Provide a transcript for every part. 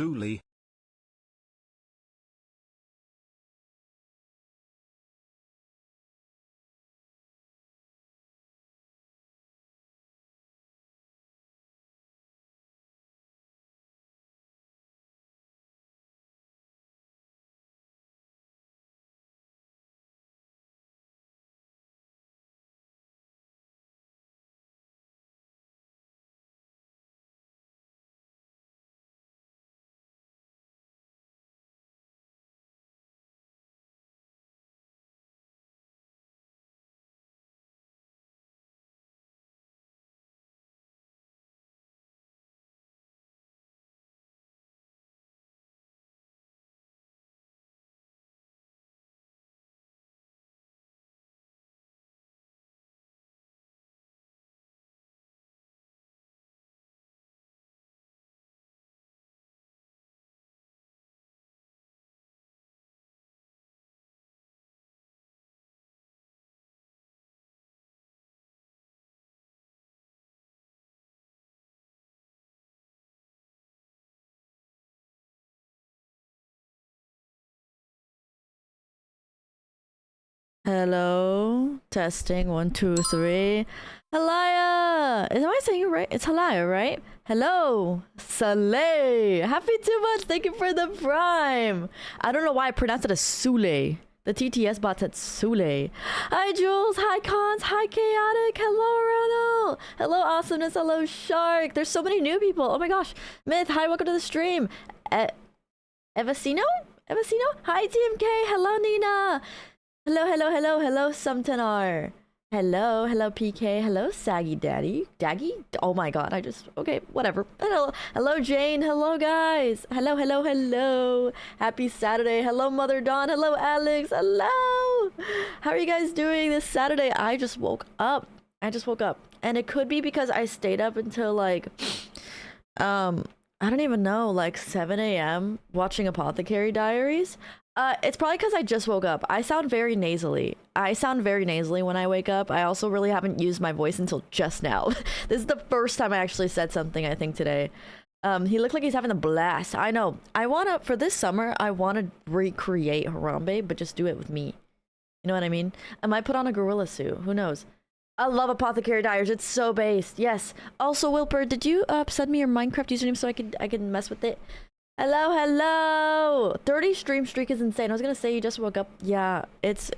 Suli. Hello, testing 1, 2, 3. Halaya! Am I saying it right? It's Halaya, right? Hello, Saleh! Happy 2 months! Thank you for the prime! I don't know why I pronounced it as Sule. The TTS bot said Sule. Hi, Jules! Hi, Cons! Hi, Chaotic! Hello, Ronald! Hello, Awesomeness! Hello, Shark! There's so many new people! Oh my gosh! Myth, hi, welcome to the stream! Evacino? Evacino? Hi, TMK! Hello, Nina! Hello, hello, hello, hello, Sumtanar. Hello, hello, PK. Hello, Saggy Daddy. Daggy? Oh my god, okay, whatever. Hello, hello, Jane. Hello, guys. Hello, hello, hello. Happy Saturday. Hello, Mother Dawn. Hello, Alex. Hello. How are you guys doing this Saturday? I just woke up. And it could be because I stayed up until like, I don't even know, like 7 a.m. watching Apothecary Diaries. It's probably because I just woke up. I sound very nasally. When I wake up. I also really haven't used my voice until just now. This is the first time I actually said something, I think, today. He looked like he's having a blast. I know. For this summer, I want to recreate Harambe, but just do it with me. You know what I mean? I might put on a gorilla suit. Who knows? I love Apothecary Diaries. It's so based. Yes. Also, Wilper, did you send me your Minecraft username so I could mess with it? Hello, hello! 30 stream streak is insane. I was gonna say you just woke up. Yeah, it's...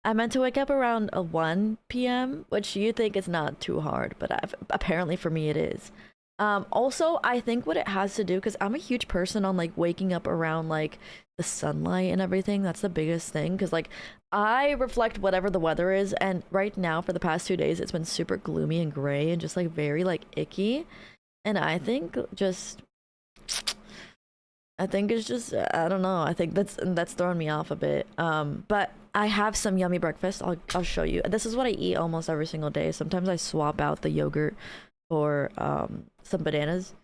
I meant to wake up around 1 p.m., which you think is not too hard, but apparently for me it is. Also, I think what it has to do, because I'm a huge person on, like, waking up around, like, the sunlight and everything. That's the biggest thing, because, like, I reflect whatever the weather is, and right now, for the past 2 days, it's been super gloomy and gray and just, like, very, like, icky. And I think it's just I don't know. I think that's throwing me off a bit. But I have some yummy breakfast. I'll show you. This is what I eat almost every single day. Sometimes I swap out the yogurt for some bananas,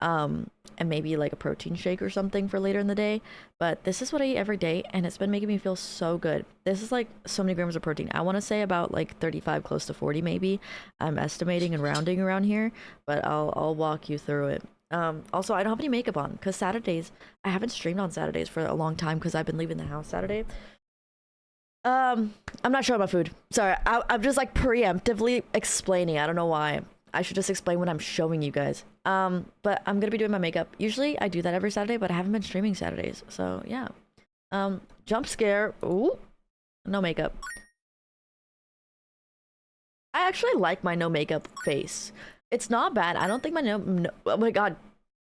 and maybe like a protein shake or something for later in the day. But this is what I eat every day, and it's been making me feel so good. This is like so many grams of protein. I want to say about like 35, close to 40 maybe. I'm estimating and rounding around here, but I'll walk you through it. Also, I don't have any makeup on because Saturdays, I haven't streamed on Saturdays for a long time because I've been leaving the house Saturday. I'm not sure about food. Sorry, I'm just like preemptively explaining. I don't know why. I should just explain what I'm showing you guys. But I'm gonna be doing my makeup. Usually I do that every Saturday, but I haven't been streaming Saturdays. So yeah. Jump scare. Ooh, no makeup. I actually like my no makeup face. It's not bad. I don't think my no oh my god.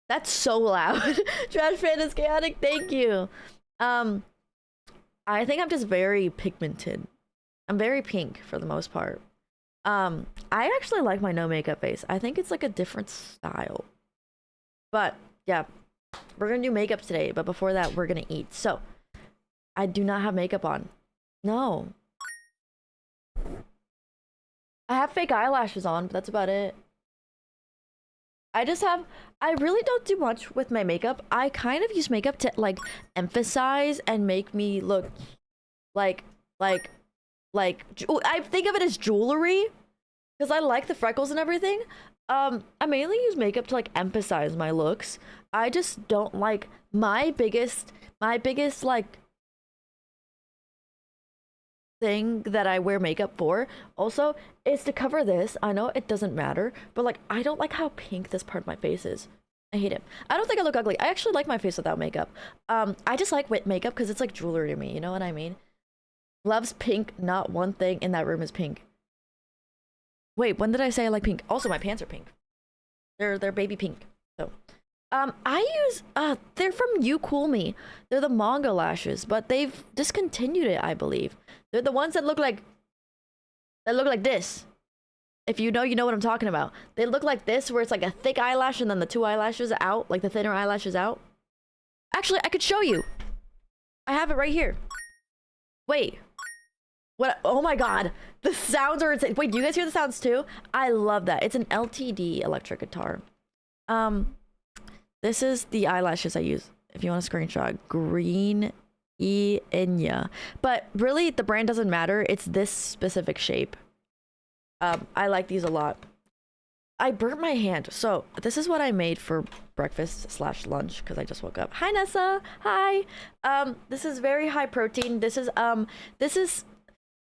That's so loud. Trash fan is chaotic. Thank you. I think I'm just very pigmented. I'm very pink for the most part. I actually like my no makeup face. I think it's like a different style. But yeah, we're gonna do makeup today, but before that we're gonna eat. So I do not have makeup on. No. I have fake eyelashes on, but that's about it. I really don't do much with my makeup. I kind of use makeup to like emphasize and make me look like I think of it as jewelry because I like the freckles and everything. I mainly use makeup to like emphasize my looks. I just don't like my biggest like thing that I wear makeup for also is to cover this. I know it doesn't matter, but like I don't like how pink this part of my face is. I hate it. I don't think I look ugly. I actually like my face without makeup. I just like with makeup because it's like jewelry to me. You know what I mean? Loves pink. Not one thing in that room is pink. Wait, when did I say I like pink? Also, my pants are pink. They're baby pink. So, I use they're from You Cool Me. They're the manga lashes, but they've discontinued it, I believe. They're the ones that look like this. If you know, you know what I'm talking about. They look like this, where it's like a thick eyelash and then the two eyelashes out, like the thinner eyelashes out. Actually, I could show you. I have it right here. Wait. What? Oh my god. The sounds are insane. Wait, do you guys hear the sounds too? I love that. It's an LTD electric guitar. This is the eyelashes I use. If you want a screenshot, Green Enya. But really, the brand doesn't matter. It's this specific shape. I like these a lot. I burnt my hand. So this is what I made for breakfast slash lunch because I just woke up. Hi Nessa. Hi. This is very high protein. This is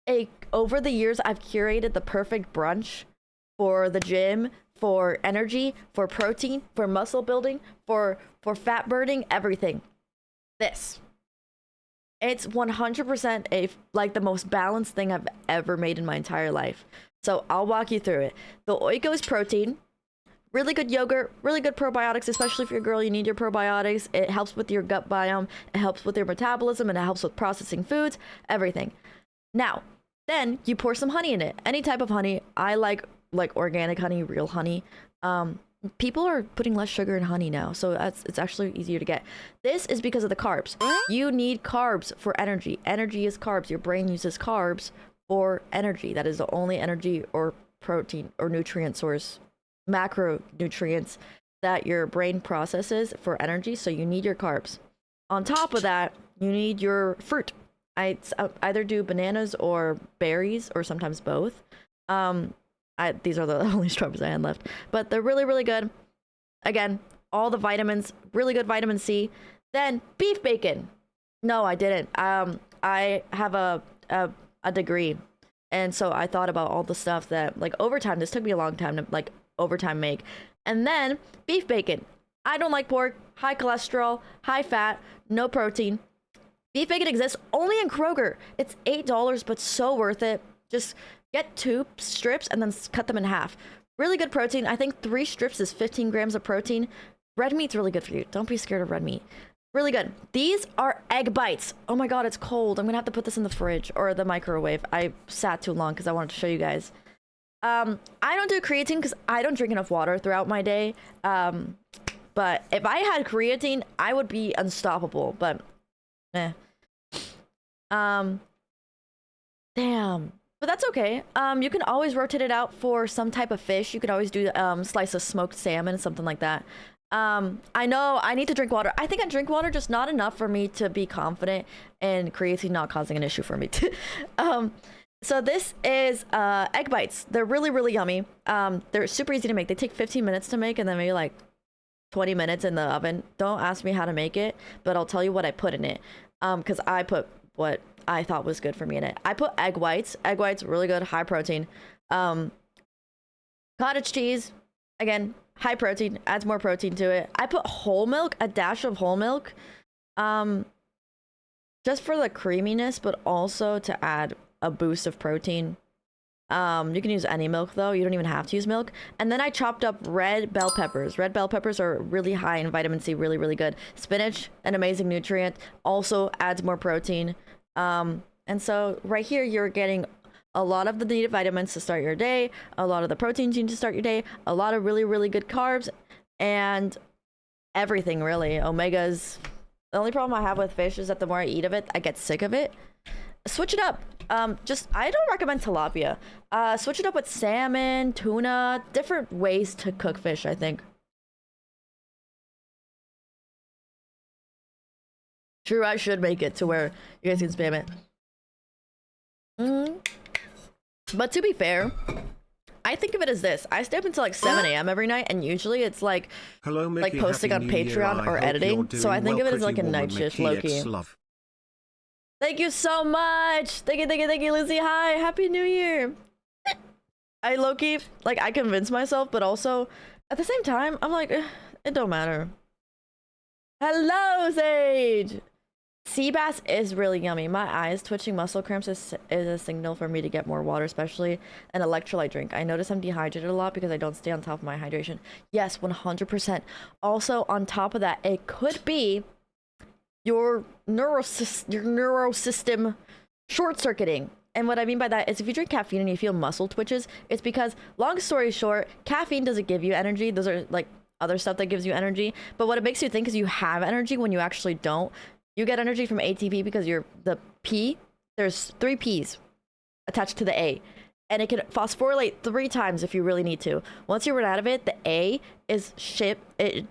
a over the years I've curated the perfect brunch for the gym, for energy, for protein, for muscle building, for fat burning, everything. This. It's 100% like the most balanced thing I've ever made in my entire life. So I'll walk you through it. The Oikos protein, really good yogurt, really good probiotics, especially if you're a girl, you need your probiotics. It helps with your gut biome, it helps with your metabolism, and it helps with processing foods, everything. Now, then you pour some honey in it. Any type of honey. I like organic honey, real honey. People are putting less sugar in honey now, so it's actually easier to get. This is because of the carbs. You need carbs for energy. Energy is carbs. Your brain uses carbs for energy. That is the only energy or protein or nutrient source, macronutrients that your brain processes for energy. So you need your carbs. On top of that, you need your fruit. I either do bananas or berries, or sometimes both. These are the only strawberries I had left, but they're really, really good. Again, all the vitamins, really good vitamin C. Then beef bacon. No, I didn't. I have a degree, and so I thought about all the stuff that like overtime. This took me a long time to like overtime make, and then beef bacon. I don't like pork. High cholesterol, high fat, no protein. Beef bacon exists only in Kroger. It's $8, but so worth it. Just get 2 strips and then cut them in half. Really good protein. I think 3 strips is 15 grams of protein. Red meat's really good for you. Don't be scared of red meat. Really good. These are egg bites. Oh my god, it's cold. I'm gonna have to put this in the fridge or the microwave. I sat too long because I wanted to show you guys. I don't do creatine because I don't drink enough water throughout my day. But if I had creatine, I would be unstoppable. But damn. But that's okay. You can always rotate it out for some type of fish. You could always do slice of smoked salmon, something like that. I know I need to drink water. I think I drink water, just not enough for me to be confident in creatine not causing an issue for me. So this is egg bites. They're really, really yummy. They're super easy to make. They take 15 minutes to make and then maybe like 20 minutes in the oven. Don't ask me how to make it, but I'll tell you what I put in it. Because I put what I thought was good for me in it. I put egg whites. Egg whites, really good, high protein. Cottage cheese, again, high protein, adds more protein to it. I put whole milk, a dash of whole milk, just for the creaminess, but also to add a boost of protein. You can use any milk though. You don't even have to use milk. And then I chopped up red bell peppers. Red bell peppers are really high in vitamin C, really, really good. Spinach, an amazing nutrient, also adds more protein. And so right here, you're getting a lot of the needed vitamins to start your day, a lot of the proteins you need to start your day, a lot of really, really good carbs, and everything really. Omegas. The only problem I have with fish is that the more I eat of it, I get sick of it. Switch it up. I don't recommend tilapia. Switch it up with salmon, tuna, different ways to cook fish, I think. True, I should make it to where you guys can spam it. But to be fair, I think of it as this. I stay up until like 7 a.m. every night, and usually it's like Hello, Mickey, like posting Happy on New Year. Patreon or I hope editing. you're So I doing think of well, it as like a pretty night woman, shift, Mickey low-key. X love. Thank you so much. Thank you, Lucy. Hi, Happy New Year. I low-key, like, I convince myself, but also at the same time, I'm like, it don't matter. Hello, Sage. Sea bass is really yummy. My eyes twitching, muscle cramps is a signal for me to get more water, especially an electrolyte drink. I notice I'm dehydrated a lot because I don't stay on top of my hydration. Yes, 100%. Also, on top of that, it could be your neurosystem short-circuiting. And what I mean by that is if you drink caffeine and you feel muscle twitches, it's because, long story short, caffeine doesn't give you energy. Those are like other stuff that gives you energy. But what it makes you think is you have energy when you actually don't. You get energy from ATP because you're the P. There's 3 P's attached to the A. And it can phosphorylate 3 times if you really need to. Once you run out of it, the A is it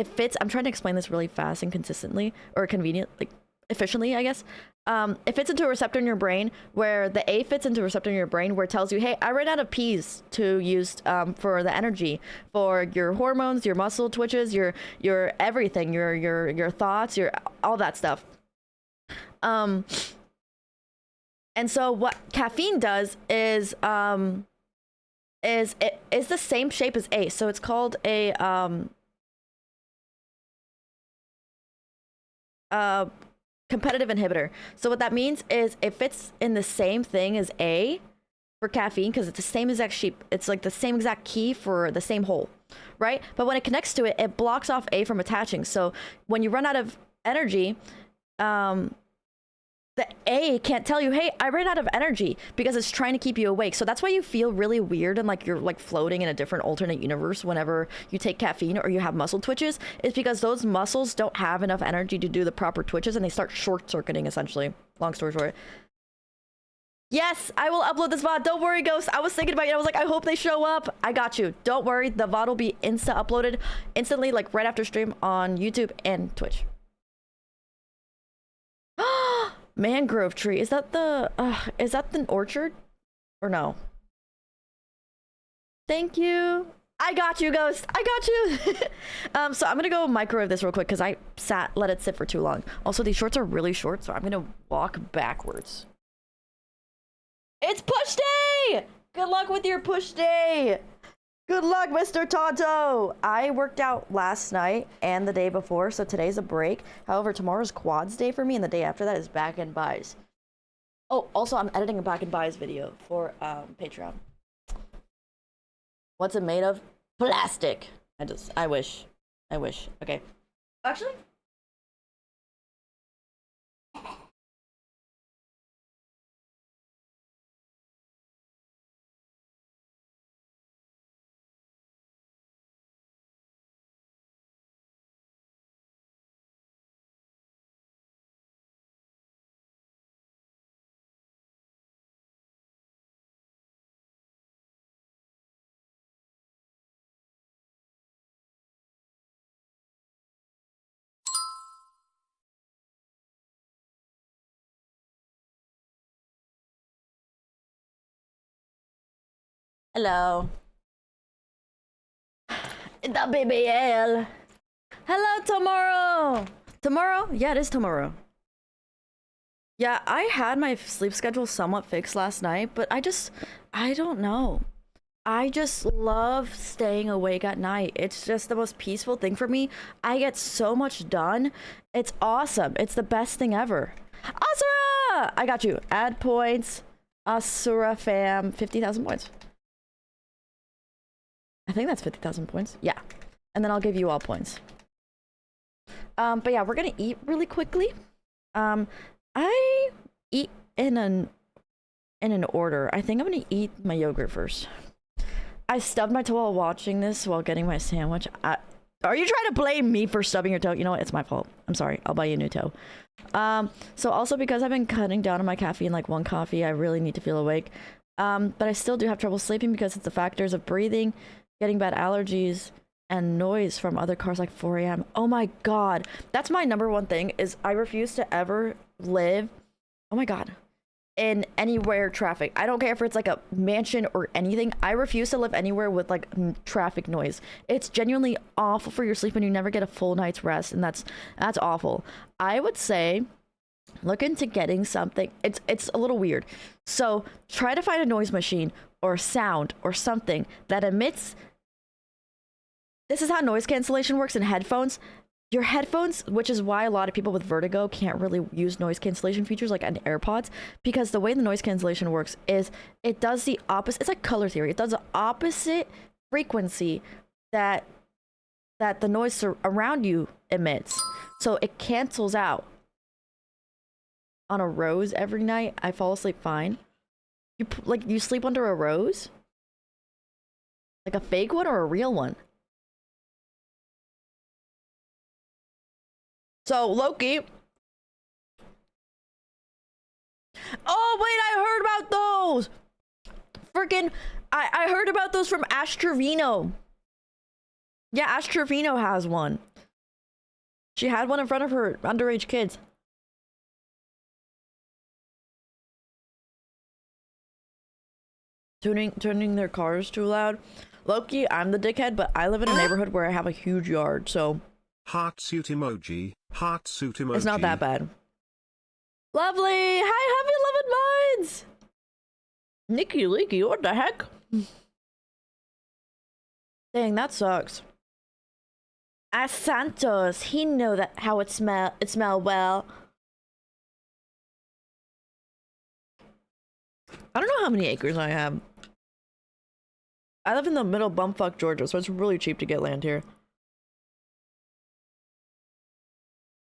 fits. I'm trying to explain this really fast and consistently, or convenient, like efficiently, I guess. It fits into a receptor in your brain where the A fits into a receptor in your brain where it tells you, hey, I ran out of P's to use for the energy, for your hormones, your muscle twitches, your everything, your thoughts, your all that stuff. And so what caffeine does is it is the same shape as A. So it's called a competitive inhibitor. So what that means is it fits in the same thing as A for caffeine because it's the same exact shape. It's like the same exact key for the same hole, right? But when it connects to it, it blocks off A from attaching. So when you run out of energy, the A can't tell you, hey, I ran out of energy, because it's trying to keep you awake. So that's why you feel really weird and like you're like floating in a different alternate universe whenever you take caffeine or you have muscle twitches. It's because those muscles don't have enough energy to do the proper twitches and they start short-circuiting, essentially. Long story short. Yes, I will upload this VOD. Don't worry, Ghost. I was thinking about you. I was like, I hope they show up. I got you. Don't worry. The VOD will be uploaded instantly, like right after stream on YouTube and Twitch. Mangrove tree. Is that the orchard? Or no? Thank you. I got you, Ghost. I got you. So I'm gonna go microwave this real quick because I let it sit for too long. Also, these shorts are really short, so I'm gonna walk backwards. It's push day! Good luck with your push day! Good luck, Mr. Tonto! I worked out last night and the day before, so today's a break. However, tomorrow's quads day for me, and the day after that is back and buys. Oh, also, I'm editing a back and buys video for Patreon. What's it made of? Plastic! I wish. Okay. Actually... Hello. The BBL. Hello, tomorrow. Tomorrow? Yeah, it is tomorrow. Yeah, I had my sleep schedule somewhat fixed last night, but I don't know. I just love staying awake at night. It's just the most peaceful thing for me. I get so much done. It's awesome. It's the best thing ever. Asura! I got you. Add points. Asura fam. 50,000 points. I think that's 50,000 points. Yeah. And then I'll give you all points. But yeah, we're gonna eat really quickly. I eat in an order. I think I'm gonna eat my yogurt first. I stubbed my toe while watching this while getting my sandwich. Are you trying to blame me for stubbing your toe? You know what? It's my fault. I'm sorry. I'll buy you a new toe. So also because I've been cutting down on my caffeine, like 1 coffee, I really need to feel awake. But I still do have trouble sleeping because it's the factors of breathing, getting bad allergies, and noise from other cars like 4 a.m. Oh my god. That's my number one thing is I refuse to ever live. Oh my god. in anywhere traffic. I don't care if it's like a mansion or anything. I refuse to live anywhere with like traffic noise. It's genuinely awful for your sleep and you never get a full night's rest, and that's awful. I would say look into getting something. It's a little weird. So try to find a noise machine or sound or something that emits. This is how noise cancellation works in headphones. Your headphones, which is why a lot of people with vertigo can't really use noise cancellation features like on AirPods, because the way the noise cancellation works is it does the opposite. It's like color theory. It does the opposite frequency that the noise around you emits. So it cancels out. On a rose every night, I fall asleep fine. You sleep under a rose? Like a fake one or a real one? So, Loki. Oh, wait, I heard about those! Freaking, I heard about those from Ash Trevino. Yeah, Ash Trevino has one. She had one in front of her underage kids. Turning their cars too loud. Loki, I'm the dickhead, but I live in a neighborhood where I have a huge yard, so... Heartsuit emoji. Heartsuit emoji. It's not that bad. Lovely! Hi, happy 11 minds! Nikki Leaky, what the heck? Dang, that sucks. As Santos, he know that how it smell well. I don't know how many acres I have. I live in the middle of bumfuck Georgia, so it's really cheap to get land here.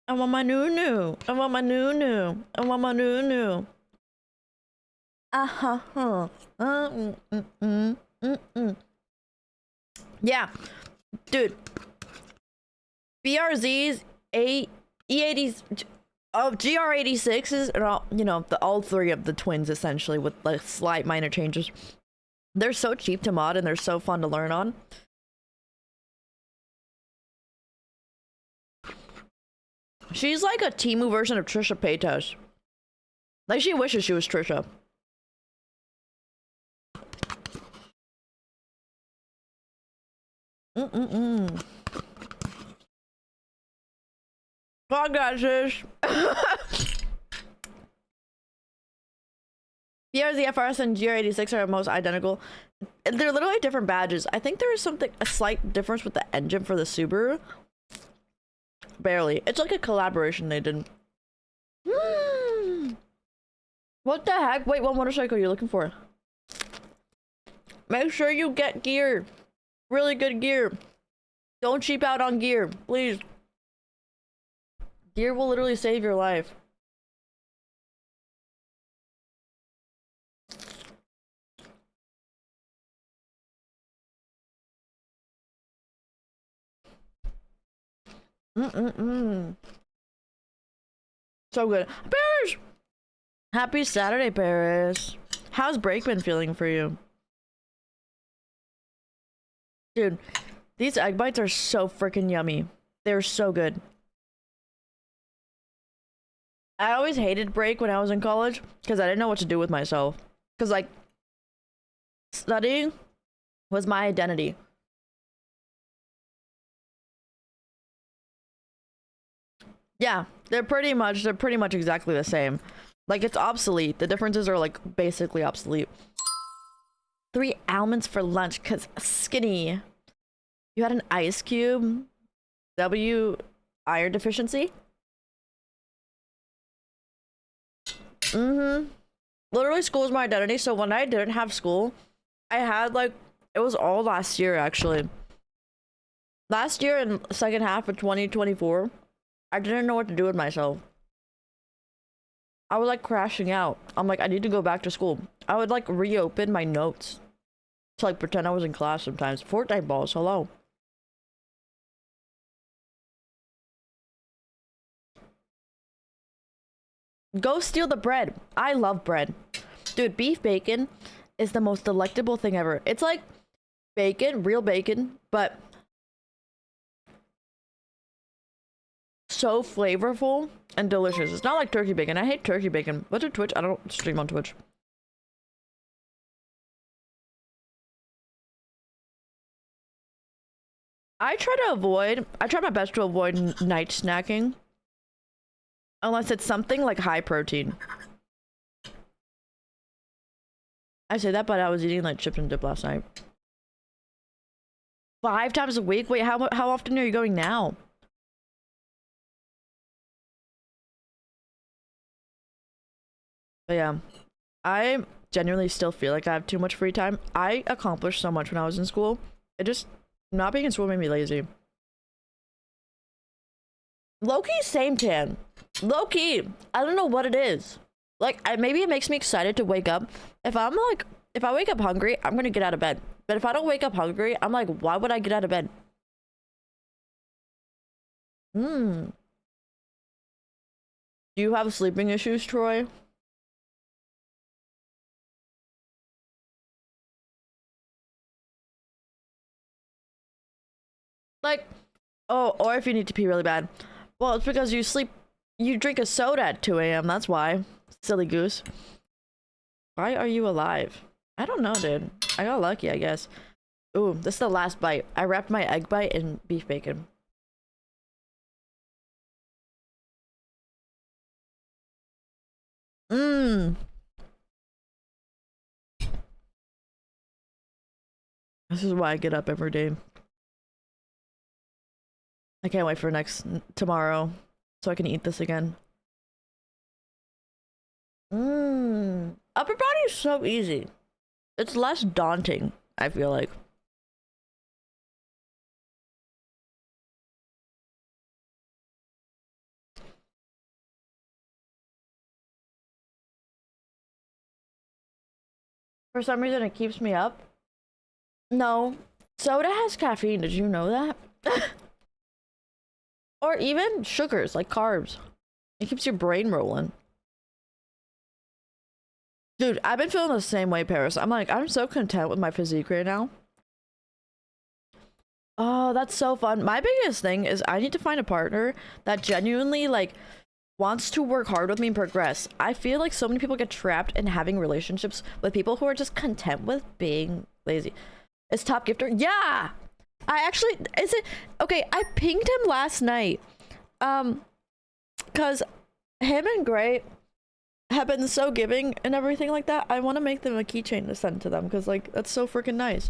I want my new. I want my new. I want my new. Yeah, dude. BRZs, E80s, GR86s, and all, you know, all three of the twins essentially, with like slight minor changes. They're so cheap to mod and they're so fun to learn on. She's like a Temu version of Trisha Paytas. Like, she wishes she was Trisha. Progresses. BRZ, FRS, and GR86 are almost identical. They're literally different badges. I think there is a slight difference with the engine for the Subaru. Barely. It's like a collaboration they did. What the heck? Wait, what motorcycle are you looking for? Make sure you get gear. Really good gear. Don't cheap out on gear, please. Gear will literally save your life. So good. Paris! Happy Saturday, Paris. How's break been feeling for you? Dude, these egg bites are so freaking yummy. They're so good. I always hated break when I was in college because I didn't know what to do with myself. Because, like, studying was my identity. Yeah, they're pretty much exactly the same. Like, it's obsolete. The differences are like basically obsolete. 3 almonds for lunch cause skinny. You had an ice cube. Iron deficiency. Literally, school is my identity. So when I didn't have school, I had like, it was all last year actually. Last year in the second half of 2024. I didn't know what to do with myself. I was like crashing out. I'm like, I need to go back to school. I would like reopen my notes to like pretend I was in class sometimes. Fortnite balls, hello. Go steal the bread. I love bread. Dude, beef bacon is the most delectable thing ever. It's like bacon, real bacon, but so flavorful and delicious. It's not like turkey bacon. I hate turkey bacon. What's your Twitch? I don't stream on Twitch. I try my best to avoid night snacking. Unless it's something like high protein. I say that, but I was eating like chips and dip last night. 5 times a week? Wait, how often are you going now? But yeah, I genuinely still feel like I have too much free time. I accomplished so much when I was in school. It just, not being in school made me lazy. Low-key, same Tan. Low-key, I don't know what it is. Like, maybe it makes me excited to wake up. If I wake up hungry, I'm gonna get out of bed. But if I don't wake up hungry, I'm like, why would I get out of bed? Do you have sleeping issues, Troy? Like, oh, or if you need to pee really bad. Well, it's because you drink a soda at 2 a.m. That's why. Silly goose. Why are you alive? I don't know, dude. I got lucky, I guess. Ooh, this is the last bite. I wrapped my egg bite in beef bacon. This is why I get up every day. I can't wait for tomorrow so I can eat this again. Upper body is so easy. It's less daunting, I feel like. For some reason, it keeps me up. No, soda has caffeine. Did you know that? Or even sugars, like carbs. It keeps your brain rolling. Dude, I've been feeling the same way, Paris. I'm like, I'm so content with my physique right now. Oh, that's so fun. My biggest thing is I need to find a partner that genuinely, like, wants to work hard with me and progress. I feel like so many people get trapped in having relationships with people who are just content with being lazy. Is Top Gifter? Yeah! Okay, I pinged him last night. Cause him and Gray have been so giving and everything like that. I want to make them a keychain to send to them because, like, that's so freaking nice.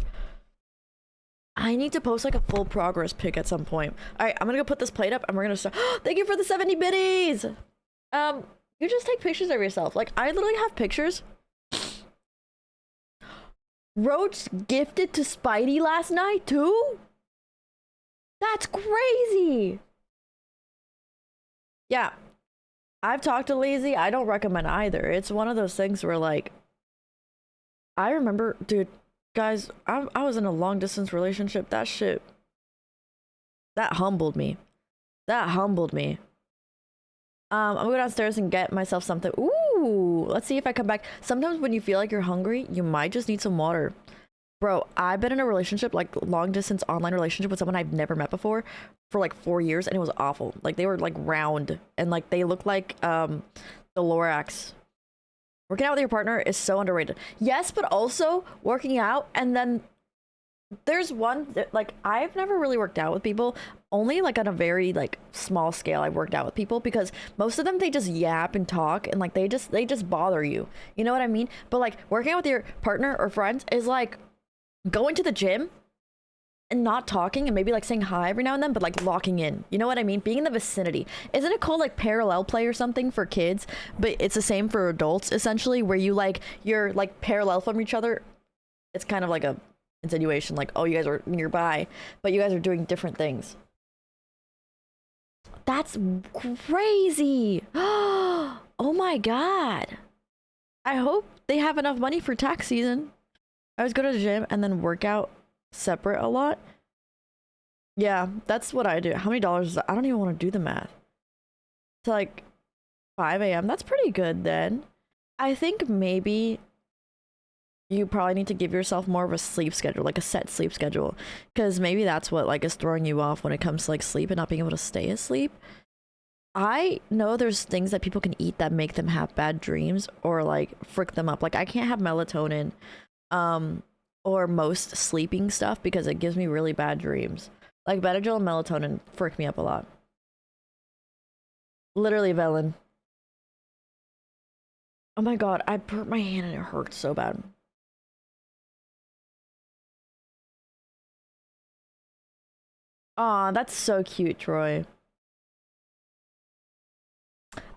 I need to post like a full progress pic at some point. All right, I'm gonna go put this plate up and we're gonna start. Thank you for the 70 biddies. You just take pictures of yourself. Like, I literally have pictures. Roach gifted to Spidey last night too. That's crazy. Yeah, I've talked to Lazy. I don't recommend either. It's one of those things where, like, I remember, dude, guys, I was in a long distance relationship. That shit, that humbled me. That humbled me. I'm gonna go downstairs and get myself something. Ooh, let's see if I come back. Sometimes when you feel like you're hungry, you might just need some water. Bro, I've been in a relationship, like long distance online relationship with someone I've never met before for like 4 years, and it was awful. Like, they were like round and like they look like the Lorax. Working out with your partner is so underrated. Yes, but also working out, and then there's one that, like, I've never really worked out with people. Only like on a very like small scale I've worked out with people, because most of them, they just yap and talk and like they just bother you. You know what I mean? But like working out with your partner or friends is like going to the gym and not talking and maybe like saying hi every now and then, but like locking in. You know what I mean? Being in the vicinity. Isn't it called like parallel play or something for kids? But it's the same for adults, essentially, where you're like parallel from each other. It's kind of like a insinuation, like, oh, you guys are nearby, but you guys are doing different things. That's crazy. Oh my god. I hope they have enough money for tax season. I always go to the gym and then work out separate a lot. Yeah, that's what I do. How many dollars is that? I don't even want to do the math. It's like 5 a.m. That's pretty good then. I think maybe you probably need to give yourself more of a sleep schedule, like a set sleep schedule, because maybe that's what like is throwing you off when it comes to like sleep and not being able to stay asleep. I know there's things that people can eat that make them have bad dreams or like frick them up. Like I can't have melatonin, um, or most sleeping stuff because it gives me really bad dreams. Like Benadryl and melatonin frick me up a lot. Literally, Velen. Oh my god, I burnt my hand and it hurts so bad. Aw, that's so cute, Troy.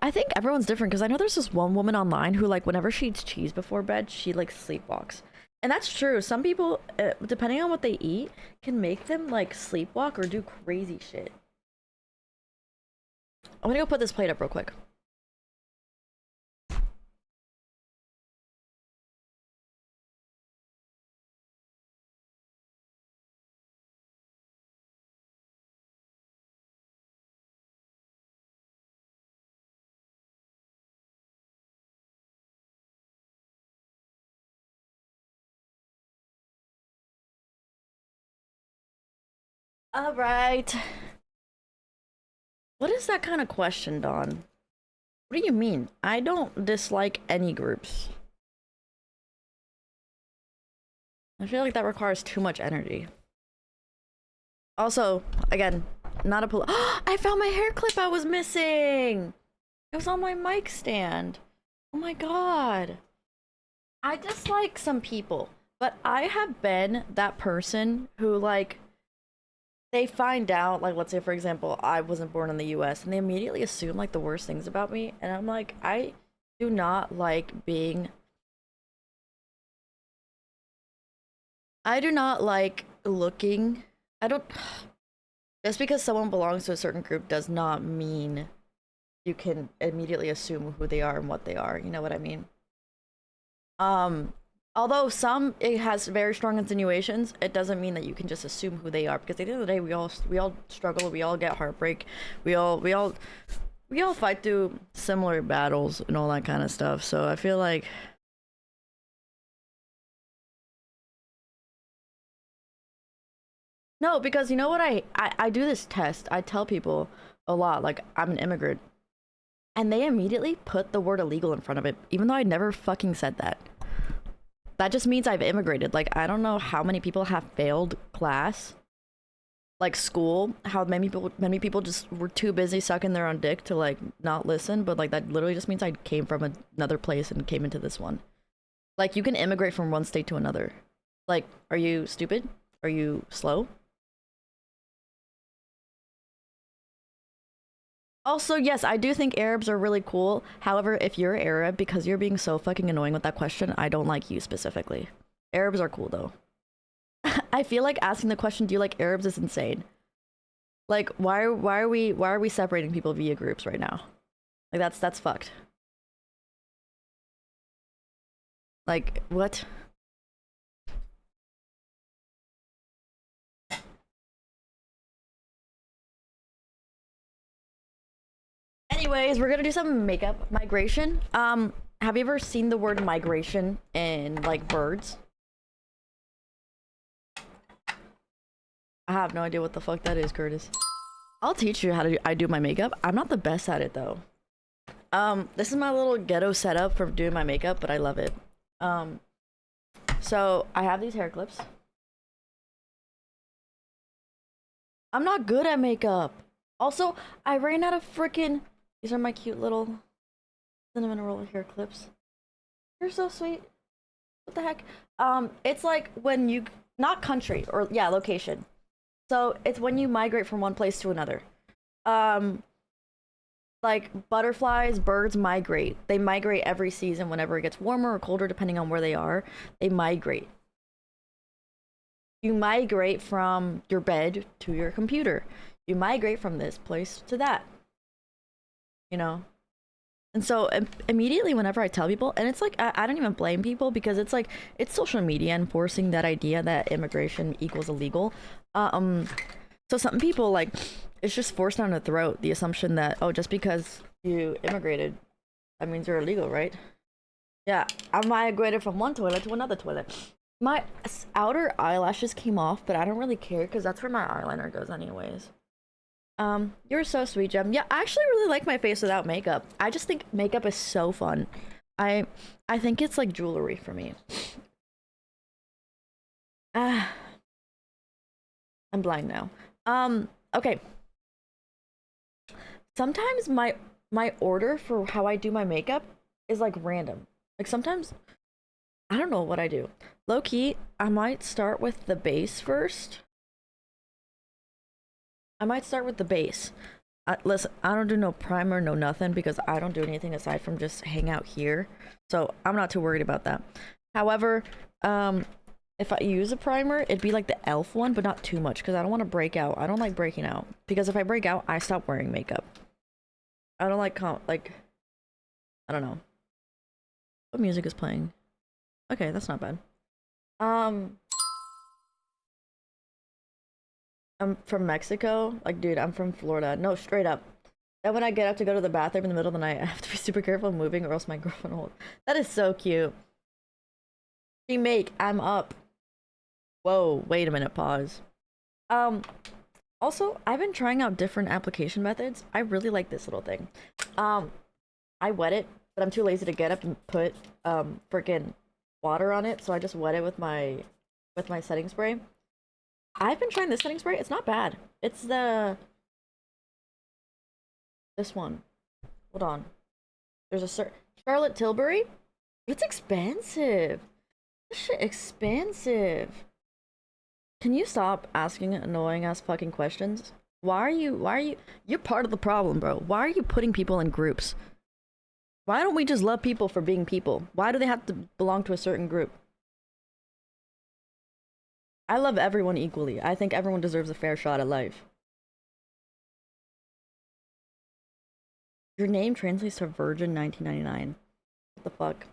I think everyone's different because I know there's this one woman online who, like, whenever she eats cheese before bed, she, like, sleepwalks. And that's true. Some people, depending on what they eat, can make them, like, sleepwalk or do crazy shit. I'm gonna go put this plate up real quick. All right. What is that kind of question, Dawn? What do you mean? I don't dislike any groups. I feel like that requires too much energy. Also, again, not a I found my hair clip I was missing! It was on my mic stand. Oh my god. I dislike some people, but I have been that person who, like, they find out, like, let's say, for example, I wasn't born in the US, and they immediately assume, like, the worst things about me, and I'm like, I do not like being. I do not like looking. I don't. Just because someone belongs to a certain group does not mean you can immediately assume who they are and what they are. You know what I mean? Um, Although some it has very strong insinuations, it doesn't mean that you can just assume who they are because at the end of the day, we all struggle, we all get heartbreak, we all fight through similar battles and all that kind of stuff. So I feel like no, because you know what I do this test. I tell people a lot like I'm an immigrant, and they immediately put the word illegal in front of it, even though I never fucking said that. That just means I've immigrated. Like, I don't know how many people have failed class, like school, how many people just were too busy sucking their own dick to, like, not listen, but, like, that literally just means I came from another place and came into this one. Like, you can immigrate from one state to another. Like, are you stupid? Are you slow? Also, yes, I do think Arabs are really cool. However, if you're Arab, because you're being so fucking annoying with that question, I don't like you specifically. Arabs are cool though. I feel like asking the question, "Do you like Arabs?" is insane. Like, why are we separating people via groups right now? Like that's fucked. Like what? Anyways, we're gonna do some makeup migration. Have you ever seen the word migration in like birds? I have no idea what the fuck that is, Curtis. I'll teach you how to I do my makeup. I'm not the best at it though. This is my little ghetto setup for doing my makeup, but I love it. Um, so I have these hair clips. I'm not good at makeup. Also, I ran out of freaking. These are my cute little cinnamon roll hair clips. You're so sweet. What the heck? It's like when you not country or yeah, location. So it's when you migrate from one place to another. Um, like butterflies, birds migrate. They migrate every season whenever it gets warmer or colder, depending on where they are. They migrate. You migrate from your bed to your computer. You migrate from this place to that. You know, and so immediately whenever I tell people, and it's like I don't even blame people because it's like it's social media enforcing that idea that immigration equals illegal. Um, so some people like it's just forced down their throat the assumption that oh just because you immigrated that means you're illegal, right? Yeah, I migrated from one toilet to another toilet. My outer eyelashes came off, but I don't really care because that's where my eyeliner goes anyways. You're so sweet, Jem. Yeah, I actually really like my face without makeup. I just think makeup is so fun. I I think it's like jewelry for me. Ah, I'm blind now. Okay. Sometimes my order for how I do my makeup is like random. Like sometimes I don't know what I do. Low key, I might start with the base first. I might start with the base. Listen, I don't do no primer, no nothing, because I don't do anything aside from just hang out here. So I'm not too worried about that. However, if I use a primer, it'd be like the e.l.f. one, but not too much, because I don't want to break out. I don't like breaking out, because if I break out, I stop wearing makeup. I don't like I don't know. What music is playing? Okay, that's not bad. Um, I'm from Mexico. Like, dude, I'm from Florida. No, straight up. And when I get up to go to the bathroom in the middle of the night, I have to be super careful moving or else my girlfriend will. That is so cute. Remake, I'm up. Whoa, wait a minute, pause. Um, Also, I've been trying out different application methods. I really like this little thing. Um, I wet it, but I'm too lazy to get up and put freaking water on it, so I just wet it with my setting spray. I've been trying this setting spray. It's not bad. It's this one. Hold on. There's a Charlotte Tilbury. It's expensive. This shit expensive. Can you stop asking annoying ass fucking questions? You're part of the problem, bro. Why are you putting people in groups? Why don't we just love people for being people? Why do they have to belong to a certain group? I love everyone equally. I think everyone deserves a fair shot at life. Your name translates to Virgin 1999. What the fuck?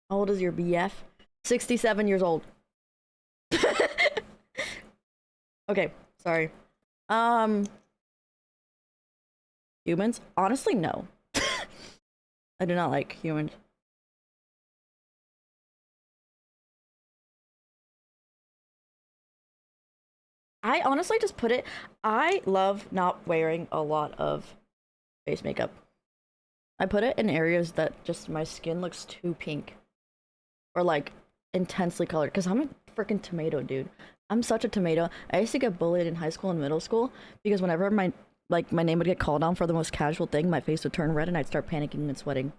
How old is your BF? 67 years old. Okay, sorry. Um, Humans? Honestly, no. I do not like humans. I honestly just put it. I love not wearing a lot of face makeup. I put it in areas that just my skin looks too pink or like intensely colored because I'm a freaking tomato, dude. I'm such a tomato. I used to get bullied in high school and middle school because whenever my name would get called on for the most casual thing, my face would turn red and I'd start panicking and sweating.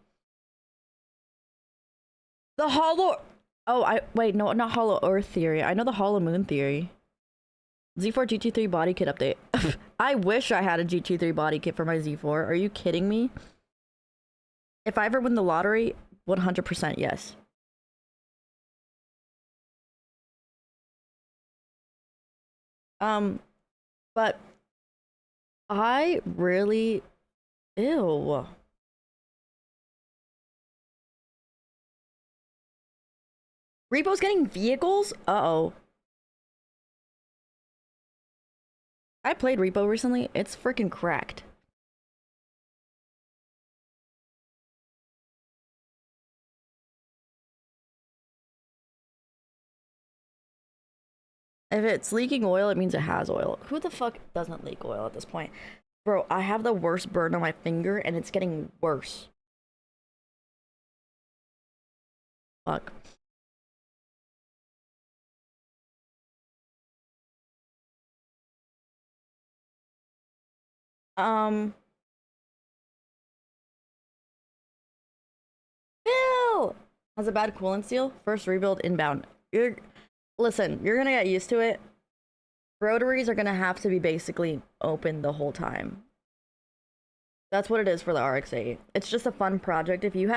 The hollow. Oh, I wait. No, not hollow Earth theory. I know the hollow moon theory. Z4 GT3 body kit update. I wish I had a GT3 body kit for my Z4. Are you kidding me? If I ever win the lottery, 100% yes. Um, but I really, ew. Repo's getting vehicles? Uh-oh. I played Repo recently. It's freaking cracked. If it's leaking oil, it means it has oil. Who the fuck doesn't leak oil at this point? Bro, I have the worst burn on my finger and it's getting worse. Fuck. Um, Bill has a bad coolant seal. First rebuild inbound. Listen, you're gonna get used to it. Rotaries are gonna have to be basically open the whole time. That's what it is for the RX-8. It's just a fun project. If you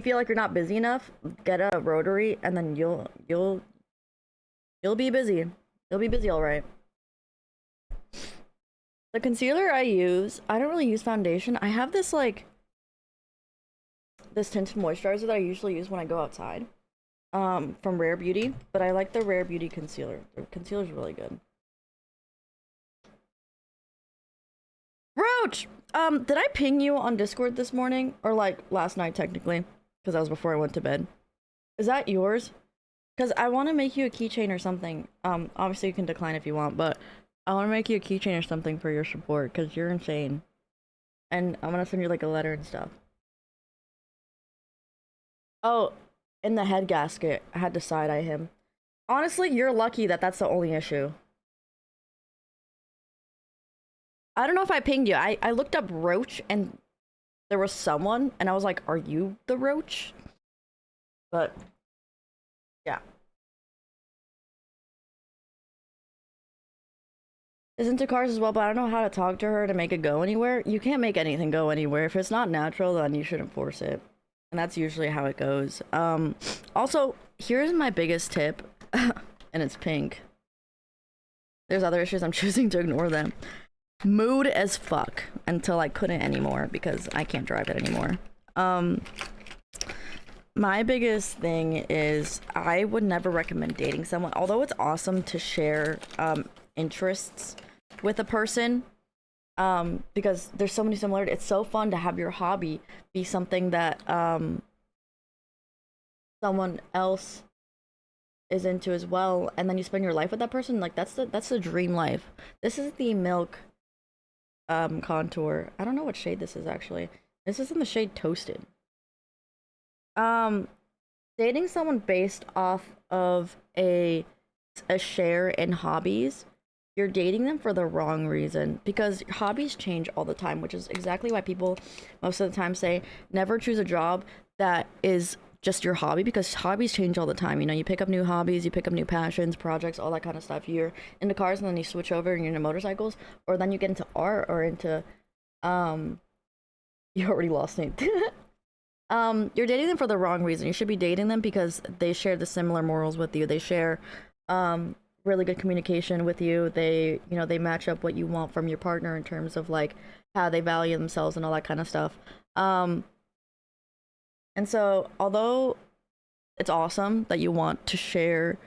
feel like you're not busy enough, get a rotary, and then you'll be busy. You'll be busy, all right. The concealer I use, I don't really use foundation. I have this tinted moisturizer that I usually use when I go outside. From Rare Beauty, but I like the Rare Beauty concealer. The concealer's really good. Roach! Did I ping you on Discord this morning? Or like last night technically? Because that was before I went to bed. Is that yours? Because I want to make you a keychain or something. Obviously you can decline if you want, but I want to make you a keychain or something for your support because you're insane. And I'm gonna send you like a letter and stuff. Oh, in the head gasket, I had to side eye him. Honestly, you're lucky that that's the only issue. I don't know if I pinged you. I looked up Roach and there was someone, and I was like, "Are you the Roach?" But yeah, is into cars as well. But I don't know how to talk to her to make it go anywhere. You can't make anything go anywhere if it's not natural. Then you shouldn't force it, and that's usually how it goes. Also, here's my biggest tip, and it's pink. There's other issues. I'm choosing to ignore them. Mood as fuck until I couldn't anymore because I can't drive it anymore. My biggest thing is I would never recommend dating someone, although it's awesome to share interests with a person, because there's so many similarities. It's so fun to have your hobby be something that someone else is into as well, and then you spend your life with that person. Like that's the dream life. This is the milk contour. I don't know what shade this is actually. This is in the shade Toasted. Um Dating someone based off of a share in hobbies, you're dating them for the wrong reason because hobbies change all the time, which is exactly why people most of the time say never choose a job that is just your hobby because hobbies change all the time. You know, you pick up new hobbies, you pick up new passions, projects, all that kind of stuff. You're into cars and then you switch over and you're into motorcycles, or then you get into art or into um you already lost me. You're dating them for the wrong reason. You should be dating them because they share the similar morals with you. They share really good communication with you. They, you know, they match up what you want from your partner in terms of like how they value themselves and all that kind of stuff. And so although it's awesome that you want to share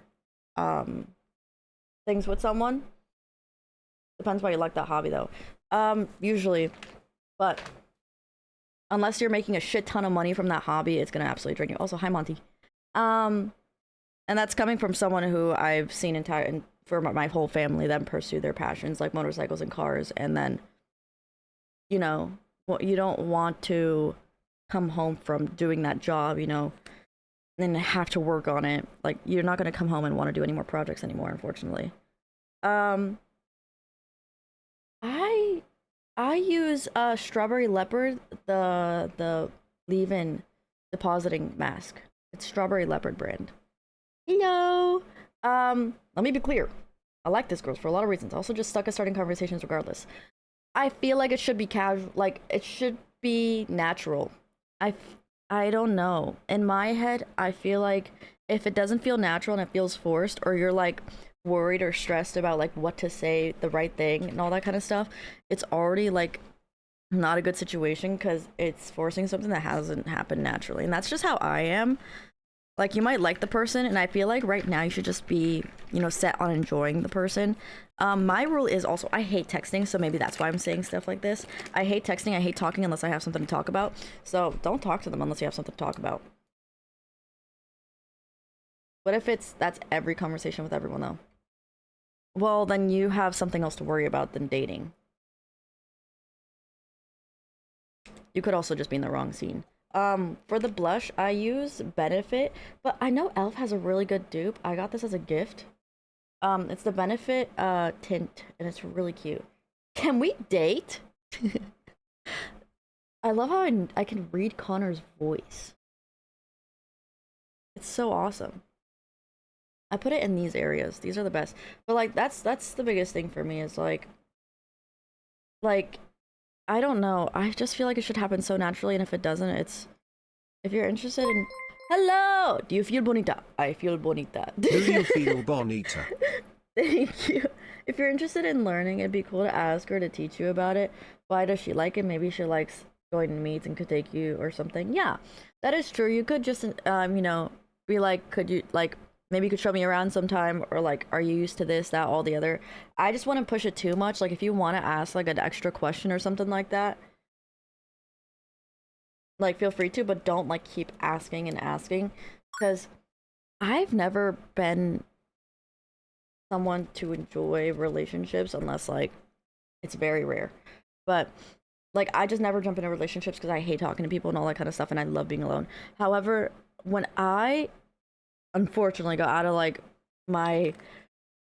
um things with someone, depends why you like that hobby though. Usually, but unless you're making a shit ton of money from that hobby, it's gonna absolutely drain you. Also, hi Monty. Um, and that's coming from someone who I've seen entire for my whole family them pursue their passions like motorcycles and cars, and then you know, well, you don't want to come home from doing that job, you know, and have to work on it. Like you're not gonna come home and want to do any more projects anymore, unfortunately. Um, I I use Strawberry Leopard, the leave-in depositing mask. It's Strawberry Leopard brand. Hello. Let me be clear. I like this girls for a lot of reasons. Also, just stuck at starting conversations regardless. I feel like it should be casual. Like it should be natural. I I don't know. In my head, I feel like if it doesn't feel natural and it feels forced, or you're like worried or stressed about like what to say, the right thing, and all that kind of stuff, it's already like not a good situation because it's forcing something that hasn't happened naturally. And that's just how I am. Like you might like the person, and I feel like right now you should just be, you know, set on enjoying the person. My rule is also I hate texting, so maybe that's why I'm saying stuff like this. I hate texting, I hate talking unless I have something to talk about. So don't talk to them unless you have something to talk about. What if that's every conversation with everyone though? Well, then you have something else to worry about than dating. You could also just be in the wrong scene. For the blush, I use Benefit, but I know Elf has a really good dupe. I got this as a gift. It's the Benefit tint, and it's really cute. Can we date? I love how I can read Connor's voice. It's so awesome. I put it in these areas. These are the best. But like that's the biggest thing for me is like I don't know. I just feel like it should happen so naturally, and if it doesn't, it's if you're interested in hello, do you feel bonita? I feel bonita. Do you feel bonita? Thank you. If you're interested in learning, it'd be cool to ask her to teach you about it. Why does she like it? Maybe she likes going to meets and could take you or something. Yeah, that is true. You could just you know, be like, could you like maybe you could show me around sometime, or like, are you used to this, that, all the other? I just wouldn't push it too much. Like if you want to ask like an extra question or something like that, like feel free to, but don't like keep asking and asking because I've never been someone to enjoy relationships unless like it's very rare. But like I just never jump into relationships because I hate talking to people and all that kind of stuff, and I love being alone. However, when I unfortunately got out of like my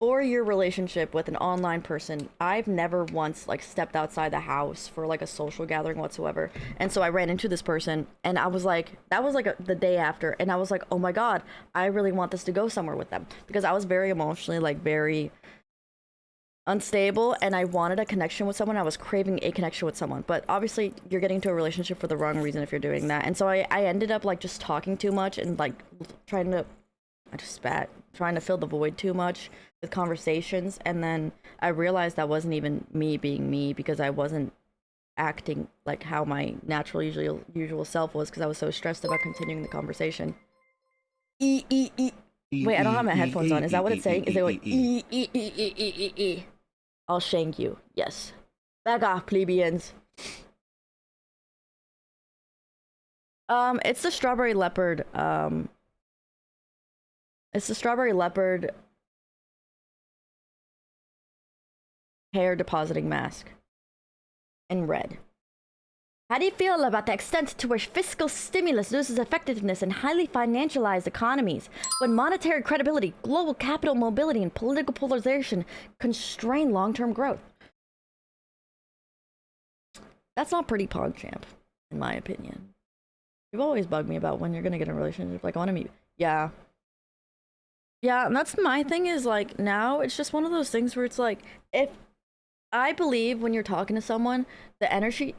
4-year relationship with an online person, I've never once like stepped outside the house for like a social gathering whatsoever. And so I ran into this person, and I was like, that was like the day after, and I was like, oh my god, I really want this to go somewhere with them, because I was very emotionally like very unstable, and I wanted a connection with someone. I was craving a connection with someone, but obviously you're getting into a relationship for the wrong reason if you're doing that. And so I ended up like just talking too much and like trying to, I just spat, trying to fill the void too much with conversations. And then I realized that wasn't even me being me, because I wasn't acting like how my natural usual self was, because I was so stressed about continuing the conversation. Wait, I don't have my headphones on. Is that what it's saying? Is it like I'll shank you. Yes. Back off, plebeians. It's the strawberry leopard. It's the strawberry leopard hair depositing mask in red. How do you feel about the extent to which fiscal stimulus loses effectiveness in highly financialized economies, when monetary credibility, global capital mobility, and political polarization constrain long-term growth? That's not pretty, PogChamp, in my opinion. You've always bugged me about when you're gonna get in a relationship. Like, I want to meet. Yeah. Yeah, and that's my thing, is like, now it's just one of those things where it's like, if I believe when you're talking to someone, the energy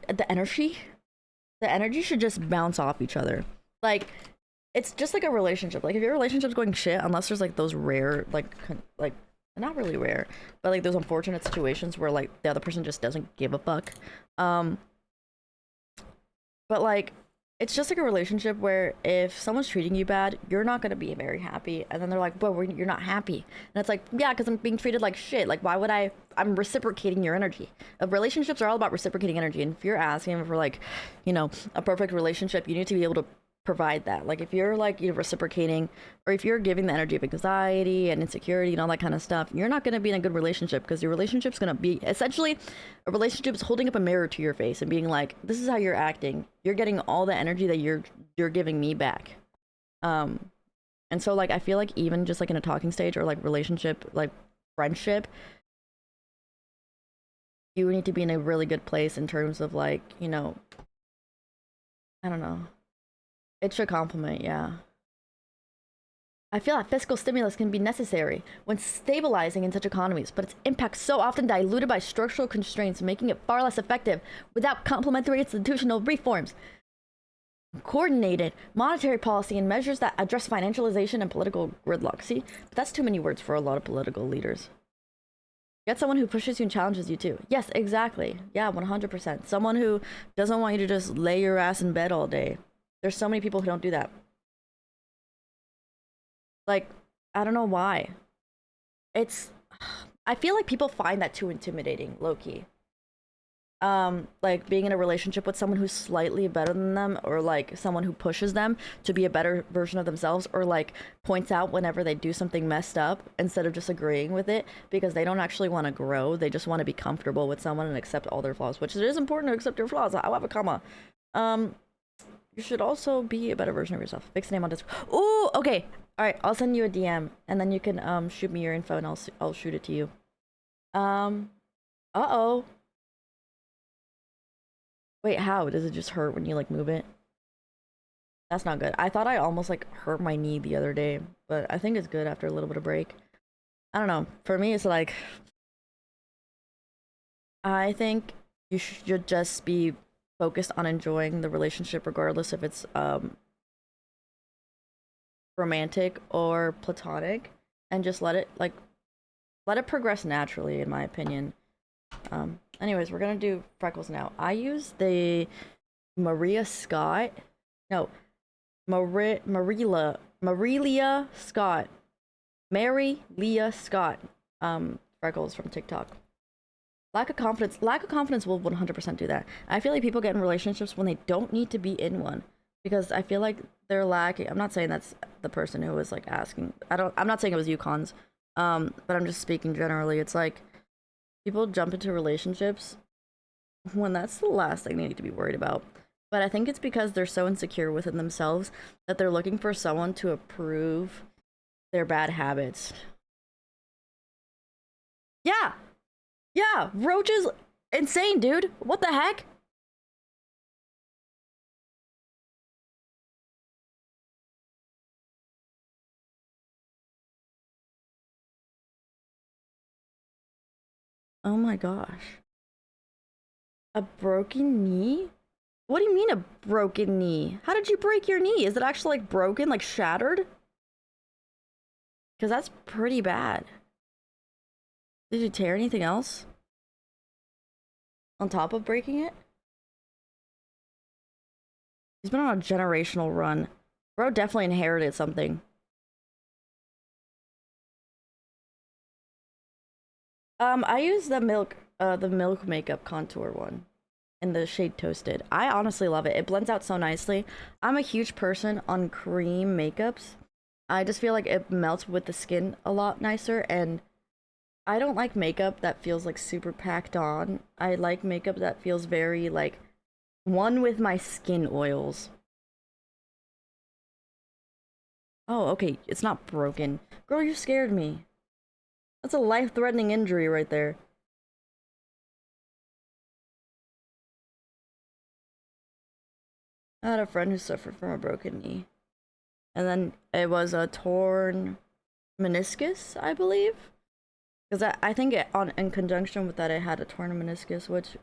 should just bounce off each other. Like, it's just like a relationship. Like, if your relationship's going shit, unless there's like those rare, like not really rare, but like those unfortunate situations where like the other person just doesn't give a fuck. But like, it's just like a relationship where if someone's treating you bad, you're not gonna be very happy, and then they're like, "But you're not happy," and it's like, "Yeah, because I'm being treated like shit. Like, why would I? I'm reciprocating your energy." Relationships are all about reciprocating energy, and if you're asking for like, you know, a perfect relationship, you need to be able to provide that. Like, if you're like, you're reciprocating, or if you're giving the energy of anxiety and insecurity and all that kind of stuff, you're not going to be in a good relationship, because your relationship's going to be essentially, a relationship is holding up a mirror to your face and being like, this is how you're acting, you're getting all the energy that you're giving me back. And so like, I feel like even just like in a talking stage or like relationship, like friendship, you need to be in a really good place in terms of like, you know, I don't know, it should complement, yeah. I feel that fiscal stimulus can be necessary when stabilizing in such economies, but its impact so often diluted by structural constraints, making it far less effective without complementary institutional reforms, coordinated monetary policy, and measures that address financialization and political gridlock. See, but that's too many words for a lot of political leaders. Get someone who pushes you and challenges you too. Yes, exactly. Yeah, 100%. Someone who doesn't want you to just lay your ass in bed all day. There's so many people who don't do that. Like, I don't know why. I feel like people find that too intimidating, low-key. Like being in a relationship with someone who's slightly better than them, or like someone who pushes them to be a better version of themselves, or like points out whenever they do something messed up instead of just agreeing with it, because they don't actually want to grow. They just want to be comfortable with someone and accept all their flaws, which it is important to accept your flaws. However, comma, you should also be a better version of yourself. Fix the name on Discord. Ooh, okay. All right, I'll send you a DM, and then you can shoot me your info, and I'll shoot it to you. Uh-oh. Wait, how? Does it just hurt when you like move it? That's not good. I thought I almost like hurt my knee the other day, but I think it's good after a little bit of break. I don't know. For me, it's like, I think you should just be focused on enjoying the relationship, regardless if it's romantic or platonic, and just let it progress naturally, in my opinion. Anyways, we're gonna do freckles now. I use the Maria Scott Scott Mary Leah Scott freckles from TikTok. Lack of confidence will 100% do that. I feel like people get in relationships when they don't need to be in one, because I feel like they're lacking. I'm not saying that's the person who was like asking. I'm not saying it was you, Cons. But I'm just speaking generally. It's like people jump into relationships when that's the last thing they need to be worried about. But I think it's because they're so insecure within themselves that they're looking for someone to approve their bad habits. Yeah, yeah, Roach is insane, dude. What the heck? Oh my gosh. A broken knee? What do you mean a broken knee? How did you break your knee? Is it actually like broken, like shattered? Because that's pretty bad. Did you tear anything else? On top of breaking it? He's been on a generational run. Bro definitely inherited something. I use the milk makeup contour one in the shade Toasted. I honestly love it. It blends out so nicely. I'm a huge person on cream makeups. I just feel like it melts with the skin a lot nicer, and I don't like makeup that feels like super packed on. I like makeup that feels very like one with my skin oils. Oh, okay, it's not broken. Girl, you scared me. That's a life-threatening injury right there. I had a friend who suffered from a broken knee. And then it was a torn meniscus, I believe. Because I think in conjunction with that, it had a torn meniscus, which,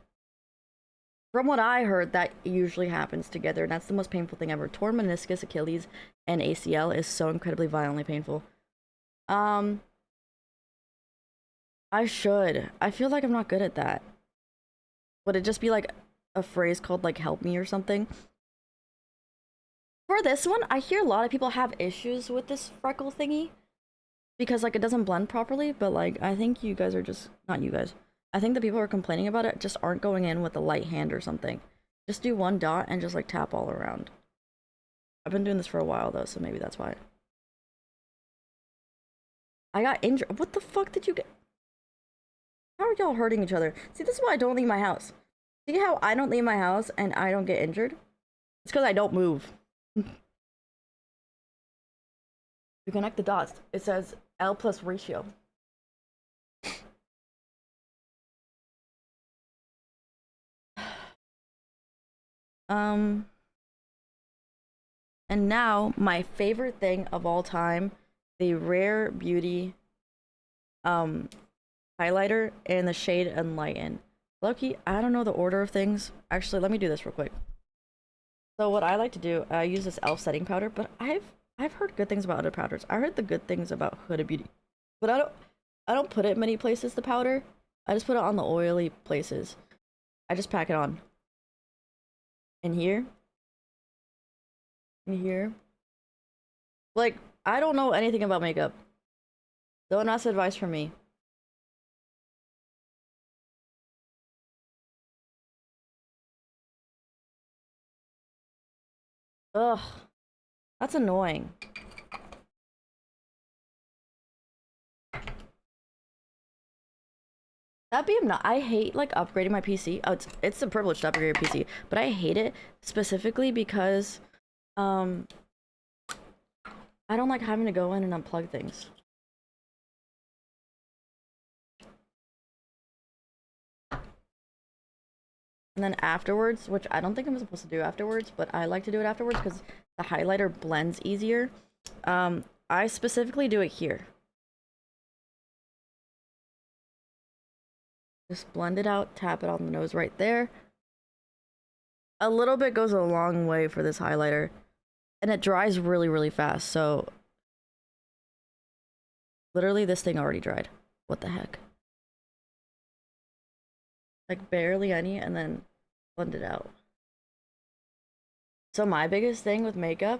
from what I heard, that usually happens together. And that's the most painful thing ever. Torn meniscus, Achilles, and ACL is so incredibly violently painful. I should. I feel like I'm not good at that. Would it just be like a phrase called like help me or something? For this one, I hear a lot of people have issues with this freckle thingy because like it doesn't blend properly, but like I think you guys are just not you guys. I think the people who are complaining about it just aren't going in with a light hand or something. Just do one dot and just like tap all around. I've been doing this for a while though, so maybe that's why. I got injured. What the fuck did you get? How are y'all hurting each other? See, this is why I don't leave my house. See how I don't leave my house and I don't get injured? It's because I don't move. To connect the dots, it says L plus ratio. And now my favorite thing of all time, the Rare Beauty highlighter in the shade Enlighten. Loki, I don't know the order of things. Actually, let me do this real quick. So what I like to do, I use this elf setting powder, but I've heard good things about other powders. I heard the good things about Huda Beauty, but I don't put it many places. The powder, I just put it on the oily places. I just pack it on. In here, in here. Like I don't know anything about makeup. Don't ask advice from me. Ugh, that's annoying. That being not, I hate like upgrading my PC. Oh, it's a privilege to upgrade your PC, but I hate it specifically because um I don't like having to go in and unplug things. And then afterwards, which I don't think I'm supposed to do afterwards, but I like to do it afterwards because the highlighter blends easier. I specifically do it here. Just blend it out, tap it on the nose right there. A little bit goes a long way for this highlighter. And it dries really, really fast, so literally this thing already dried. What the heck? Like barely any, and then blend it out. So my biggest thing with makeup,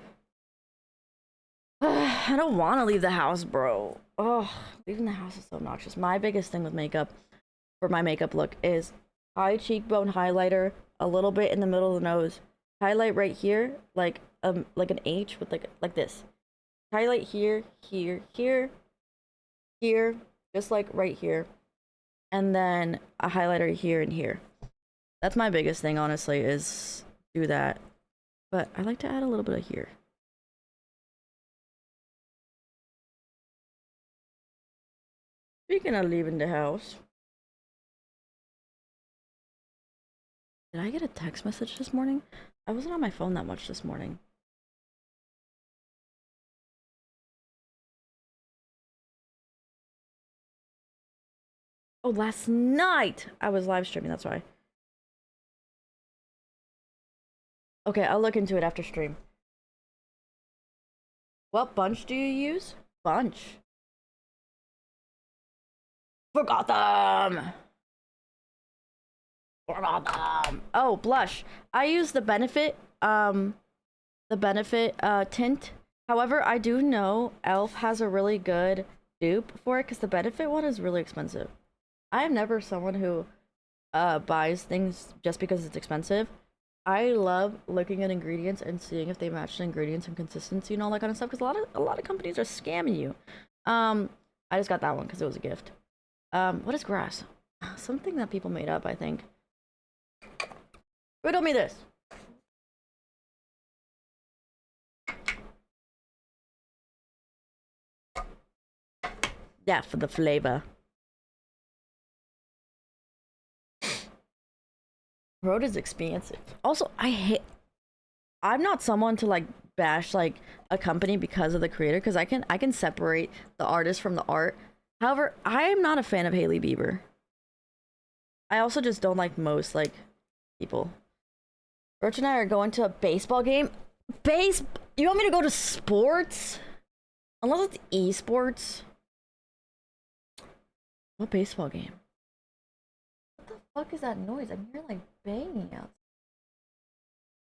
I don't want to leave the house, bro. Oh, leaving the house is so obnoxious. My biggest thing with makeup, for my makeup look, is high cheekbone highlighter, a little bit in the middle of the nose, highlight right here, like an H with like this. Highlight here, here, here, here, just like right here, and then a highlighter here and here. That's my biggest thing, honestly, is do that. But I like to add a little bit of here. Speaking of leaving the house, did I get a text message this morning? I wasn't on my phone that much this morning. Oh, last night I was live streaming, that's why. Okay, I'll look into it after stream. What bunch do you use? Bunch. Forgot them! Forgot them! Oh, blush. I use the Benefit tint. However, I do know e.l.f. has a really good dupe for it because the Benefit one is really expensive. I am never someone who buys things just because it's expensive. I love looking at ingredients and seeing if they match the ingredients and consistency and all that kind of stuff because a lot of companies are scamming you. I just got that one because it was a gift. What is grass? Something that people made up, I think. Riddle me this. Yeah, for the flavor. Road is expansive. Also, I'm not someone to like bash like a company because of the creator because I can separate the artist from the art. However, I am not a fan of Hailey Bieber. I also just don't like most like people. Roach and I are going to a baseball game. You want me to go to sports? Unless it's esports. What baseball game? What the fuck is that noise? I'm hearing like banging out.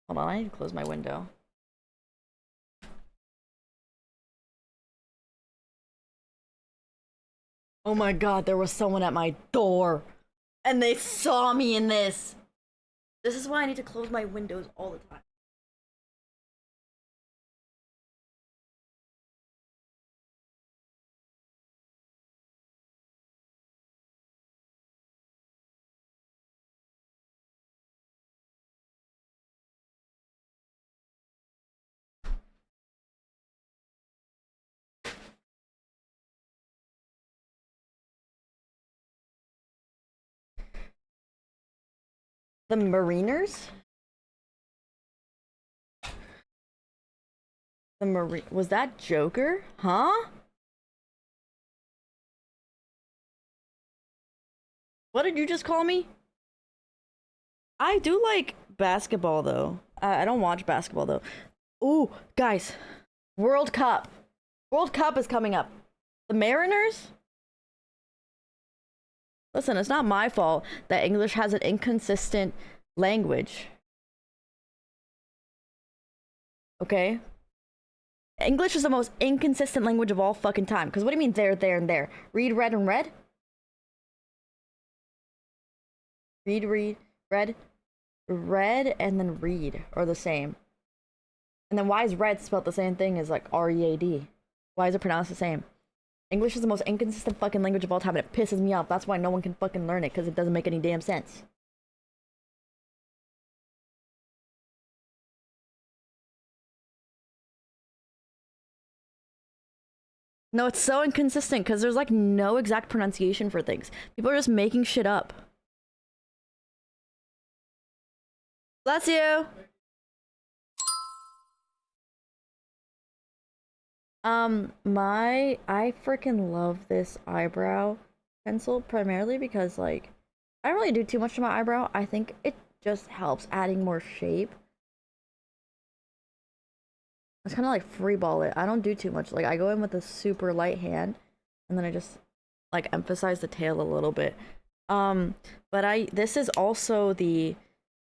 Hold on, I need to close my window. Oh my god, there was someone at my door. And they saw me in this. This is why I need to close my windows all the time. The Mariners? Was that Joker? Huh? What did you just call me? I do like basketball though. I don't watch basketball though. Ooh, guys. World Cup. World Cup is coming up. The Mariners? Listen, it's not my fault that English has an inconsistent language. Okay? English is the most inconsistent language of all fucking time. Because what do you mean there, and there? Read, red, and red? Read, red. Red and then read are the same. And then why is red spelled the same thing as like R-E-A-D? Why is it pronounced the same? English is the most inconsistent fucking language of all time and it pisses me off. That's why no one can fucking learn it because it doesn't make any damn sense. No, it's so inconsistent because there's like no exact pronunciation for things. People are just making shit up. Bless you! I freaking love this eyebrow pencil primarily because like I don't really do too much to my eyebrow. I think it just helps adding more shape. It's kind of like free ball it. I don't do too much. Like I go in with a super light hand and then I just like emphasize the tail a little bit. But this is also the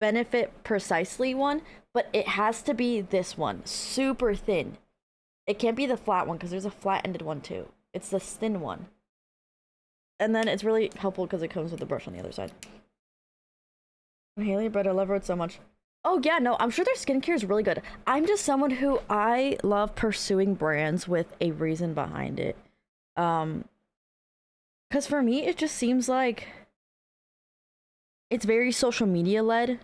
Benefit Precisely one, but it has to be this one, super thin. It can't be the flat one because there's a flat-ended one too. It's the thin one. And then it's really helpful because it comes with a brush on the other side. Hailey, but I love her so much. Oh yeah, no, I'm sure their skincare is really good. I'm just someone who I love pursuing brands with a reason behind it. Because for me, it just seems like it's very social media led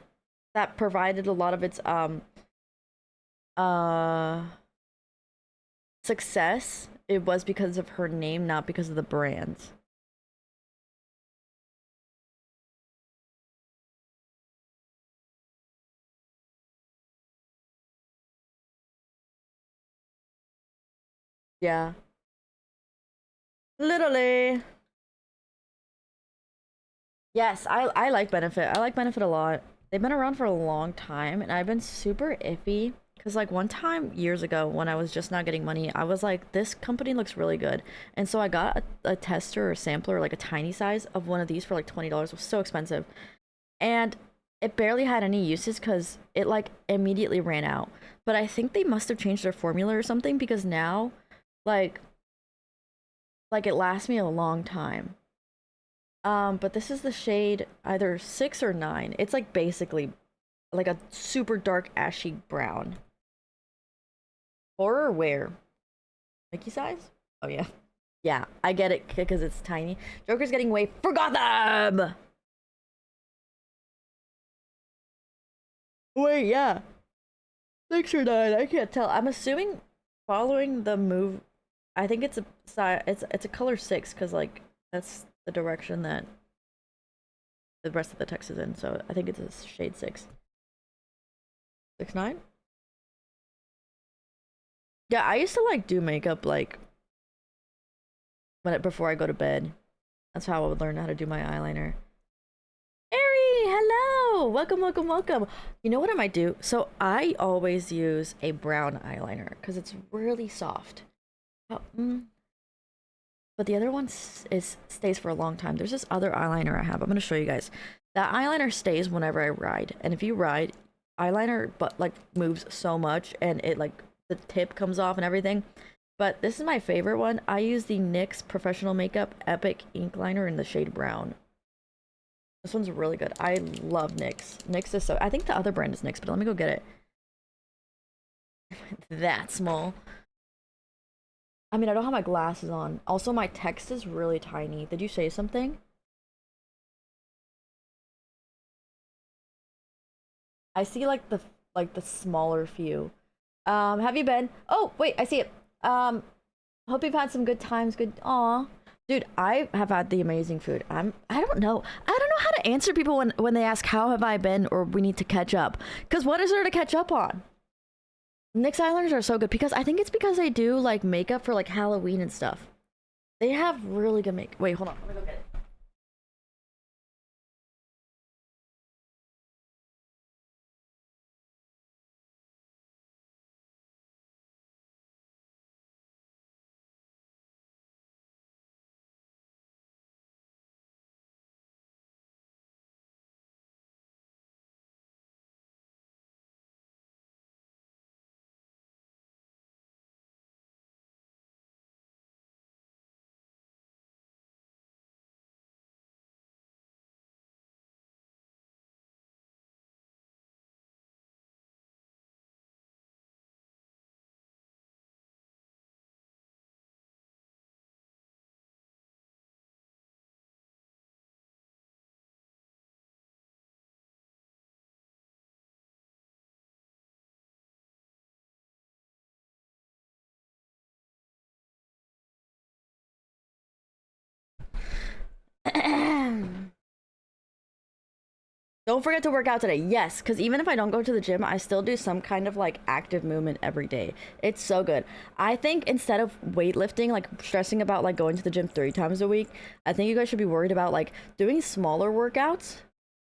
that provided a lot of its uh success. It was because of her name, not because of the brands. Yeah. Literally. Yes, I like Benefit. I like Benefit a lot. They've been around for a long time, and I've been super iffy because like one time years ago when I was just not getting money, I was like, this company looks really good, and so I got a tester or sampler, like a tiny size of one of these for like $20. It was so expensive, and it barely had any uses because it like immediately ran out. But I think they must have changed their formula or something because now, like, it lasts me a long time. But this is the shade either 6 or 9. It's like basically like a super dark ashy brown. Horror where? Mickey size? Oh yeah. Yeah, I get it because it's tiny. Joker's getting away for Gotham! Wait, yeah. 6 or 9, I can't tell. I'm assuming following the move, I think it's a it's a color 6 because like that's the direction that the rest of the text is in. So I think it's a shade 6. 6 9. Yeah, I used to like do makeup like before I go to bed. That's how I would learn how to do my eyeliner. Ari, hello! Welcome, welcome, welcome. You know what I might do? So I always use a brown eyeliner because it's really soft. Oh, but the other one stays for a long time. There's this other eyeliner I have. I'm gonna show you guys. That eyeliner stays whenever I ride, and if you ride, eyeliner but like moves so much, and it like the tip comes off and everything. But this is my favorite one. I use the NYX Professional Makeup Epic Ink Liner in the shade brown. This one's really good. I love NYX. NYX is so... I think the other brand is NYX, but let me go get it. That small. I mean, I don't have my glasses on. Also, my text is really tiny. Did you say something? I see like the smaller few. Have you been? Oh, wait, I see it. Hope you've had some good times. Good. Aw. Dude, I have had the amazing food. I don't know. I don't know how to answer people when they ask how have I been or we need to catch up. Cause what is there to catch up on? NYX eyeliners are so good because I think it's because they do like makeup for like Halloween and stuff. They have really good make. Wait, hold on. Let me go get it. Don't forget to work out today. Yes, because even if I don't go to the gym, I still do some kind of like active movement every day. It's so good. I think instead of weightlifting, like stressing about like going to the gym 3 times a week, I think you guys should be worried about like doing smaller workouts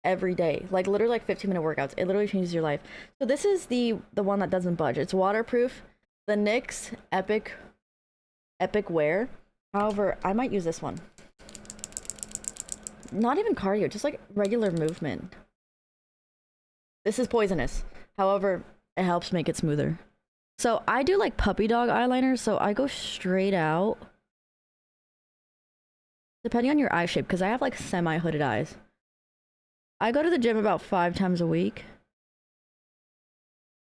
every day. Like literally like 15-minute workouts. It literally changes your life. So this is the one that doesn't budge. It's waterproof. The NYX Epic Wear. However, I might use this one. Not even cardio, just like regular movement. This is poisonous. However, it helps make it smoother. So I do like puppy dog eyeliner, so I go straight out. Depending on your eye shape, because I have like semi-hooded eyes. I go to the gym about 5 times a week.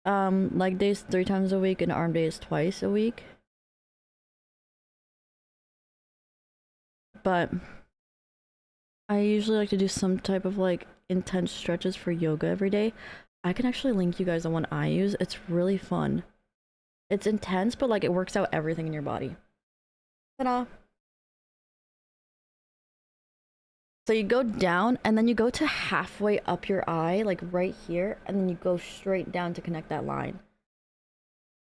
Leg days 3 times a week and arm days twice a week. But I usually like to do some type of like intense stretches for yoga every day. I can actually link you guys on one I use. It's really fun. It's intense, but like it works out everything in your body. Ta-da! So you go down and then you go to halfway up your eye, like right here, and then you go straight down to connect that line.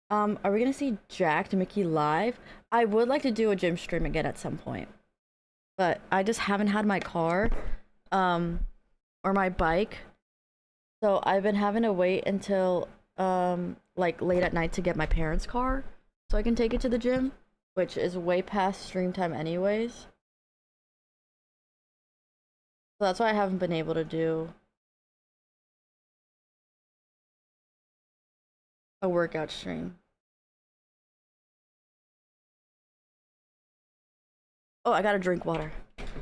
Are we gonna see Jacked Mickey live? I would like to do a gym stream again at some point, but I just haven't had my car, or my bike. So I've been having to wait until like late at night to get my parents' car so I can take it to the gym, which is way past stream time anyways. So that's why I haven't been able to do a workout stream. Oh, I gotta drink water.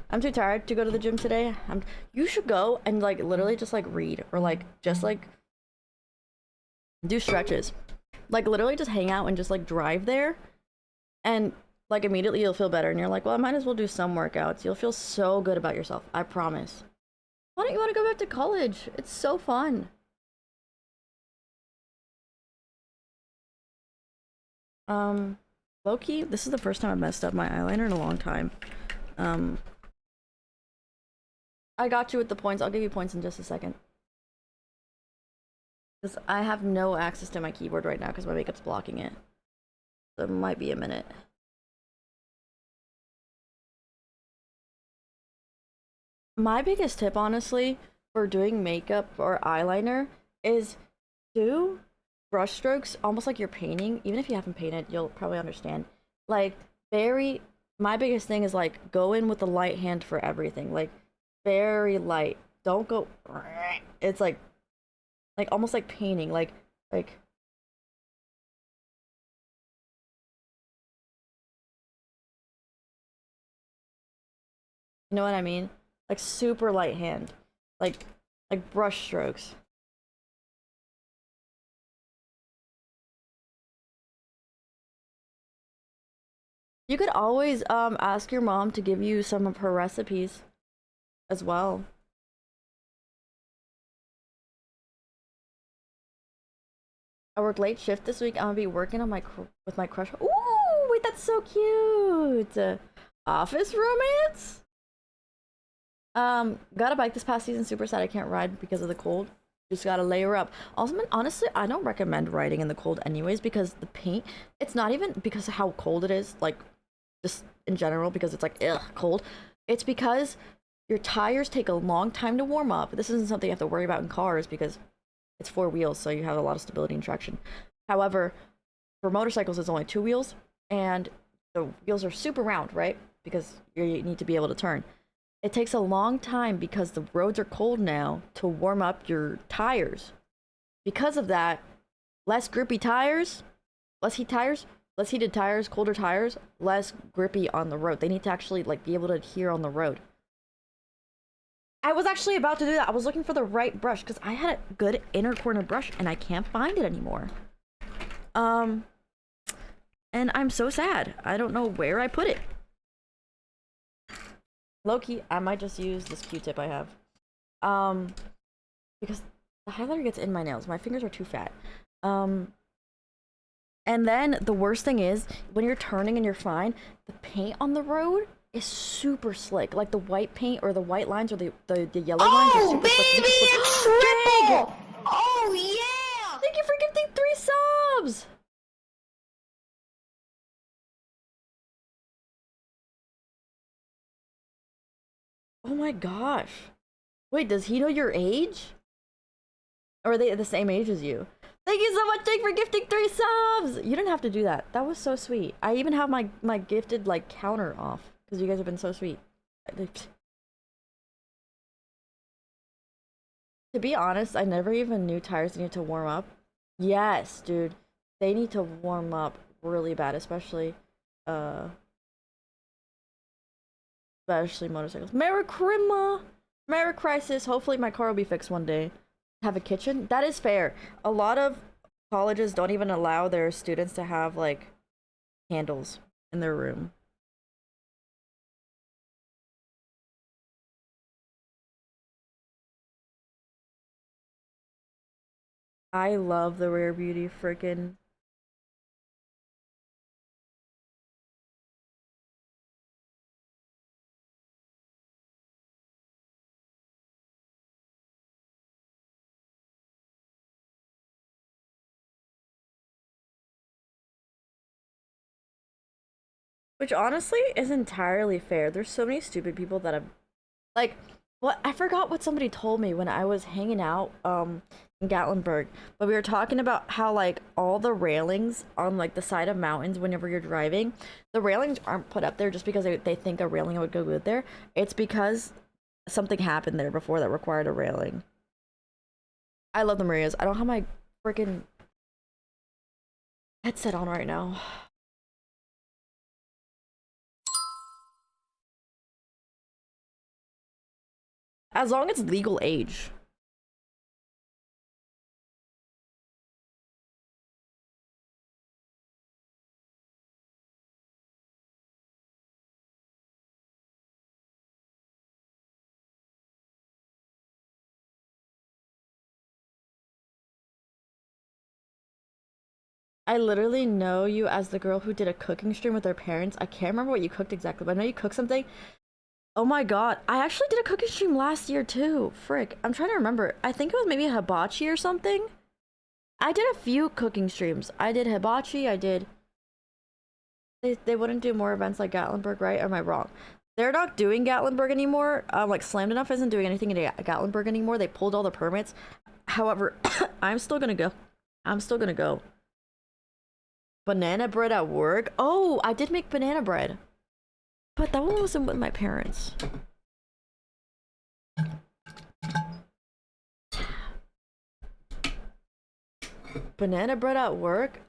I'm too tired to go to the gym today. You should go and like literally just like read or like just like do stretches. Like literally just hang out and just like drive there and like immediately you'll feel better and you're like, well, I might as well do some workouts. You'll feel so good about yourself. I promise. Why don't you want to go back to college? It's so fun. Low-key, this is the first time I've messed up my eyeliner in a long time. I got you with the points. I'll give you points in just a second. Because I have no access to my keyboard right now because my makeup's blocking it. So it might be a minute. My biggest tip, honestly, for doing makeup or eyeliner is do brush strokes almost like you're painting. Even if you haven't painted, you'll probably understand. Like, my biggest thing is like go in with the light hand for everything. Like, very light. Don't go. It's like almost like painting. Like, you know what I mean? Like super light hand. Like, brush strokes. You could always ask your mom to give you some of her recipes as well. I work late shift this week. I'm gonna be working on with my crush. Ooh, wait, that's so cute. Office romance. Got a bike this past season. Super sad I can't ride because of the cold. Just gotta layer up. Also, honestly, I don't recommend riding in the cold anyways because the paint. It's not even because of how cold it is. Like, just in general because it's like ugh, cold. It's because your tires take a long time to warm up. This isn't something you have to worry about in cars because it's 4 wheels, so you have a lot of stability and traction. However, for motorcycles, it's only 2 wheels, and the wheels are super round, right? Because you need to be able to turn. It takes a long time because the roads are cold now to warm up your tires. Because of that, less grippy tires, less heated tires, colder tires, less grippy on the road. They need to actually like be able to adhere on the road. I was actually about to do that. I was looking for the right brush because I had a good inner corner brush and I can't find it anymore. And I'm so sad. I don't know where I put it. Low-key, I might just use this Q-tip I have. Because the highlighter gets in my nails. My fingers are too fat. And then the worst thing is, when you're turning and you're fine, the paint on the road is super slick. Like the white paint or the white lines or the yellow lines are super slick. Oh, baby, triple! Oh, yeah! Thank you for gifting 3 subs! Oh my gosh. Wait, does he know your age? Or are they the same age as you? Thank you so much, Jake, for gifting 3 subs! You didn't have to do that. That was so sweet. I even have my gifted, like, counter off. Because you guys have been so sweet. To be honest, I never even knew tires needed to warm up. Yes, dude. They need to warm up really bad, especially motorcycles. Merry Christmas! Merry Crisis. Hopefully my car will be fixed one day. Have a kitchen? That is fair. A lot of colleges don't even allow their students to have, like, candles in their room. I love the Rare Beauty freaking. Which honestly is entirely fair. There's so many stupid people that have like what I forgot what somebody told me when I was hanging out in Gatlinburg, but we were talking about how like all the railings on like the side of mountains whenever you're driving, the railings aren't put up there just because they think a railing would go good there. It's because something happened there before that required a railing. I love the Marias. I don't have my freaking headset on right now. As long as it's legal age. I literally know you as the girl who did a cooking stream with her parents. I can't remember what you cooked exactly, but I know you cooked something. Oh my god. I actually did a cooking stream last year too. Frick. I'm trying to remember. I think it was maybe a hibachi or something. I did a few cooking streams. I did hibachi. I did. They wouldn't do more events like Gatlinburg, right? Or am I wrong? They're not doing Gatlinburg anymore. Like Slammed Enough isn't doing anything in Gatlinburg anymore. They pulled all the permits. However, I'm still gonna go. I'm still gonna go. Banana bread at work? Oh, I did make banana bread. But that one wasn't with my parents. Banana bread at work?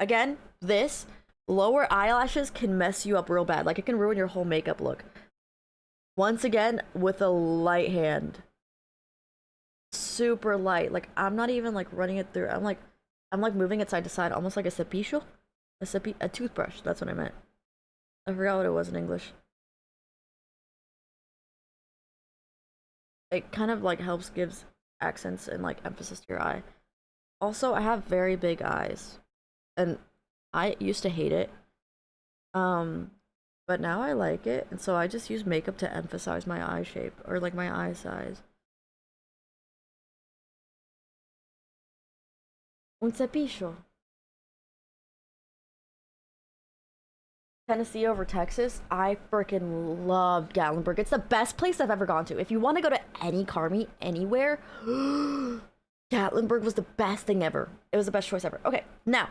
Again, this lower eyelashes can mess you up real bad. Like, it can ruin your whole makeup look. Once again, with a light hand. Super light. Like, I'm not even, like, running it through. I'm like moving it side to side, almost like a cepillo. A toothbrush, that's what I meant. I forgot what it was in English. It kind of, like, gives accents and, like, emphasis to your eye. Also, I have very big eyes. And I used to hate it. But now I like it, and so I just use makeup to emphasize my eye shape, or, like, my eye size. Un cepillo. Tennessee over Texas. I freaking love Gatlinburg. It's the best place I've ever gone to. If you want to go to any car meet anywhere, Gatlinburg was the best thing ever. It was the best choice ever. Okay, now,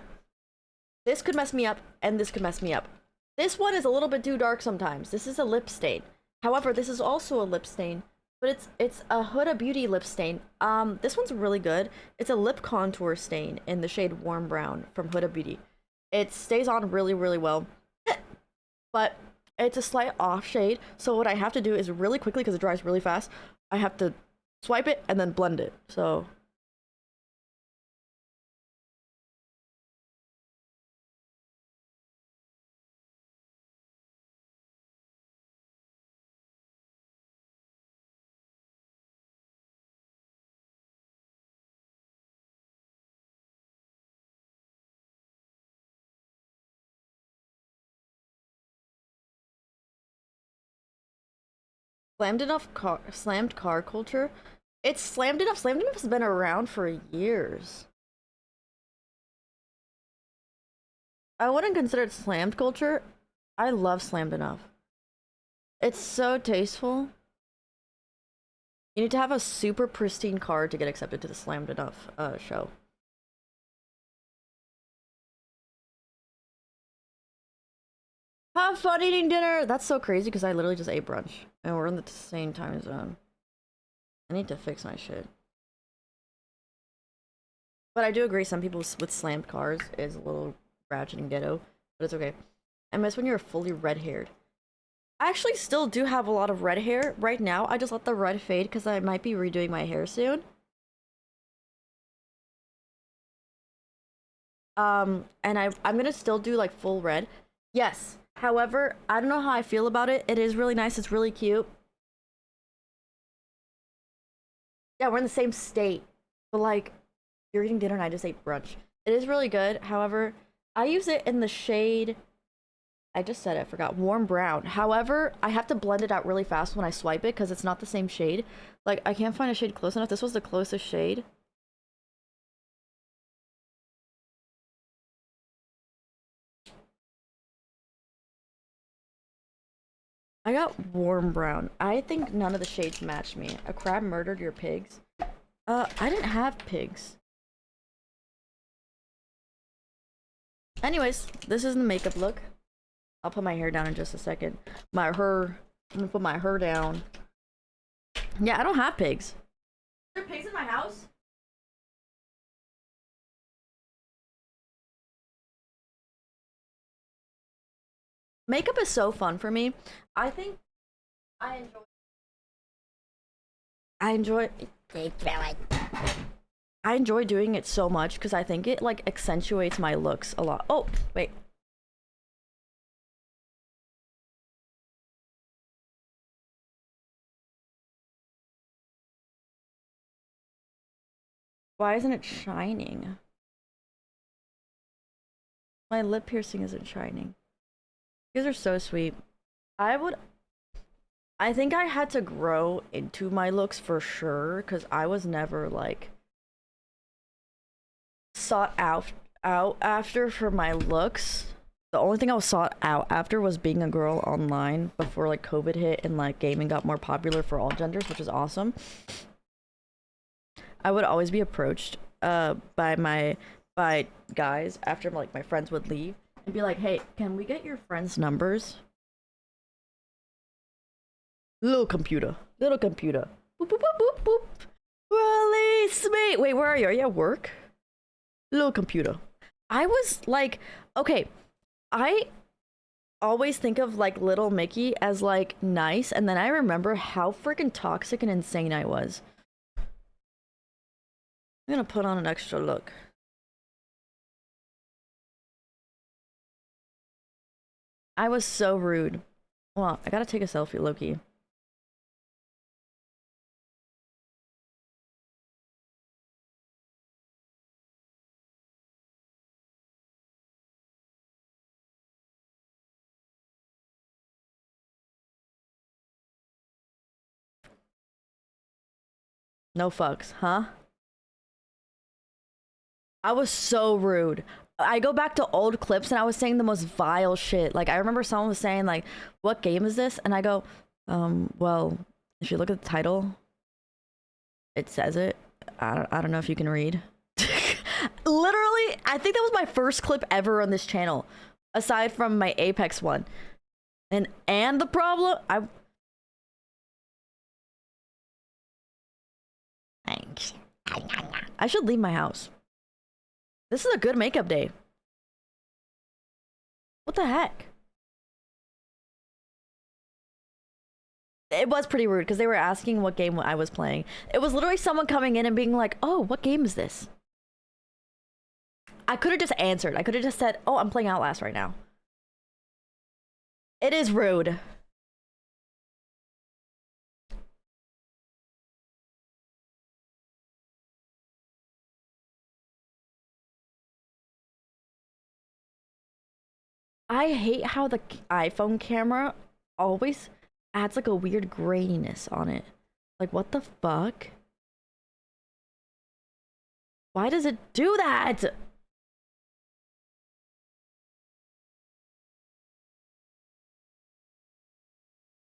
this could mess me up, and this could mess me up. This one is a little bit too dark sometimes. This is a lip stain. However, this is also a lip stain, but it's a Huda Beauty lip stain. This one's really good. It's a lip contour stain in the shade Warm Brown from Huda Beauty. It stays on really, really well, but it's a slight off shade. So what I have to do is really quickly, because it dries really fast, I have to swipe it and then blend it. So slammed car culture. It's slammed enough. Slammed enough has been around for years. I wouldn't consider it slammed culture. I love slammed enough. It's so tasteful. You need to have a super pristine car to get accepted to the slammed enough show. Have fun eating dinner. That's so crazy because I literally just ate brunch and we're in the same time zone. I need to fix my shit. But I do agree, some people with slammed cars is a little ratchet and ghetto, but it's okay. I miss when you're fully red-haired. I actually still do have a lot of red hair right now. I just let the red fade because I might be redoing my hair soon. And I'm gonna still do like full red. Yes. However, I don't know how I feel about it. It is really nice. It's really cute. Yeah, we're in the same state. But like, you're eating dinner and I just ate brunch. It is really good. However, I use it in the shade. I just said it, I forgot. Warm brown. However, I have to blend it out really fast when I swipe it because it's not the same shade. Like, I can't find a shade close enough. This was the closest shade. I got warm brown. I think none of the shades match me. A crab murdered your pigs. I didn't have pigs. Anyways, this is the makeup look. I'll put my hair down in just a second. I'm gonna put my hair down. Yeah, I don't have pigs. Are there pigs in my house? Makeup is so fun for me. I think I enjoy I enjoy doing it so much because I think it like accentuates my looks a lot. Oh, wait. Why isn't it shining? My lip piercing isn't shining. You guys are so sweet. I think I had to grow into my looks for sure because I was never like sought out after for my looks. The only thing I was sought out after was being a girl online before like COVID hit and like gaming got more popular for all genders, which is awesome. I would always be approached by guys after like my friends would leave and be like, "Hey, can we get your friends' numbers?" Little computer. Boop, boop, boop, boop, boop. Release me. Wait, where are you? Are you at work? Little computer. I was like, okay, I always think of like Little Mickey as like nice, and then I remember how freaking toxic and insane I was. I'm gonna put on an extra look. I was so rude. Well, I gotta take a selfie, Loki. No fucks, huh? I was so rude. I go back to old clips and I was saying the most vile shit. Like, I remember someone was saying, like, what game is this? And I go, well, if you look at the title, it says it. I don't know if you can read. Literally, I think that was my first clip ever on this channel, aside from my Apex one. And the problem, I should leave my house. This is a good makeup day. What the heck? It was pretty rude because they were asking what game I was playing. It was literally someone coming in and being like, "Oh, what game is this?" I could have just answered. I could have just said, "Oh, I'm playing Outlast right now." It is rude. I hate how the iPhone camera always adds like a weird graininess on it. Like, what the fuck? Why does it do that?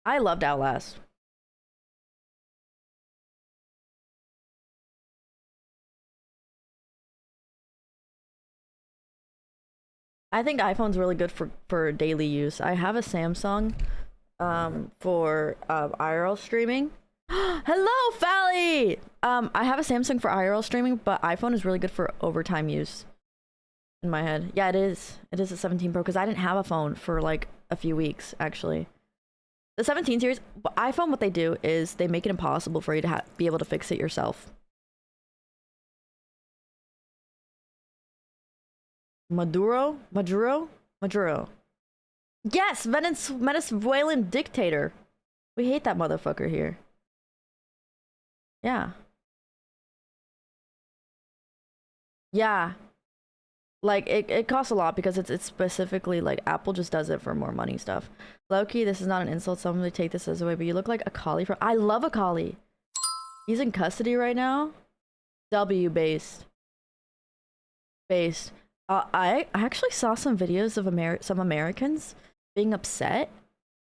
I loved Outlast. I think iPhone's really good for daily use. I have a Samsung for IRL streaming. Hello, Fally! I have a Samsung for IRL streaming, but iPhone is really good for overtime use. In my head. Yeah, it is. It is a 17 Pro because I didn't have a phone for like a few weeks, actually. The 17 series, iPhone, what they do is they make it impossible for you to be able to fix it yourself. Maduro? Yes, Venezuelan dictator. We hate that motherfucker here. Yeah. Yeah, like it costs a lot because it's specifically like Apple just does it for more money stuff. Loki, this is not an insult. Someone would take this as a way, but you look like a collie from. I love a collie. He's in custody right now. W based. Based. I actually saw some videos of some Americans being upset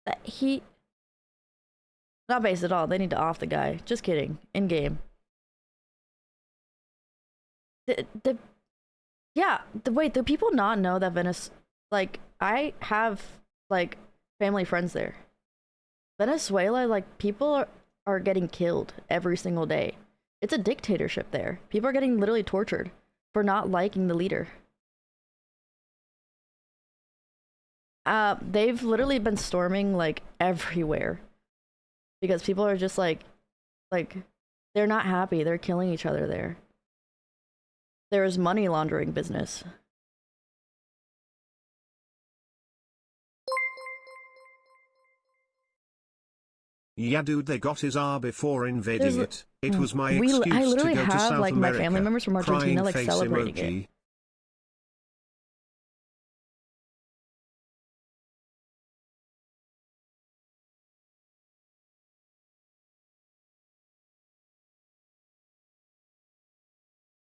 that he. Not based at all. They need to off the guy. Just kidding. In game. Wait, do people not know that Venice, like, I have, like, family friends there. Venezuela, like, people are getting killed every single day. It's a dictatorship there. People are getting literally tortured for not liking the leader. They've literally been storming, like, everywhere. Because people are just, like, they're not happy. They're killing each other there. There is money laundering business. Yeah, dude, they got his R before invading it. It was my I excuse to literally go to have South like America. my family members from Argentina Crying like face celebrating emoji. it.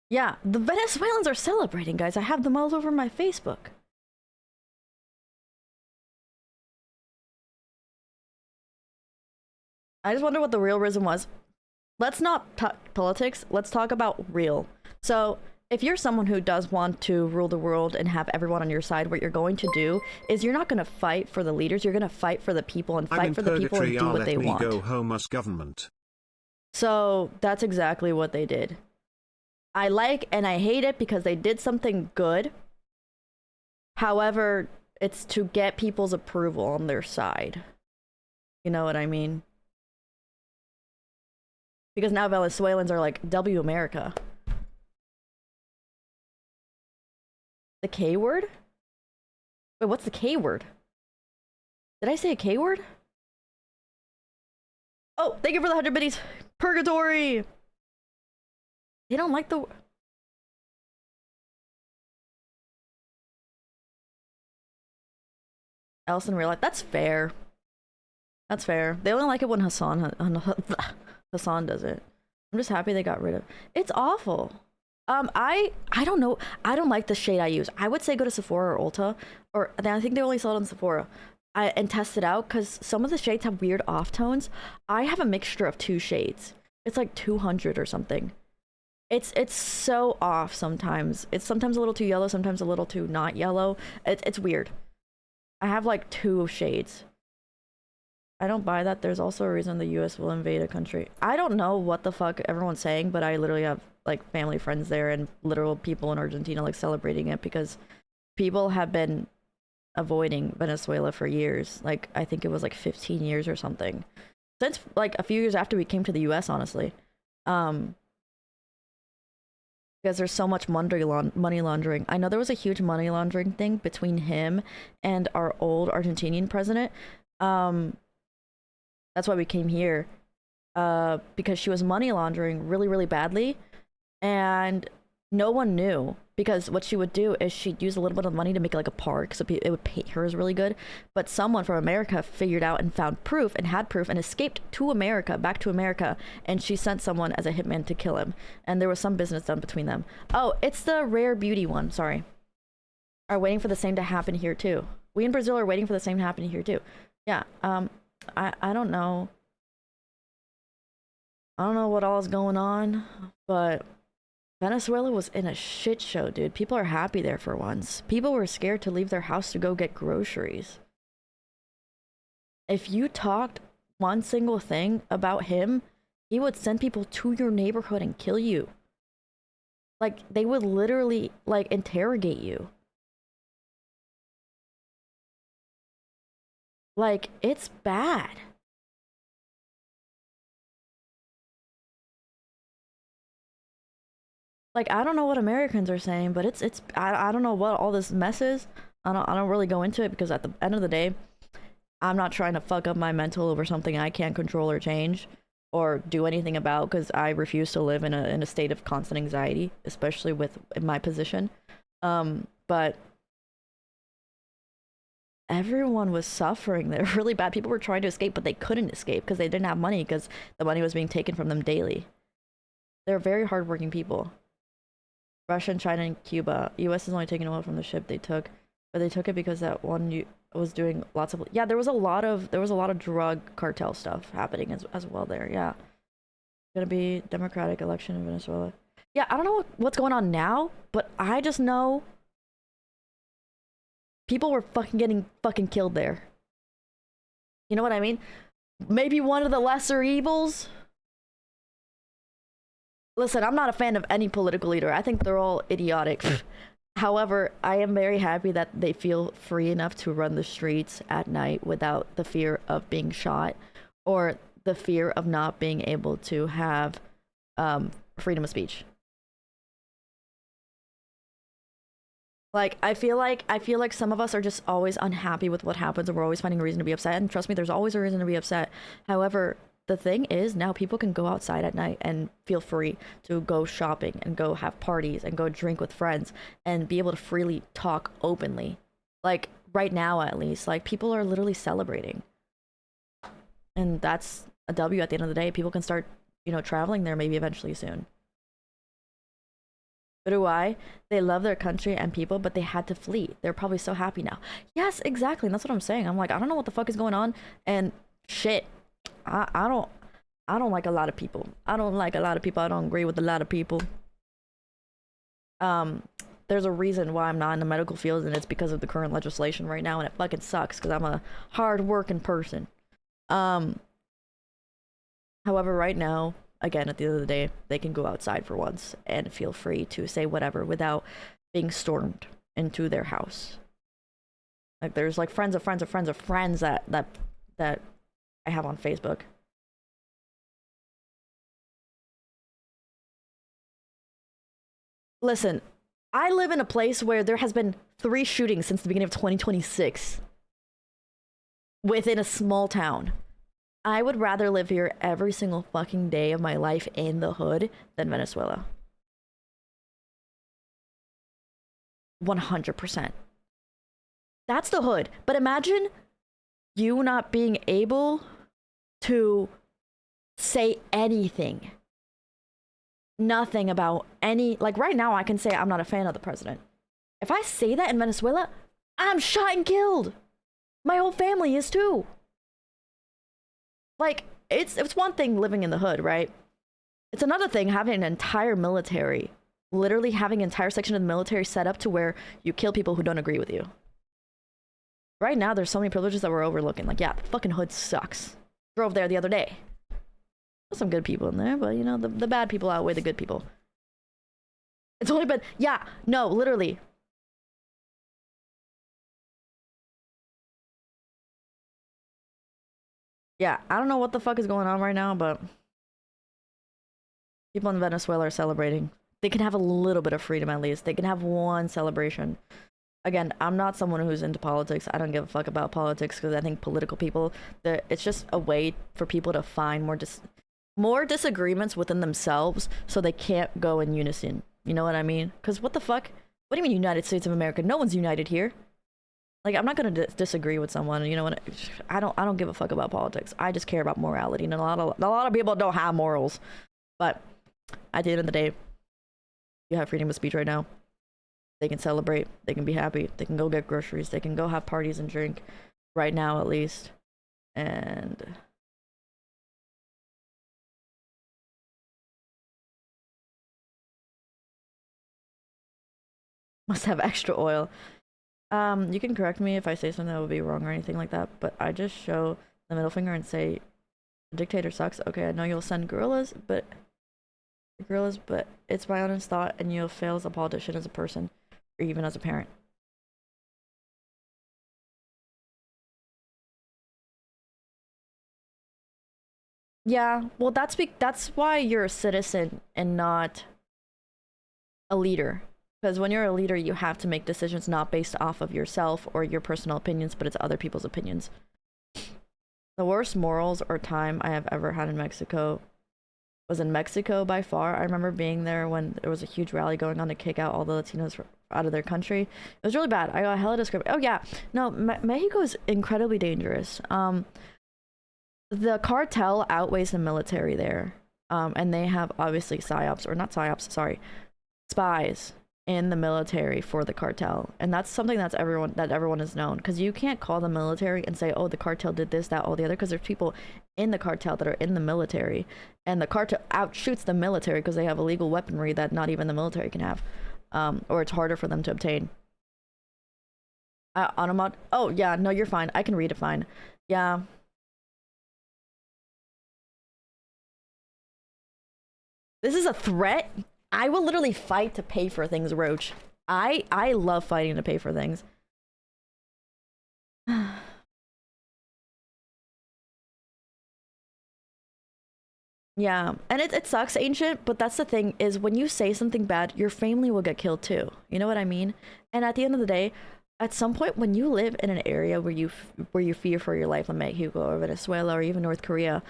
Yeah, the Venezuelans are celebrating, guys. I have them all over my Facebook. I just wonder what the real reason was. Let's not talk politics. Let's talk about real. So, if you're someone who does want to rule the world and have everyone on your side, what you're going to do is you're not going to fight for the leaders. You're going to fight for the people and fight for the people and do what they want. Let me go home as government. So that's exactly what they did. I like and I hate it because they did something good. However, it's to get people's approval on their side. You know what I mean? Because now Venezuelans are like, W America. The K word? Wait, what's the K word? Did I say a K word? Oh, thank you for the 100 biddies. Purgatory! They don't like the... Else in real life. That's fair. That's fair. They only like it when Hassan does it. I'm just happy they got rid of. It's awful. I don't know. I don't like the shade I use. I would say go to Sephora or Ulta, or I think they only sell it on Sephora. And test it out because some of the shades have weird off tones. I have a mixture of 2 shades. It's like 200 or something. It's so off sometimes. It's sometimes a little too yellow, sometimes a little too not yellow. It's weird. I have like 2 shades. I don't buy that. There's also a reason the US will invade a country. I don't know what the fuck everyone's saying, but I literally have like family friends there and literal people in Argentina like celebrating it because people have been avoiding Venezuela for years. Like I think it was like 15 years or something. Since like a few years after we came to the US, honestly. Because there's so much money laundering. I know there was a huge money laundering thing between him and our old Argentinian president. That's why we came here. Because she was money laundering really, really badly. And no one knew. Because what she would do is she'd use a little bit of money to make like a park. So it would pay hers really good. But someone from America figured out and found proof and had proof and escaped to America, back to America. And she sent someone as a hitman to kill him. And there was some business done between them. Oh, it's the rare beauty one. Sorry. Are waiting for the same to happen here too. We in Brazil are waiting for the same to happen here too. Yeah. I don't know. I don't know what all is going on, but Venezuela was in a shit show, dude. People are happy there for once. People were scared to leave their house to go get groceries. If you talked one single thing about him, he would send people to your neighborhood and kill you. Like, they would literally, like, interrogate you. Like, it's bad. Like, I don't know what Americans are saying, but I don't know what all this mess is. I don't really go into it because at the end of the day, I'm not trying to fuck up my mental over something I can't control or change. or do anything about, because I refuse to live in a state of constant anxiety, especially with in my position. But everyone was suffering. They're really bad. People were trying to escape, but they couldn't escape because they didn't have money, because the money was being taken from them daily. They're very hardworking people. Russia and China and Cuba. US is only taking oil from the ship they took, but they took it because that one was doing lots of, yeah, there was a lot of drug cartel stuff happening as well there. Yeah. Gonna be democratic election in Venezuela. Yeah, I don't know what's going on now, but I just know people were getting killed there. You know what I mean? Maybe one of the lesser evils. Listen, I'm not a fan of any political leader. I think they're all idiotic. However, I am very happy that they feel free enough to run the streets at night without the fear of being shot or the fear of not being able to have freedom of speech. Like, I feel like some of us are just always unhappy with what happens, and we're always finding a reason to be upset. And trust me, there's always a reason to be upset. However, the thing is, now people can go outside at night and feel free to go shopping and go have parties and go drink with friends and be able to freely talk openly. Like, right now, at least, like, people are literally celebrating. And that's a W at the end of the day. People can start, traveling there maybe eventually soon. Uruguay, they love their country and people, but they had to flee. They're probably so happy now. Yes, exactly. And that's what I'm saying. I'm like, I don't know what the fuck is going on. And shit, I don't like a lot of people. I don't agree with a lot of people. There's a reason why I'm not in the medical field, and it's because of the current legislation right now, and it fucking sucks because I'm a hard-working person. However, right now, again, at the end of the day, they can go outside for once and feel free to say whatever without being stormed into their house. Like, there's like friends of friends of friends of friends that I have on Facebook. Listen, I live in a place where there has been 3 shootings since the beginning of 2026 within a small town. I would rather live here every single fucking day of my life in the hood than Venezuela. 100%. That's the hood. But imagine you not being able to say anything. Nothing about any, like right now I can say I'm not a fan of the president. If I say that in Venezuela, I'm shot and killed. My whole family is too. Like, it's one thing living in the hood, right? It's another thing having an entire military, literally having an entire section of the military set up to where you kill people who don't agree with you. Right now, there's so many privileges that we're overlooking. Like, yeah, the fucking hood sucks. Drove there the other day. There's some good people in there, but the bad people outweigh the good people. It's only been, yeah, no, literally. Yeah, I don't know what the fuck is going on right now, but people in Venezuela are celebrating. They can have a little bit of freedom at least. They can have one celebration. Again, I'm not someone who's into politics. I don't give a fuck about politics because I think political people, it's just a way for people to find more disagreements within themselves so they can't go in unison. You know what I mean? Because what the fuck? What do you mean United States of America? No one's united here. Like, I'm not gonna disagree with someone. You know what? I don't give a fuck about politics. I just care about morality, and a lot of people don't have morals. But at the end of the day, you have freedom of speech right now. They can celebrate. They can be happy. They can go get groceries. They can go have parties and drink. Right now, at least. And must have extra oil. You can correct me if I say something that would be wrong or anything like that, but I just show the middle finger and say, the dictator sucks. Okay, I know you'll send guerrillas, but it's my honest thought, and you'll fail as a politician, as a person, or even as a parent. Yeah, well, that's why you're a citizen and not a leader. Because when you're a leader, you have to make decisions not based off of yourself or your personal opinions, but it's other people's opinions. The worst morals or time I have ever had in Mexico was in Mexico by far. I remember being there when there was a huge rally going on to kick out all the Latinos out of their country. It was really bad. I got hella discriminated. Oh yeah, no, Mexico is incredibly dangerous. The cartel outweighs the military there, and they have obviously psyops, or not psyops, sorry, spies in the military for the cartel, and that's something that's everyone has known, because you can't call the military and say, oh, the cartel did this, that, all the other, because there's people in the cartel that are in the military, and the cartel outshoots the military because they have illegal weaponry that not even the military can have, or it's harder for them to obtain. Automod. Oh yeah, no, you're fine. I can read it fine. Yeah. This is a threat. I will literally fight to pay for things, Roach. I love fighting to pay for things. Yeah, and it sucks, Ancient, but that's the thing, is when you say something bad, your family will get killed too. You know what I mean? And at the end of the day, at some point when you live in an area where you fear for your life, like Mexico or Venezuela or even North Korea,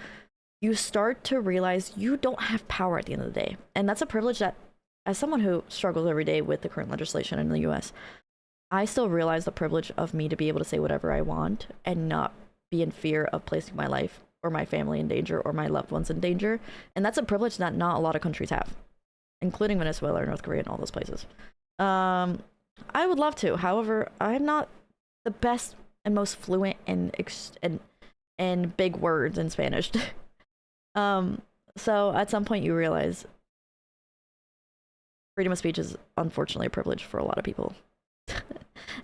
you start to realize you don't have power at the end of the day. And that's a privilege that, as someone who struggles every day with the current legislation in the US, I still realize the privilege of me to be able to say whatever I want and not be in fear of placing my life or my family in danger or my loved ones in danger. And that's a privilege that not a lot of countries have, including Venezuela or North Korea and all those places. I would love to. However, I'm not the best and most fluent in big words in Spanish. So at some point you realize freedom of speech is unfortunately a privilege for a lot of people.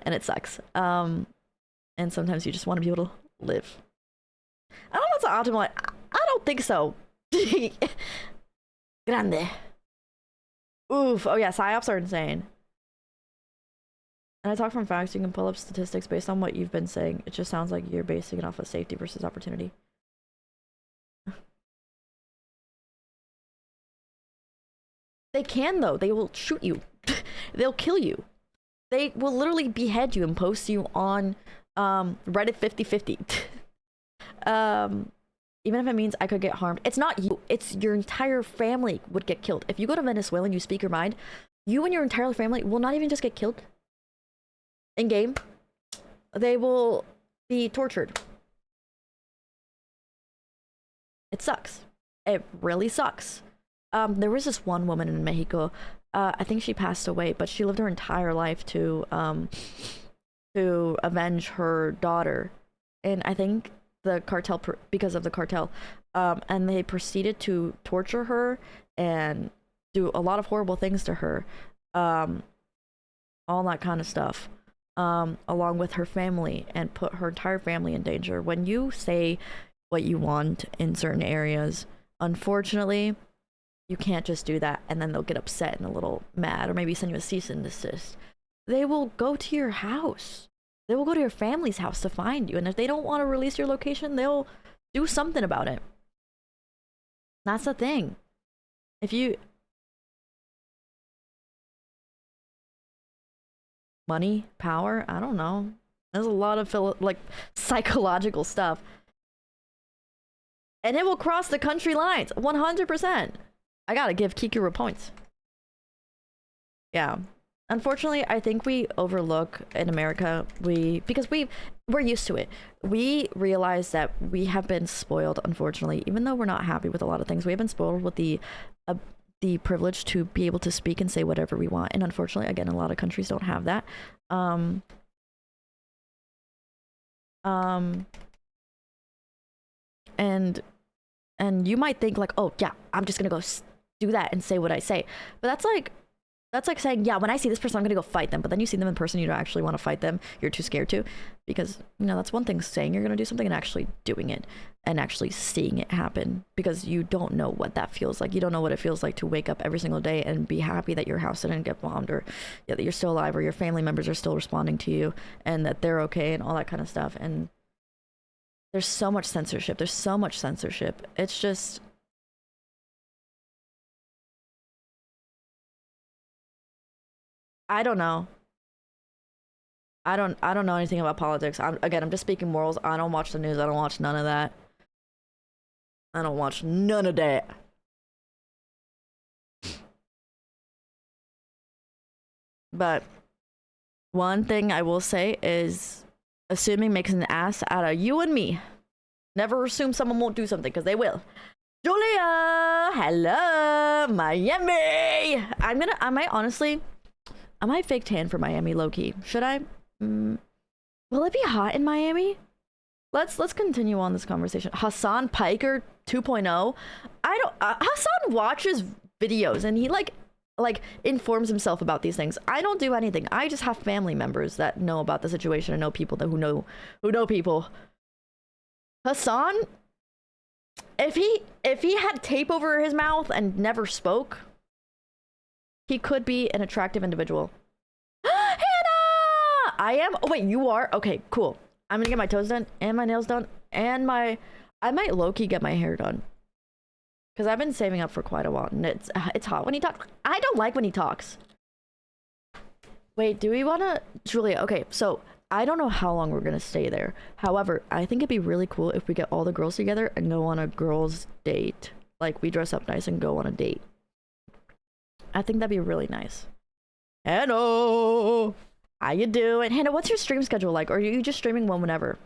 And it sucks. And sometimes you just want to be able to live. I don't know if that's optimal. I don't think so. Grande. Oof. Oh yeah, psyops are insane. And I talk from facts. You can pull up statistics based on what you've been saying. It just sounds like you're basing it off of safety versus opportunity. They can, though. They will shoot you. They'll kill you. They will literally behead you and post you on Reddit 50/50. Even if it means I could get harmed. It's not you. It's your entire family would get killed. If you go to Venezuela and you speak your mind, you and your entire family will not even just get killed in game. They will be tortured. It sucks. It really sucks. There was this one woman in Mexico. I think she passed away, but she lived her entire life to avenge her daughter, and I think the cartel, because of the cartel, and they proceeded to torture her and do a lot of horrible things to her, all that kind of stuff, along with her family, and put her entire family in danger. When you say what you want in certain areas, unfortunately, you can't just do that and then they'll get upset and a little mad, or maybe send you a cease and desist. They will go to your house. They will go to your family's house to find you. And if they don't want to release your location, they'll do something about it. That's the thing. If you... Money, power, I don't know. There's a lot of psychological stuff. And it will cross the country lines, 100%. I gotta give Kikuru points. Yeah. Unfortunately, I think we overlook in America, because we're used to it. We realize that we have been spoiled, unfortunately, even though we're not happy with a lot of things. We have been spoiled with the privilege to be able to speak and say whatever we want. And unfortunately, again, a lot of countries don't have that. And you might think like, oh yeah, I'm just gonna go do that and say what I say. But that's like saying, yeah, when I see this person, I'm gonna go fight them. But then you see them in person, you don't actually want to fight them. You're too scared to, because that's one thing, saying you're gonna do something and actually doing it and actually seeing it happen, because you don't know what that feels like. You don't know what it feels like to wake up every single day and be happy that your house didn't get bombed, or that you're still alive, or your family members are still responding to you and that they're okay and all that kind of stuff. And there's so much censorship. There's so much censorship. It's just... I don't know. I don't know anything about politics. I'm just speaking morals. I don't watch the news. I don't watch none of that. I don't watch none of that. But one thing I will say is assuming makes an ass out of you and me. Never assume someone won't do something, because they will. Julia! Hello! Miami! I might fake tan for Miami, low-key. Should I? Will it be hot in Miami? Let's continue on this conversation. Hassan Piker 2.0. Hassan watches videos and he like informs himself about these things. I don't do anything. I just have family members that know about the situation and know people who know people. Hassan, if he had tape over his mouth and never spoke, he could be an attractive individual. Hannah! I am. Oh wait, you are? Okay, cool. I'm gonna get my toes done and my nails done and I might low-key get my hair done. Because I've been saving up for quite a while, and it's hot when he talks. I don't like when he talks. Wait, do we want to... Julia, okay, so I don't know how long we're going to stay there. However, I think it'd be really cool if we get all the girls together and go on a girls' date. Like, we dress up nice and go on a date. I think that'd be really nice. Hello! How you doing? Hannah, what's your stream schedule like? Or are you just streaming one whenever?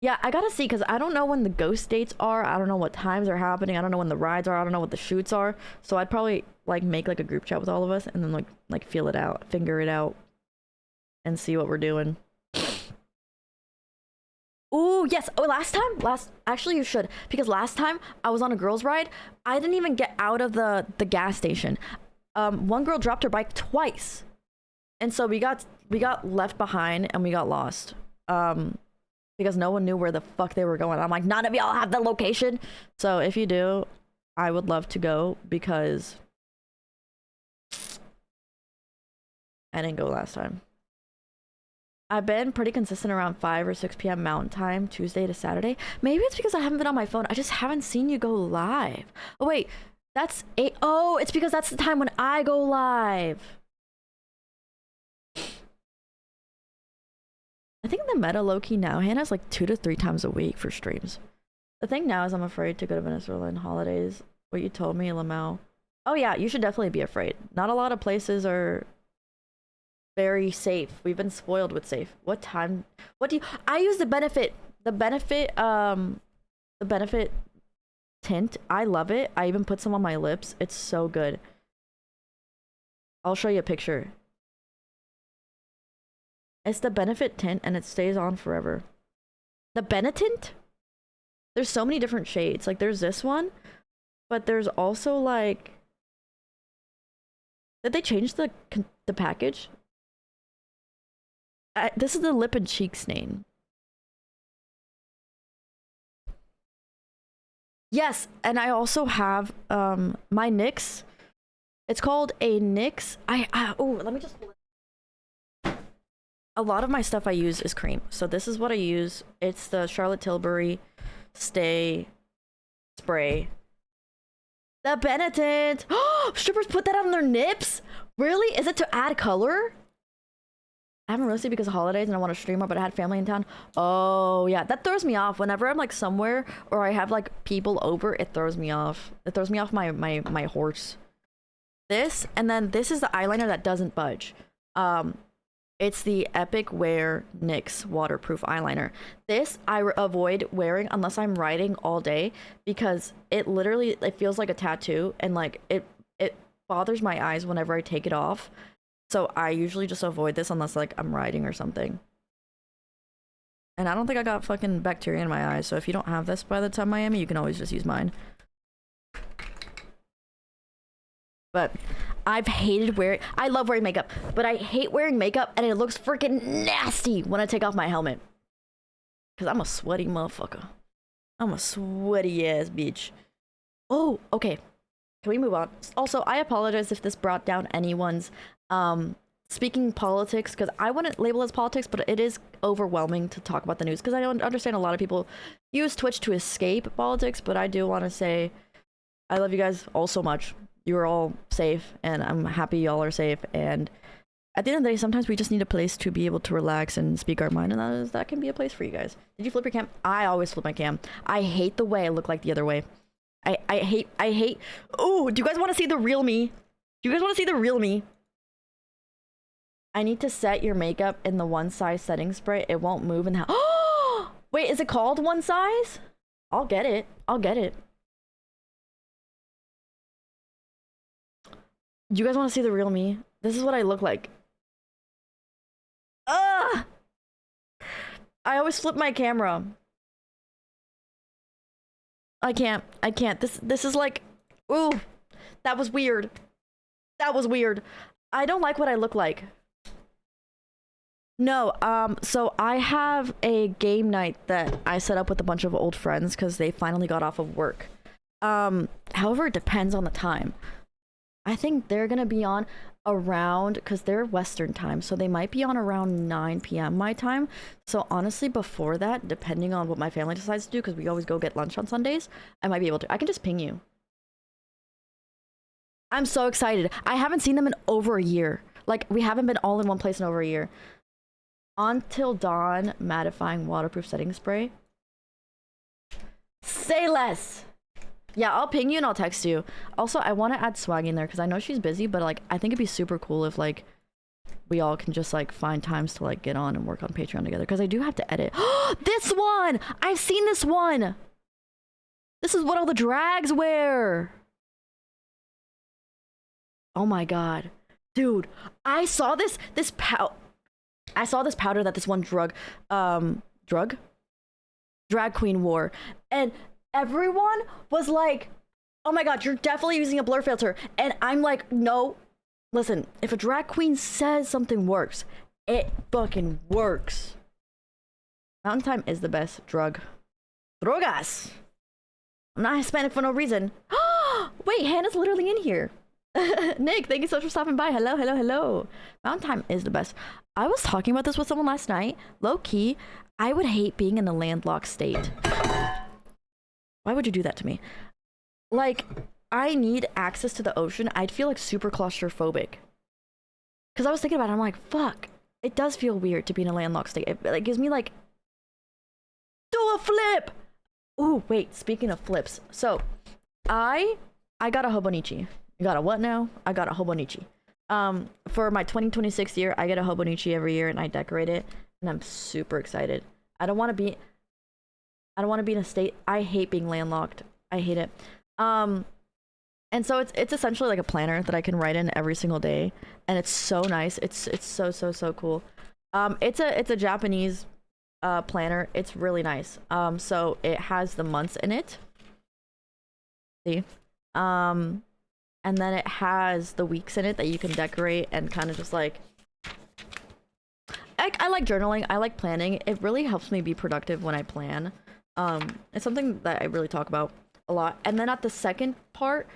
Yeah, I gotta see, because I don't know when the ghost dates are. I don't know what times are happening. I don't know when the rides are. I don't know what the shoots are. So I'd probably, like, make, like, a group chat with all of us and then, like feel it out, figure it out, and see what we're doing. Ooh, yes. Oh, actually, you should. Because last time I was on a girls' ride, I didn't even get out of the gas station. One girl dropped her bike twice. And so we got left behind and we got lost. Because no one knew where the fuck they were going. I'm like, none of y'all have the location. So if you do, I would love to go because I didn't go last time. I've been pretty consistent around 5 or 6 p.m. Mountain Time, Tuesday to Saturday. Maybe it's because I haven't been on my phone. I just haven't seen you go live. Oh, wait. That's 8. Oh, it's because that's the time when I go live. I think the meta low-key now, Hannah's like 2 to 3 times a week for streams. The thing now is I'm afraid to go to Venezuela in holidays. What you told me, Lamau. Oh yeah, you should definitely be afraid. Not a lot of places are very safe. We've been spoiled with safe. What time? What do you... I use the benefit tint. I love it. I even put some on my lips. It's so good. I'll show you a picture. It's the Benefit tint and it stays on forever. The Benetint? There's so many different shades. Like there's this one, but there's also like... Did they change the package? This is the lip and cheek stain. Yes, and I also have my NYX. It's called a NYX. Oh, let me just... A lot of my stuff I use is cream. So this is what I use. It's the Charlotte Tilbury Stay Spray. The Benetint. Oh, strippers put that on their nips? Really? Is it to add color? I haven't really seen because of holidays and I want to stream more, but I had family in town. Oh, yeah. That throws me off. Whenever I'm like somewhere or I have like people over, it throws me off. It throws me off my horse. This, and then this is the eyeliner that doesn't budge. It's the Epic Wear NYX waterproof eyeliner. This I avoid wearing unless I'm riding all day because it feels like a tattoo and like it bothers my eyes whenever I take it off. So I usually just avoid this unless like I'm riding or something. And I don't think I got fucking bacteria in my eyes. So if you don't have this by the time Miami, you can always just use mine. But I've hated wearing... I love wearing makeup, but I hate wearing makeup and it looks freaking nasty when I take off my helmet. Because I'm a sweaty motherfucker. I'm a sweaty ass bitch. Oh, okay. Can we move on? Also, I apologize if this brought down anyone's speaking politics, because I wouldn't label it as politics, but it is overwhelming to talk about the news, because I don't understand a lot of people use Twitch to escape politics, but I do want to say I love you guys all so much. You're all safe, and I'm happy y'all are safe, and At the end of the day, sometimes we just need a place to be able to relax and speak our mind, and that can be a place for you guys. Did you flip your cam? I always flip my cam. I hate the way I look like the other way. I hate. Oh, do you guys want to see the real me? Do you guys want to see the real me? I need to set your makeup in the one size setting spray. It won't move in the. Oh, wait, is it called one size? I'll get it. I'll get it. Do you guys want to see the real me? This is what I look like. Ugh! I always flip my camera. I can't. This is like, ooh, that was weird. That was weird. I don't like what I look like. No, so I have a game night that I set up with a bunch of old friends because they finally got off of work. However, it depends on the time. I think they're gonna be on around, because they're Western time, so they might be on around 9 p.m. my time. So honestly, before that, depending on what my family decides to do, because we always go get lunch on Sundays, I might be able to. I can just ping you. I'm so excited. I haven't seen them in over a year. Like, we haven't been all in one place in over a year. Until Dawn mattifying waterproof setting spray. Say less. Yeah, I'll ping you and I'll text you. Also, I want to add Swag in there because I know she's busy, but like I think it'd be super cool if like we all can just like find times to like get on and work on Patreon together, because I do have to edit. This one! I've seen this one! This is what all the drags wear! Oh my god. Dude, I saw this powder that this one drag queen wore, and everyone was like, oh my god, you're definitely using a blur filter. And I'm like, no, listen, if a drag queen says something works, it fucking works. Mountain Time is the best drug. Drogas. I'm not Hispanic for no reason. Wait, Hannah's literally in here. Nick, thank you so much for stopping by. Hello, hello, hello. Mountain Time is the best. I was talking about this with someone last night. Low key, I would hate being in a landlocked state. Why would you do that to me? Like, I need access to the ocean. I'd feel like super claustrophobic. Because I was thinking about it, I'm like, fuck. It does feel weird to be in a landlocked state. It gives me like, do a flip! Ooh, wait, speaking of flips. So, I got a Hobonichi. You got a what now? I got a Hobonichi. For my 2026 year, I get a Hobonichi every year and I decorate it. And I'm super excited. I don't want to be in a state. I hate being landlocked. I hate it. And so it's essentially like a planner that I can write in every single day, and it's so nice. It's so cool. It's a Japanese planner. It's really nice. So it has the months in it. See? And then it has the weeks in it that you can decorate and kind of just like I like journaling. I like planning. It really helps me be productive when I plan. It's something that I really talk about a lot. And then at the second part,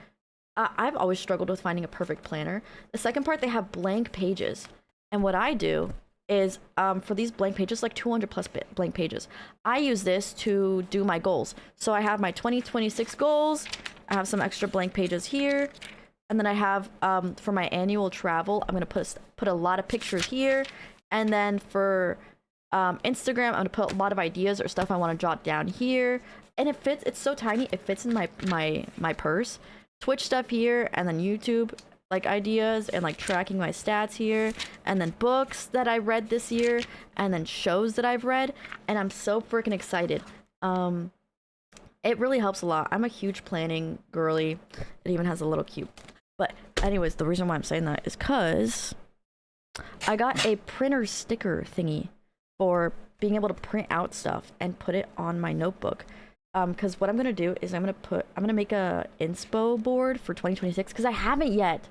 I've always struggled with finding a perfect planner. The second part, they have blank pages. And what I do is, for these blank pages, like 200 plus blank pages, I use this to do my goals. So I have my 2026 goals. I have some extra blank pages here. And then I have, for my annual travel, I'm going to put a lot of pictures here. And then for Instagram, I'm gonna put a lot of ideas or stuff I want to jot down here, and it fits. It's so tiny, it fits in my purse. Twitch stuff here, and then YouTube like ideas and like tracking my stats here, and then books that I read this year, and then shows that I've read, and I'm so freaking excited. It really helps a lot. I'm a huge planning girly. It even has a little cute. But anyways, the reason why I'm saying that is because I got a printer sticker thingy for being able to print out stuff and put it on my notebook. Because what I'm gonna do is I'm gonna make a inspo board for 2026 because I haven't yet.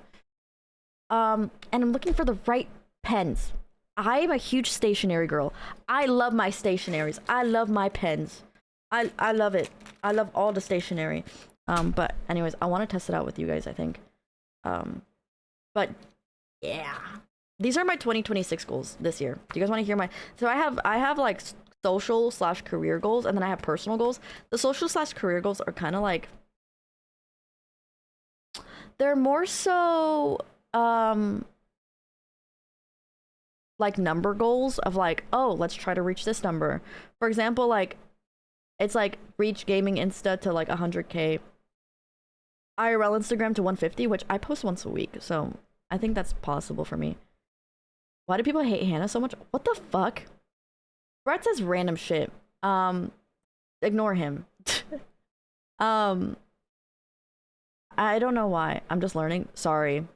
And I'm looking for the right pens. I'm a huge stationery girl. I love my stationaries. I love my pens. I love it. I love all the stationery. But anyways, I want to test it out with you guys, I think. But yeah. These are my 2026 goals this year. Do you guys want to hear my... So I have like social/career goals, and then I have personal goals. The social/career goals are kind of like... They're more so... like number goals of like, oh, let's try to reach this number. For example, like it's like reach gaming Insta to like 100K, IRL Instagram to 150, which I post once a week, so I think that's possible for me. Why do people hate Hannah so much? What the fuck? Brett says random shit. Ignore him. I don't know why. I'm just learning. Sorry.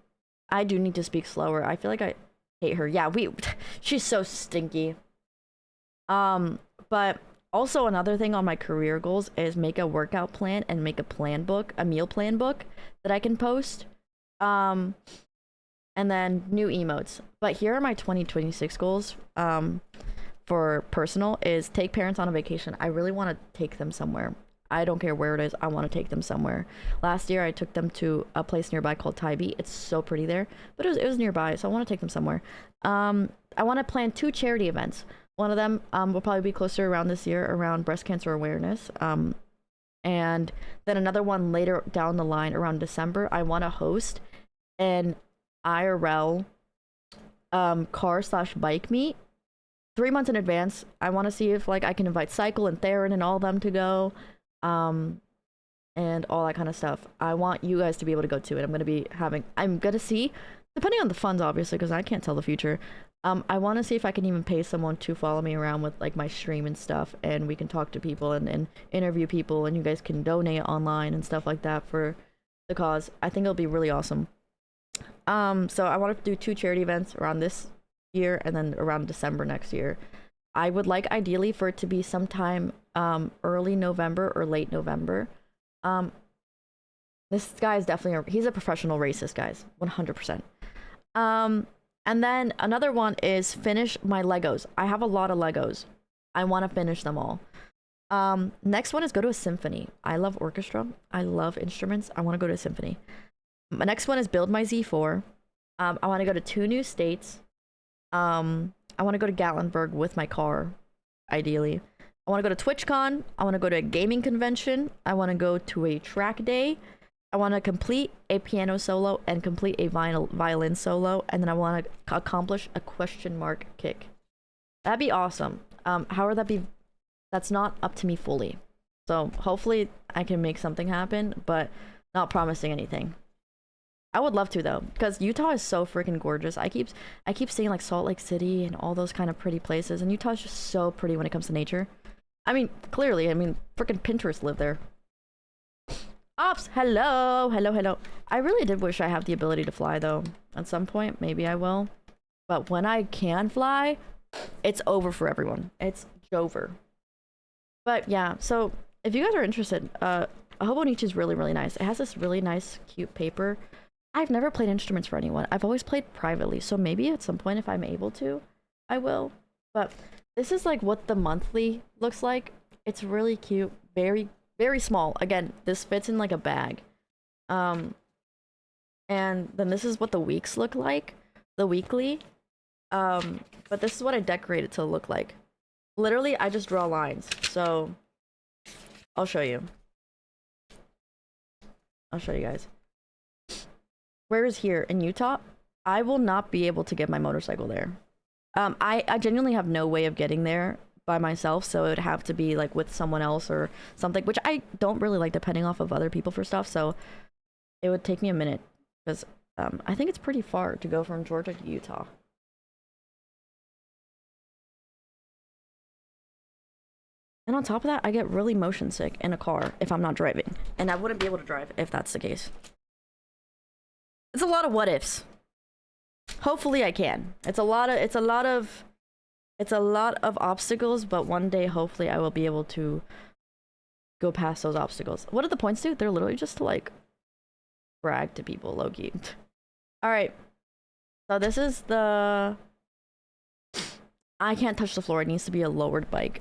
I do need to speak slower. I feel like I hate her. Yeah, she's so stinky. But also another thing on my career goals is make a workout plan and make a plan book, a meal plan book that I can post. And then new emotes. But here are my 2026 goals. For personal is take parents on a vacation. I really want to take them somewhere. I don't care where it is. I want to take them somewhere. Last year, I took them to a place nearby called Tybee. It's so pretty there, but it was nearby, so I want to take them somewhere. I want to plan 2 charity events. One of them will probably be closer around this year, around breast cancer awareness. And then another one later down the line around December. I want to host an IRL car/bike meet 3 months in advance. I want to see if like I can invite Cycle and Theron and all of them to go. And all that kind of stuff. I want you guys to be able to go to it. I'm gonna see, depending on the funds, obviously, because I can't tell the future. I want to see if I can even pay someone to follow me around with like my stream and stuff, and we can talk to people and interview people, and you guys can donate online and stuff like that for the cause. I think it'll be really awesome. So I want to do 2 charity events around this year and then around December next year. I would like ideally for it to be sometime early November or late November. This guy is definitely he's a professional racist, guys, 100%. And then another one is finish my Legos. I have a lot of Legos. I want to finish them all. Next one is go to a symphony. I love orchestra. I love instruments. I want to go to a symphony. My next one is build my Z4. I want to go to 2 new states. I want to go to Gatlinburg with my car, ideally. I want to go to TwitchCon. I want to go to a gaming convention. I want to go to a track day. I want to complete a piano solo and complete a violin solo. And then I want to accomplish a question mark kick. That'd be awesome. However, that's not up to me fully. So hopefully I can make something happen, but not promising anything. I would love to though, because Utah is so freaking gorgeous. I keep seeing like Salt Lake City and all those kind of pretty places, and Utah is just so pretty when it comes to nature. I mean, clearly, freaking Pinterest lived there. Ops, hello. I really did wish I had the ability to fly though. At some point, maybe I will. But when I can fly, it's over for everyone. It's over. But yeah, so if you guys are interested, Hobonichi is really, really nice. It has this really nice, cute paper. I've never played instruments for anyone. I've always played privately, so maybe at some point if I'm able to, I will. But this is like what the monthly looks like. It's really cute, very, very small. Again, this fits in like a bag. And then this is what the weeks look like, the weekly. But this is what I decorated to look like. Literally, I just draw lines, so I'll show you. I'll show you guys. Where is here? In Utah? I will not be able to get my motorcycle there. I genuinely have no way of getting there by myself, so it would have to be like with someone else or something, which I don't really like depending off of other people for stuff, so it would take me a minute, because I think it's pretty far to go from Georgia to Utah. And on top of that, I get really motion sick in a car if I'm not driving, and I wouldn't be able to drive if that's the case. It's a lot of what ifs. Hopefully I can. It's a lot of obstacles, but one day hopefully I will be able to go past those obstacles. What do the points do? They're literally just to like brag to people, low-key. Alright. So this is the I can't touch the floor. It needs to be a lowered bike.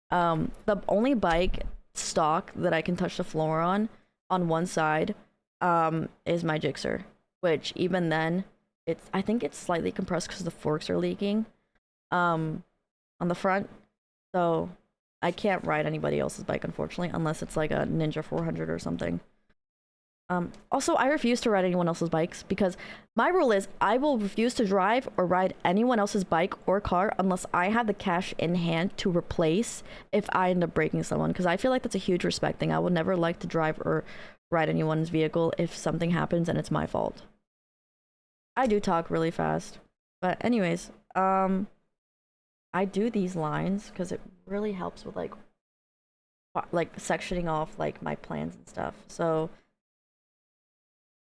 The only bike stock that I can touch the floor on one side is my Gixxer. Which even then, I think it's slightly compressed because the forks are leaking on the front. So I can't ride anybody else's bike, unfortunately, unless it's like a Ninja 400 or something. Also, I refuse to ride anyone else's bikes because my rule is I will refuse to drive or ride anyone else's bike or car unless I have the cash in hand to replace if I end up breaking someone, because I feel like that's a huge respect thing. I would never like to drive or ride anyone's vehicle if something happens and it's my fault. I do talk really fast. But anyways, I do these lines because it really helps with like sectioning off like my plans and stuff. So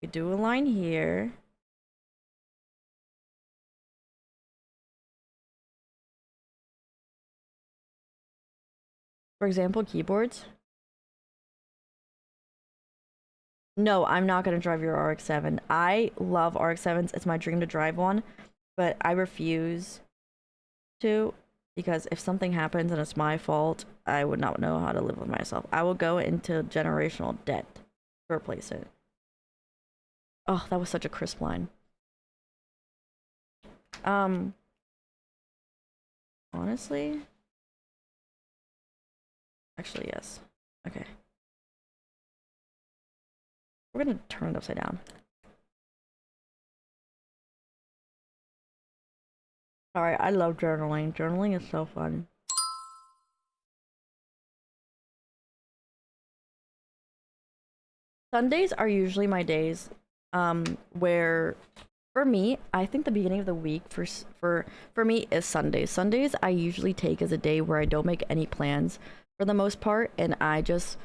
we do a line here. For example, keyboards. No, I'm not gonna drive your RX-7. I love RX-7s. It's my dream to drive one, but I refuse to because if something happens and it's my fault, I would not know how to live with myself. I will go into generational debt to replace it. Oh, that was such a crisp line. Honestly, actually, yes. Okay. We're gonna turn it upside down. Sorry, I love journaling. Journaling is so fun. Sundays are usually my days where for me, I think the beginning of the week for me is Sundays. Sundays I usually take as a day where I don't make any plans for the most part, and I just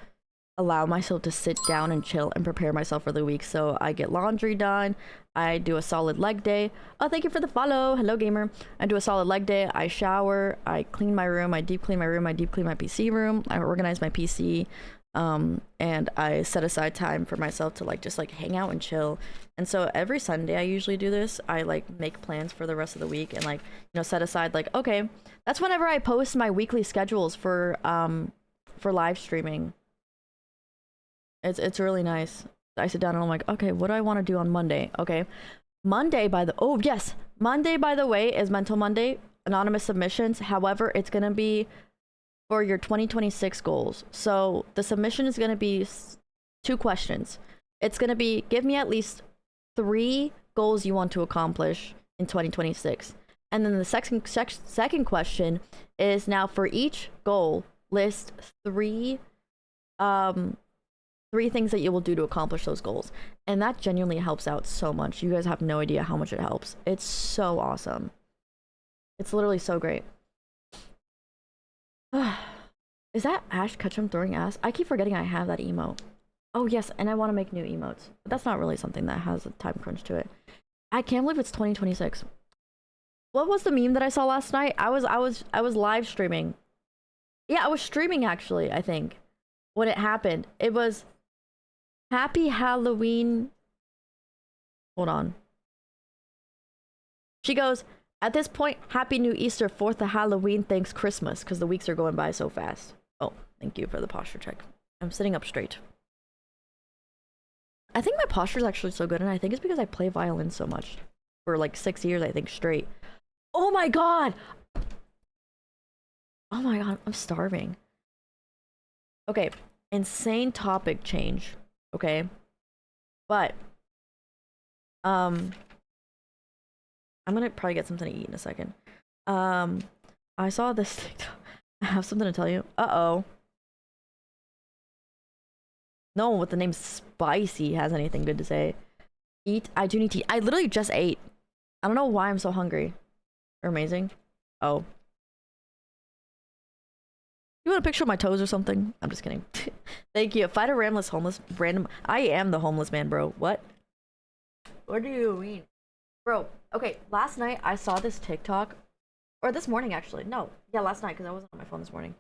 allow myself to sit down and chill and prepare myself for the week. So I get laundry done, I do a solid leg day. Oh, thank you for the follow. Hello, gamer. I do a solid leg day. I shower, I clean my room, I deep clean my room, I deep clean my PC room, I organize my PC, and I set aside time for myself to like just like hang out and chill. And so every Sunday I usually do this. I like make plans for the rest of the week and like, you know, set aside like, okay, that's whenever I post my weekly schedules for live streaming. It's really nice. I sit down and I'm like, okay, what do I want to do on Monday? Okay, Monday by the way is Mental Monday, anonymous submissions. However, it's gonna be for your 2026 goals. So the submission is gonna be 2 questions. It's gonna be give me at least 3 goals you want to accomplish in 2026, and then the second question is now for each goal list 3 things that you will do to accomplish those goals. And that genuinely helps out so much. You guys have no idea how much it helps. It's so awesome. It's literally so great. Is that Ash Ketchum throwing ass? I keep forgetting I have that emote. Oh yes, and I want to make new emotes. But that's not really something that has a time crunch to it. I can't believe it's 2026. What was the meme that I saw last night? I was live streaming. Yeah, I was streaming actually, I think. When it happened. It was Happy Halloween. Hold on. She goes, at this point, Happy New Easter, 4th of Halloween, thanks Christmas, because the weeks are going by so fast. Oh, thank you for the posture check. I'm sitting up straight. I think my posture is actually so good, and I think it's because I play violin so much. For like 6 years, I think, straight. Oh my god! Oh my god, I'm starving. Okay, insane topic change. Okay, but I'm gonna probably get something to eat in a second. I saw this TikTok. I have something to tell you. Uh-oh. No one with the name Spicy has anything good to say. Eat. I do need to eat. I literally just ate. I don't know why I'm so hungry. Or amazing. Oh. You want a picture of my toes or something? I'm just kidding. Thank you. Fight a ramless homeless random. I am the homeless man, bro. What? What do you mean? Bro, okay, last night I saw this TikTok. Or this morning, actually. No. Yeah, last night, because I wasn't on my phone this morning.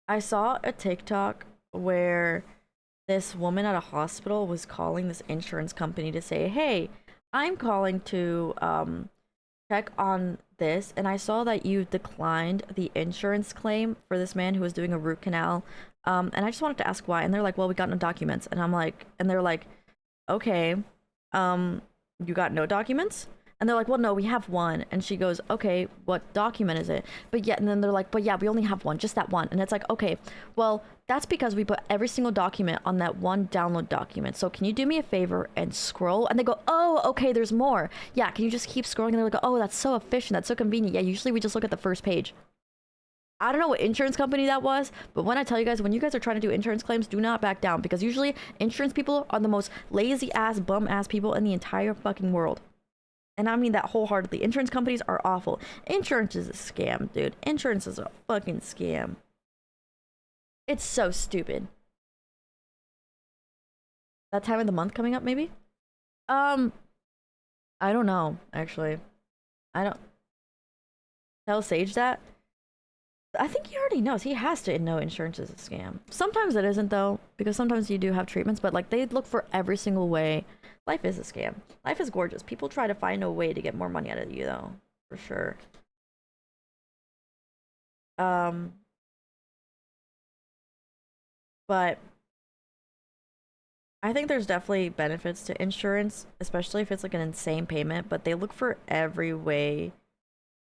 I saw a TikTok where this woman at a hospital was calling this insurance company to say, hey, I'm calling to check on this, and I saw that you declined the insurance claim for this man who was doing a root canal, and I just wanted to ask why. And they're like, well, we got no documents. And I'm like, and they're like, okay, you got no documents? And they're like, well, no, we have one. And she goes, okay, what document is it? But yeah, and then they're like, but yeah, we only have one, just that one. And it's like, okay, well, that's because we put every single document on that one download document. So can you do me a favor and scroll? And they go, oh, okay, there's more. Yeah, can you just keep scrolling? And they're like, oh, that's so efficient. That's so convenient. Yeah, usually we just look at the first page. I don't know what insurance company that was, but when I tell you guys, when you guys are trying to do insurance claims, do not back down, because usually insurance people are the most lazy ass, bum ass people in the entire fucking world. And I mean that wholeheartedly. Insurance companies are awful. Insurance is a scam, dude. Insurance is a fucking scam. It's so stupid. That time of the month coming up, maybe? I don't know, actually. I don't... Tell Sage that? I think he already knows. He has to know insurance is a scam. Sometimes it isn't, though, because sometimes you do have treatments, but like they look for every single way. Life is a scam. Life is gorgeous. People try to find a way to get more money out of you, though, for sure. But I think there's definitely benefits to insurance, especially if it's like an insane payment, but they look for every way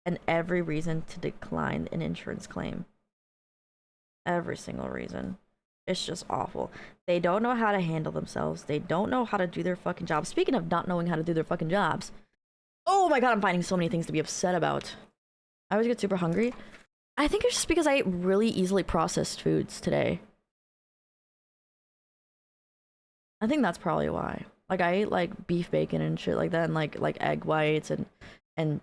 and every reason to decline an insurance claim. Every single reason. It's just awful. They don't know how to handle themselves. They don't know how to do their fucking job. Speaking of not knowing how to do their fucking jobs. Oh my god, I'm finding so many things to be upset about. I always get super hungry. I think it's just because I ate really easily processed foods today. I think that's probably why. Like I ate like beef bacon and shit like that, and like egg whites and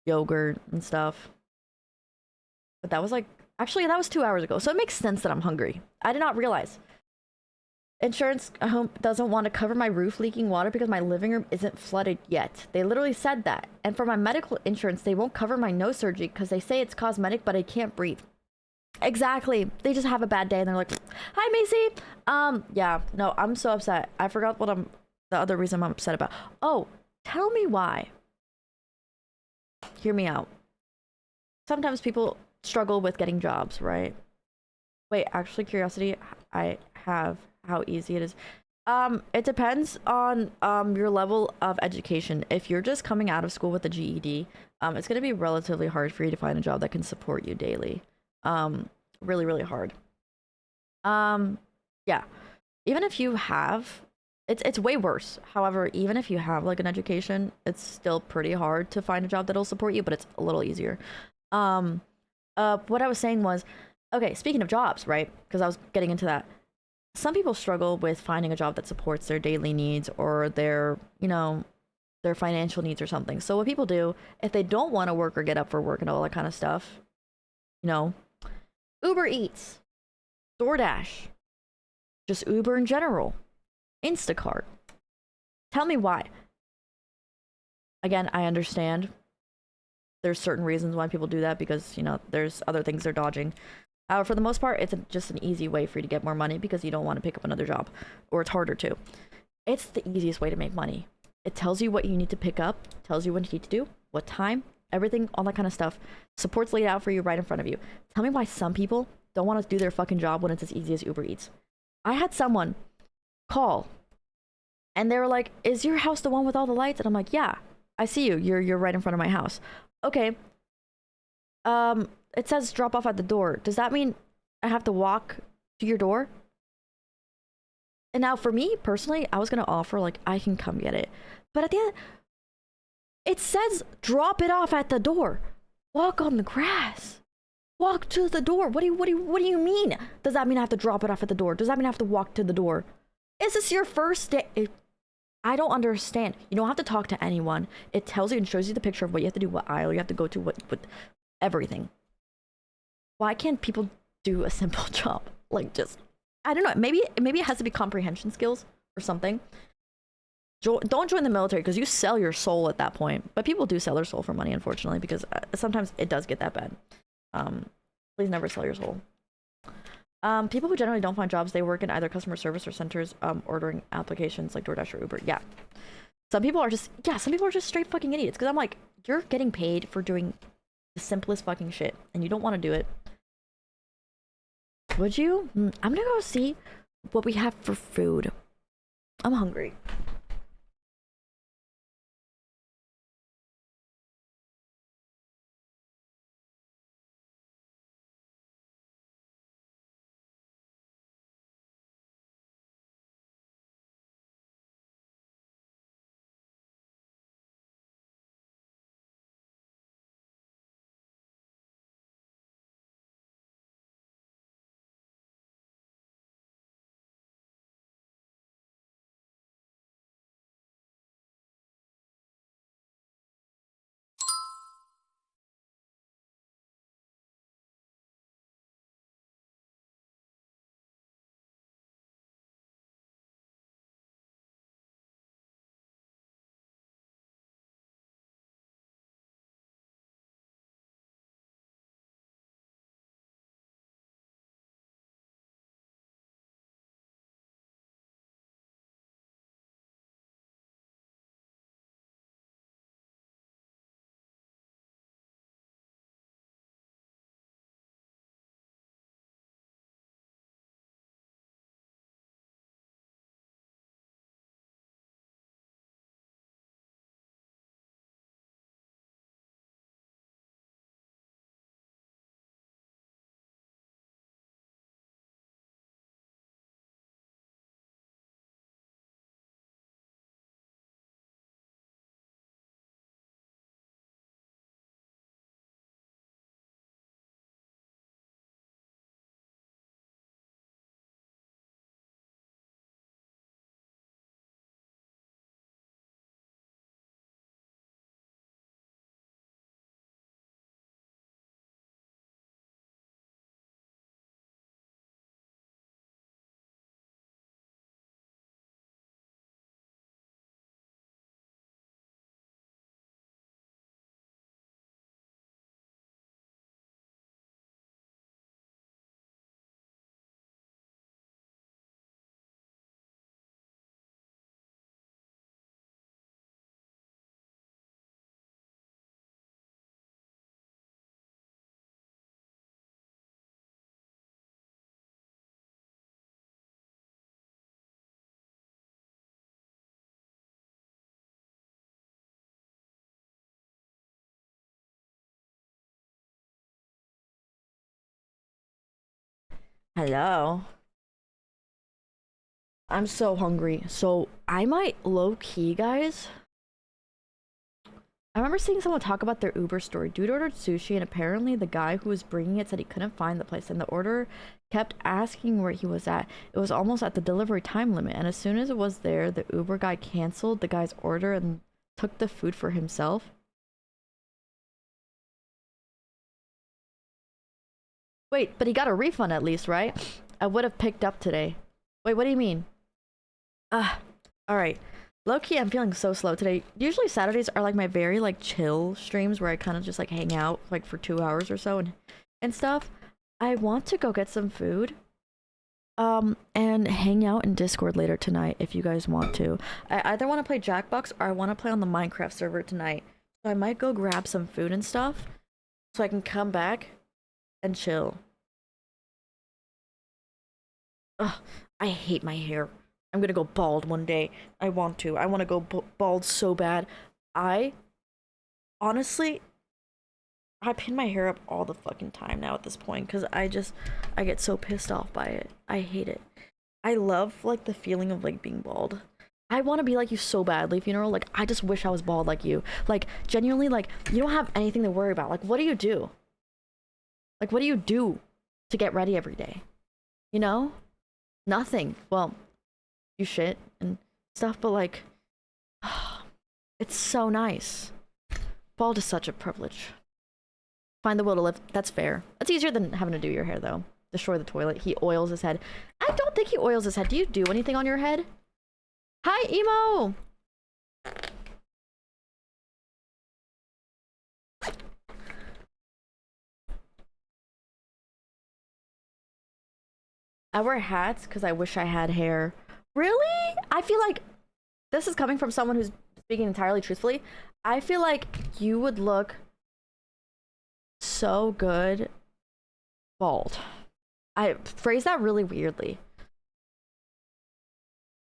yogurt and stuff. But that was like, actually that was 2 hours ago, so it makes sense that I'm hungry. I did not realize. Insurance home doesn't want to cover my roof leaking water because my living room isn't flooded yet. They literally said that. And for my medical insurance, they won't cover my nose surgery because they say it's cosmetic, but I can't breathe. Exactly. They just have a bad day and they're like, hi Macy. Yeah, no, I'm so upset. I forgot what the other reason I'm upset about. Oh, tell me why. Hear me out. Sometimes people struggle with getting jobs, right? Wait, actually, curiosity, I have how easy it is. It depends on your level of education. If you're just coming out of school with a GED, it's going to be relatively hard for you to find a job that can support you daily. Really, really hard. Yeah. Even if you have, it's way worse. However, even if you have like an education, it's still pretty hard to find a job that'll support you, but it's a little easier. What I was saying was, okay, speaking of jobs, right? Because I was getting into that. Some people struggle with finding a job that supports their daily needs or their, you know, their financial needs or something. So what people do, if they don't want to work or get up for work and all that kind of stuff, you know, Uber Eats, DoorDash, just Uber in general, Instacart. Tell me why. Again, I understand there's certain reasons why people do that because, you know, there's other things they're dodging. For the most part, it's just an easy way for you to get more money because you don't want to pick up another job, or it's harder to. It's the easiest way to make money. It tells you what you need to pick up, tells you what you need to do, what time, everything, all that kind of stuff. Support's laid out for you right in front of you. Tell me why some people don't want to do their fucking job when it's as easy as Uber Eats. I had someone call, and they were like, "Is your house the one with all the lights?" And I'm like, "Yeah, I see you. You're right in front of my house." Okay. It says drop off at the door. Does that mean I have to walk to your door? And now for me personally, I was going to offer like I can come get it. But at the end, it says drop it off at the door. Walk on the grass. Walk to the door. What do you mean? Does that mean I have to drop it off at the door? Does that mean I have to walk to the door? Is this your first day? I don't understand. You don't have to talk to anyone. It tells you and shows you the picture of what you have to do, what aisle you have to go to, what everything. Why can't people do a simple job? Like just, I don't know. Maybe it has to be comprehension skills or something. Don't join the military because you sell your soul at that point. But people do sell their soul for money, unfortunately, because sometimes it does get that bad. Please never sell your soul. People who generally don't find jobs, they work in either customer service or centers, ordering applications like DoorDash or Uber. Yeah. Some people are just straight fucking idiots. Because I'm like, you're getting paid for doing the simplest fucking shit, and you don't want to do it. Would you? I'm gonna go see what we have for food. I'm hungry. Hello. I'm so hungry. So I might low key, guys. I remember seeing someone talk about their Uber story. Dude ordered sushi, and apparently the guy who was bringing it said he couldn't find the place, and the order kept asking where he was at. It was almost at the delivery time limit, and as soon as it was there, the Uber guy canceled the guy's order and took the food for himself. Wait, but he got a refund at least, right? I would have picked up today. Wait, what do you mean? Alright. Low-key, I'm feeling so slow today. Usually Saturdays are like my very like chill streams where I kind of just like hang out like for 2 hours or so and stuff. I want to go get some food. And hang out in Discord later tonight if you guys want to. I either want to play Jackbox or I want to play on the Minecraft server tonight. So I might go grab some food and stuff so I can come back and chill. Ugh, I hate my hair. I'm gonna go bald one day. I want to. I want to go bald so bad. Honestly, I pin my hair up all the fucking time now at this point because I get so pissed off by it. I hate it. I love like the feeling of like being bald. I want to be like you so badly, funeral. Like I just wish I was bald like you. Like genuinely, like you don't have anything to worry about. Like what do you do? Like what do you do to get ready every day? You know? Nothing. Well, you shit and stuff, but like it's so nice. Bald is such a privilege. Find the will to live. That's fair. That's easier than having to do your hair though. Destroy the toilet. He oils his head. I don't think he oils his head. Do you do anything on your head? Hi, Emo! I wear hats because I wish I had hair. Really? I feel like this is coming from someone who's speaking entirely truthfully. I feel like you would look so good bald. I phrase that really weirdly.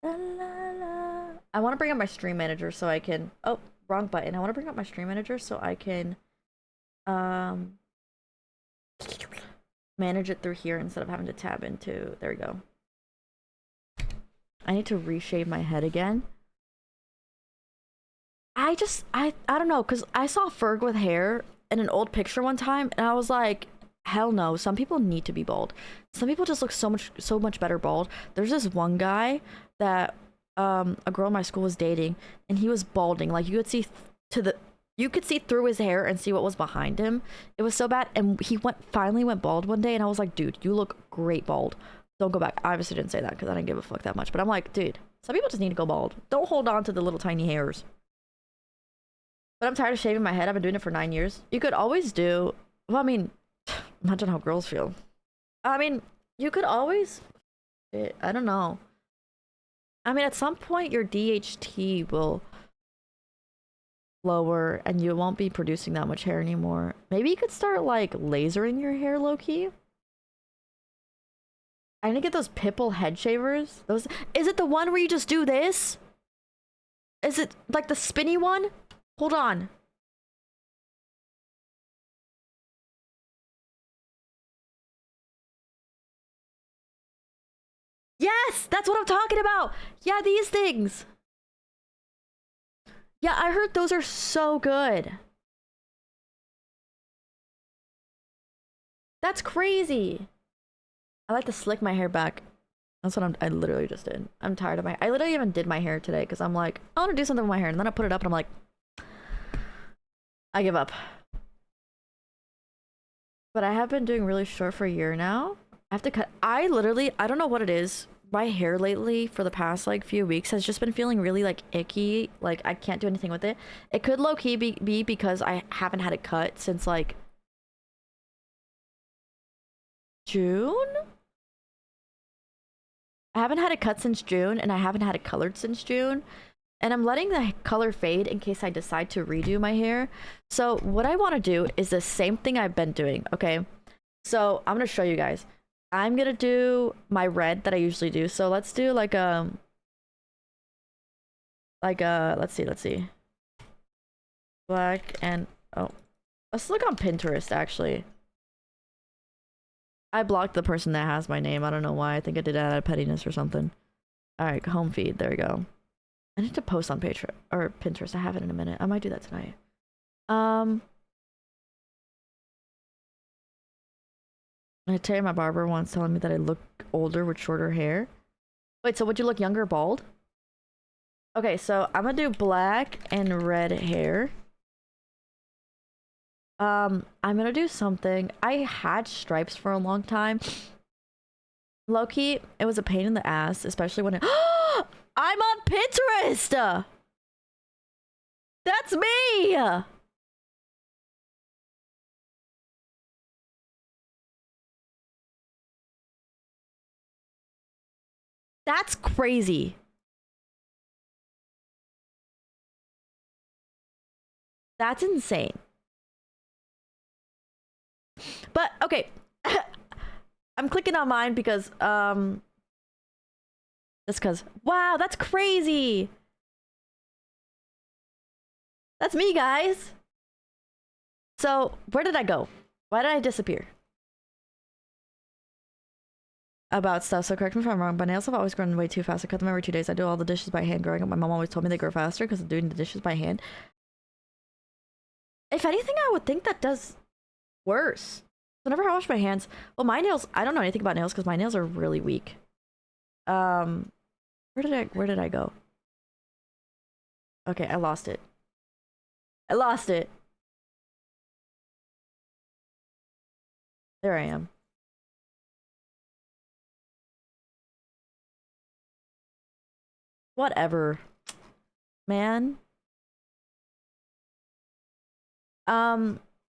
La, la, la. I want to bring up my stream manager so I can. Oh, wrong button. I want to bring up my stream manager so I can manage it through here instead of having to tab into. There we go. I need to reshave my head again. I don't know, because I saw Ferg with hair in an old picture one time, and I was like, hell no, some people need to be bald. Some people just look so much better bald. There's this one guy that a girl in my school was dating, and he was balding. Like you could see through his hair and see what was behind him. It was so bad, and he finally went bald one day, and I was like, dude, you look great bald. Don't go back. I obviously didn't say that because I didn't give a fuck that much, but I'm like, dude, some people just need to go bald. Don't hold on to the little tiny hairs. But I'm tired of shaving my head. I've been doing it for 9 years. You could always do... Well, I mean... Imagine how girls feel. I mean, you could always... I don't know. I mean, at some point, your DHT will lower and you won't be producing that much hair anymore. Maybe you could start, like, lasering your hair low-key. I need to get those Pipple head shavers. Those... Is it the one where you just do this? Is it, like, the spinny one? Hold on. Yes, that's what I'm talking about. Yeah, these things. Yeah, I heard those are so good. That's crazy. I like to slick my hair back. That's what I literally just did. I'm tired of I literally even did my hair today because I'm like, I want to do something with my hair. And then I put it up and I'm like, I give up. But I have been doing really short for a year now. I have to cut. I don't know what it is. My hair lately for the past like few weeks has just been feeling really like icky. Like I can't do anything with it. It could low key be because I haven't had it cut since like June? I haven't had it cut since June and I haven't had it colored since June. And I'm letting the color fade in case I decide to redo my hair. So what I want to do is the same thing I've been doing, okay? So I'm going to show you guys. I'm going to do my red that I usually do. So let's do like let's see. Black and, oh. Let's look on Pinterest, actually. I blocked the person that has my name. I don't know why. I think I did that out of pettiness or something. Alright, home feed. There we go. I need to post on Patreon or Pinterest. I have it in a minute. I might do that tonight. I tell you, my barber once telling me that I look older with shorter hair. Wait, so would you look younger bald? Okay, so I'm gonna do black and red hair. I'm gonna do something. I had stripes for a long time. Low-key, it was a pain in the ass, especially when it... I'm on Pinterest! That's me! That's crazy. That's insane. But, okay. I'm clicking on mine because, just because, wow, that's crazy. That's me, guys. So, where did I go? Why did I disappear? About stuff, so correct me if I'm wrong, but nails have always grown way too fast. I cut them every 2 days. I do all the dishes by hand. Growing up, my mom always told me they grow faster because of doing the dishes by hand. If anything, I would think that does worse. Whenever I wash my hands, well, my nails, I don't know anything about nails because my nails are really weak. Where did I go? Okay, I lost it. I lost it. There I am. Whatever. Man.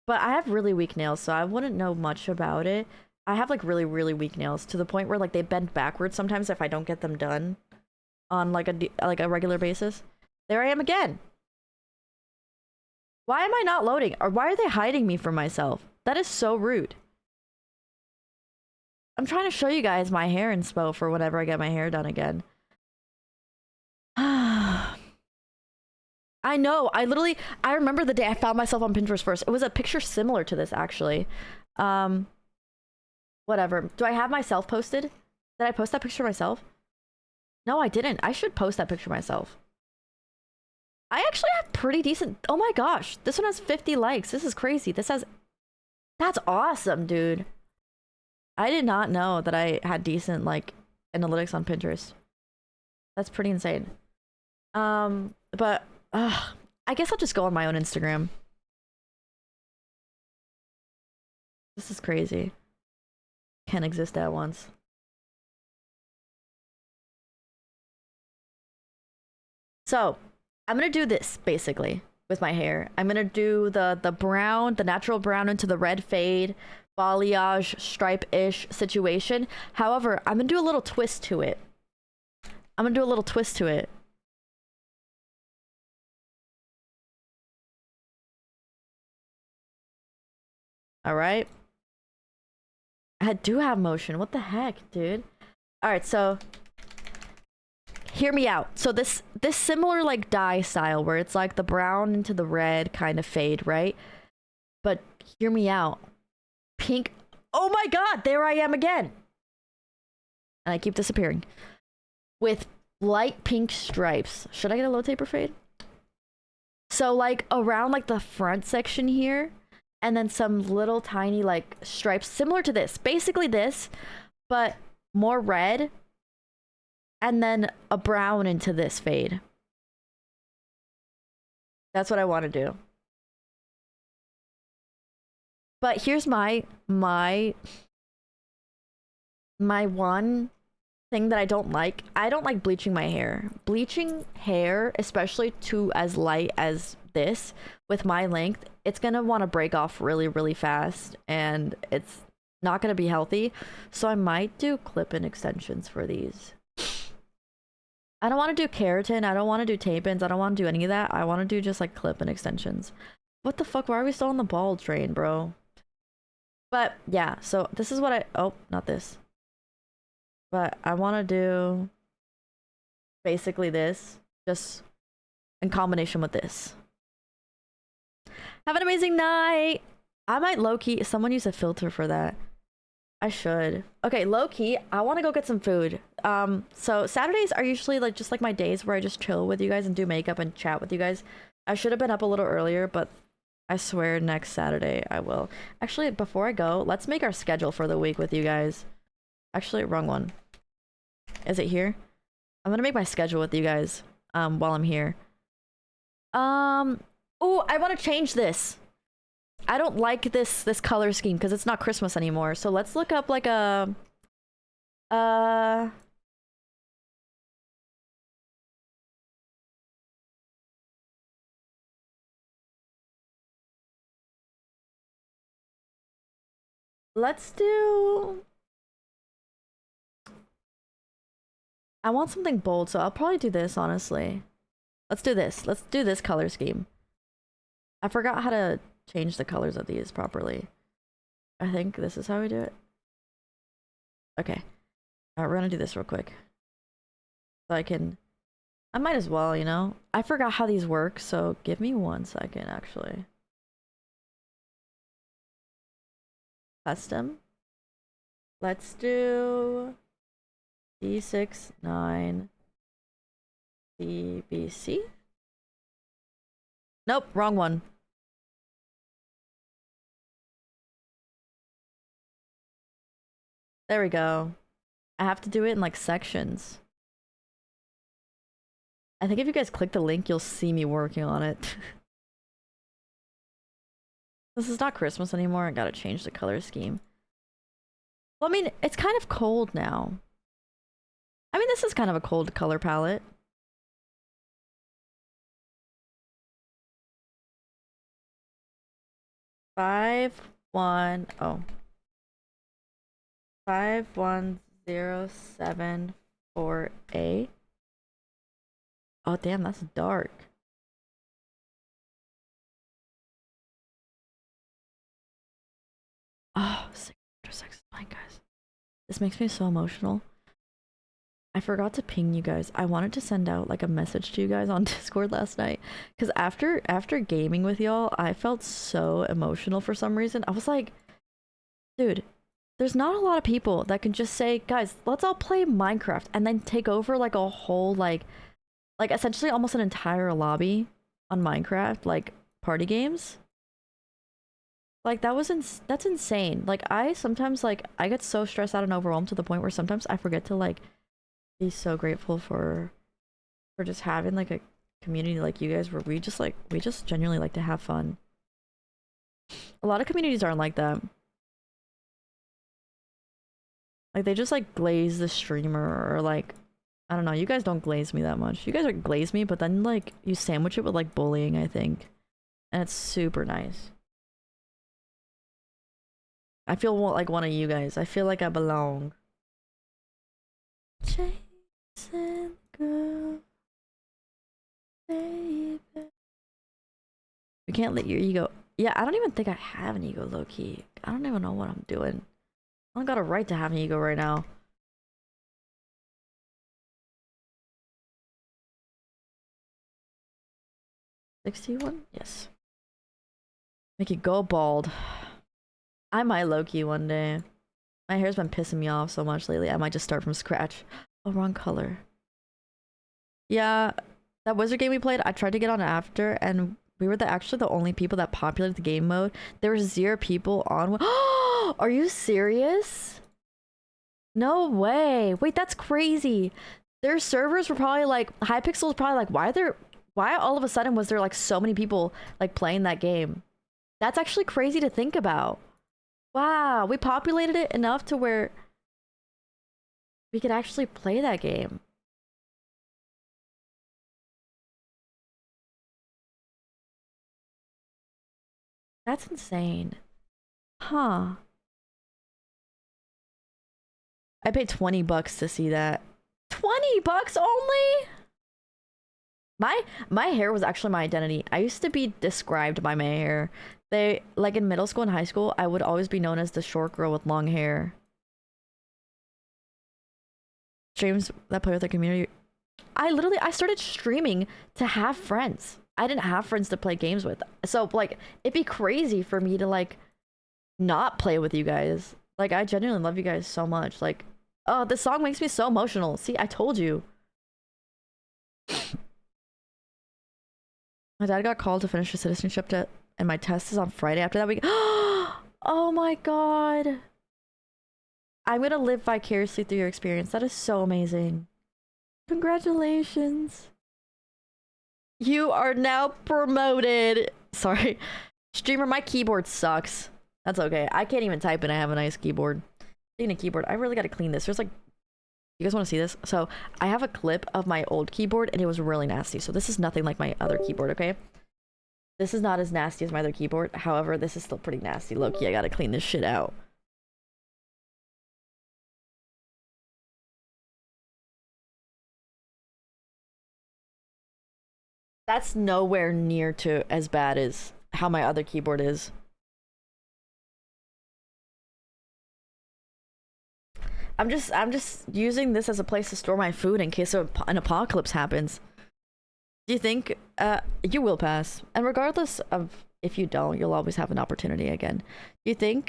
But I have really weak nails, so I wouldn't know much about it. I have like really, really weak nails to the point where like they bend backwards sometimes if I don't get them done on like a regular basis. There I am again. Why am I not loading? Or why are they hiding me from myself? That is so rude. I'm trying to show you guys my hair inspo for whenever I get my hair done again. I know. I remember the day I found myself on Pinterest first. It was a picture similar to this, actually. Whatever. Do I have myself posted? Did I post that picture myself? No, I didn't. I should post that picture myself. I actually have pretty decent... Oh my gosh. This one has 50 likes. This is crazy. This has... That's awesome, dude. I did not know that I had decent, like, analytics on Pinterest. That's pretty insane. But... I guess I'll just go on my own Instagram. This is crazy. Can't exist at once. So, I'm gonna do this, basically, with my hair. I'm gonna do the brown, the natural brown into the red fade, balayage, stripe-ish situation. However, I'm gonna do a little twist to it. Alright. I do have motion. What the heck, dude? Alright, so... Hear me out. So this similar like dye style where it's like the brown into the red kind of fade, right? But hear me out. Pink. Oh my god, there I am again. And I keep disappearing. With light pink stripes. Should I get a low taper fade? So like around like the front section here. And then some little tiny like stripes similar to this. Basically this, but more red. And then a brown into this fade. That's what I want to do. But here's my one thing that I don't like. I don't like bleaching my hair. Bleaching hair, especially to as light as this, with my length, it's gonna want to break off really, really fast. And it's not gonna be healthy. So I might do clip-in extensions for these. I don't want to do keratin. I don't want to do tape-ins. I don't want to do any of that. I want to do just like clip-in extensions. What the fuck? Why are we still on the ball train, bro? But yeah, so this is what I... Oh, not this. But I want to do basically this. Just in combination with this. Have an amazing night! I might low-key... Someone use a filter for that. I should. Okay, low key, I want to go get some food. So Saturdays are usually like just like my days where I just chill with you guys and do makeup and chat with you guys. I should have been up a little earlier, but I swear next Saturday I will. Actually, before I go, let's make our schedule for the week with you guys. Actually, wrong one. Is it here? I'm gonna make my schedule with you guys while I'm here. Oh, I want to change this. I don't like this color scheme because it's not Christmas anymore. So let's look up like a let's do, I want something bold, so I'll probably do this, honestly. Let's do this. Let's do this color scheme. I forgot how to change the colors of these properly. I think this is how we do it. Okay. Alright, we're gonna do this real quick. So I might as well, you know? I forgot how these work, so give me 1 second, actually. Custom. Let's do D69 BBC. Nope, wrong one. There we go. I have to do it in like sections. I think if you guys click the link, you'll see me working on it. This is not Christmas anymore. I gotta change the color scheme. Well, I mean, it's kind of cold now. I mean, this is kind of a cold color palette. Oh. 51074A. Oh, damn, that's dark. Oh, sex is fine, guys. This makes me so emotional. I forgot to ping you guys. I wanted to send out like a message to you guys on Discord last night because after gaming with y'all, I felt so emotional for some reason. I was like, dude, there's not a lot of people that can just say, guys, let's all play Minecraft and then take over like a whole like essentially almost an entire lobby on Minecraft, like party games. Like that's insane. Like I sometimes like I get so stressed out and overwhelmed to the point where sometimes I forget to like be so grateful for just having like a community like you guys where we just genuinely like to have fun. A lot of communities aren't like that. Like they just like glaze the streamer or like I don't know, you guys don't glaze me that much. You guys are glaze me, but then like you sandwich it with like bullying, I think. And it's super nice. I feel like one of you guys. I feel like I belong. Chasing girl, baby. You can't let your ego. Yeah, I don't even think I have an ego, low key. I don't even know what I'm doing. I don't got a right to have an ego right now. $61? Yes. Make it go bald. I might low-key one day. My hair's been pissing me off so much lately. I might just start from scratch. Oh, wrong color. Yeah, that wizard game we played, I tried to get on after, and we were actually the only people that populated the game mode. There were 0 people on. Are you serious? No way. Wait, that's crazy. Their servers were probably like, Hypixel was probably like, why all of a sudden was there like so many people like playing that game? That's actually crazy to think about. Wow, we populated it enough to where we could actually play that game. That's insane. Huh. I paid $20 to see that. $20 only? My hair was actually my identity. I used to be described by my hair. They like in middle school and high school, I would always be known as the short girl with long hair. Streams that play with the community. I started streaming to have friends. I didn't have friends to play games with. So like it'd be crazy for me to like not play with you guys. Like, I genuinely love you guys so much. Like, oh, this song makes me so emotional. See, I told you. My dad got called to finish his citizenship and my test is on Friday after that week. Oh my god. I'm gonna live vicariously through your experience. That is so amazing. Congratulations. You are now promoted. Sorry. Streamer, my keyboard sucks. That's okay. I can't even type and I have a nice keyboard. Speaking of keyboard, I really gotta clean this. There's like... You guys want to see this? So, I have a clip of my old keyboard and it was really nasty. So this is nothing like my other keyboard, okay? This is not as nasty as my other keyboard. However, this is still pretty nasty. Loki, I gotta clean this shit out. That's nowhere near to as bad as how my other keyboard is. I'm just using this as a place to store my food in case an apocalypse happens. Do you think you will pass? And regardless of if you don't, you'll always have an opportunity again. Do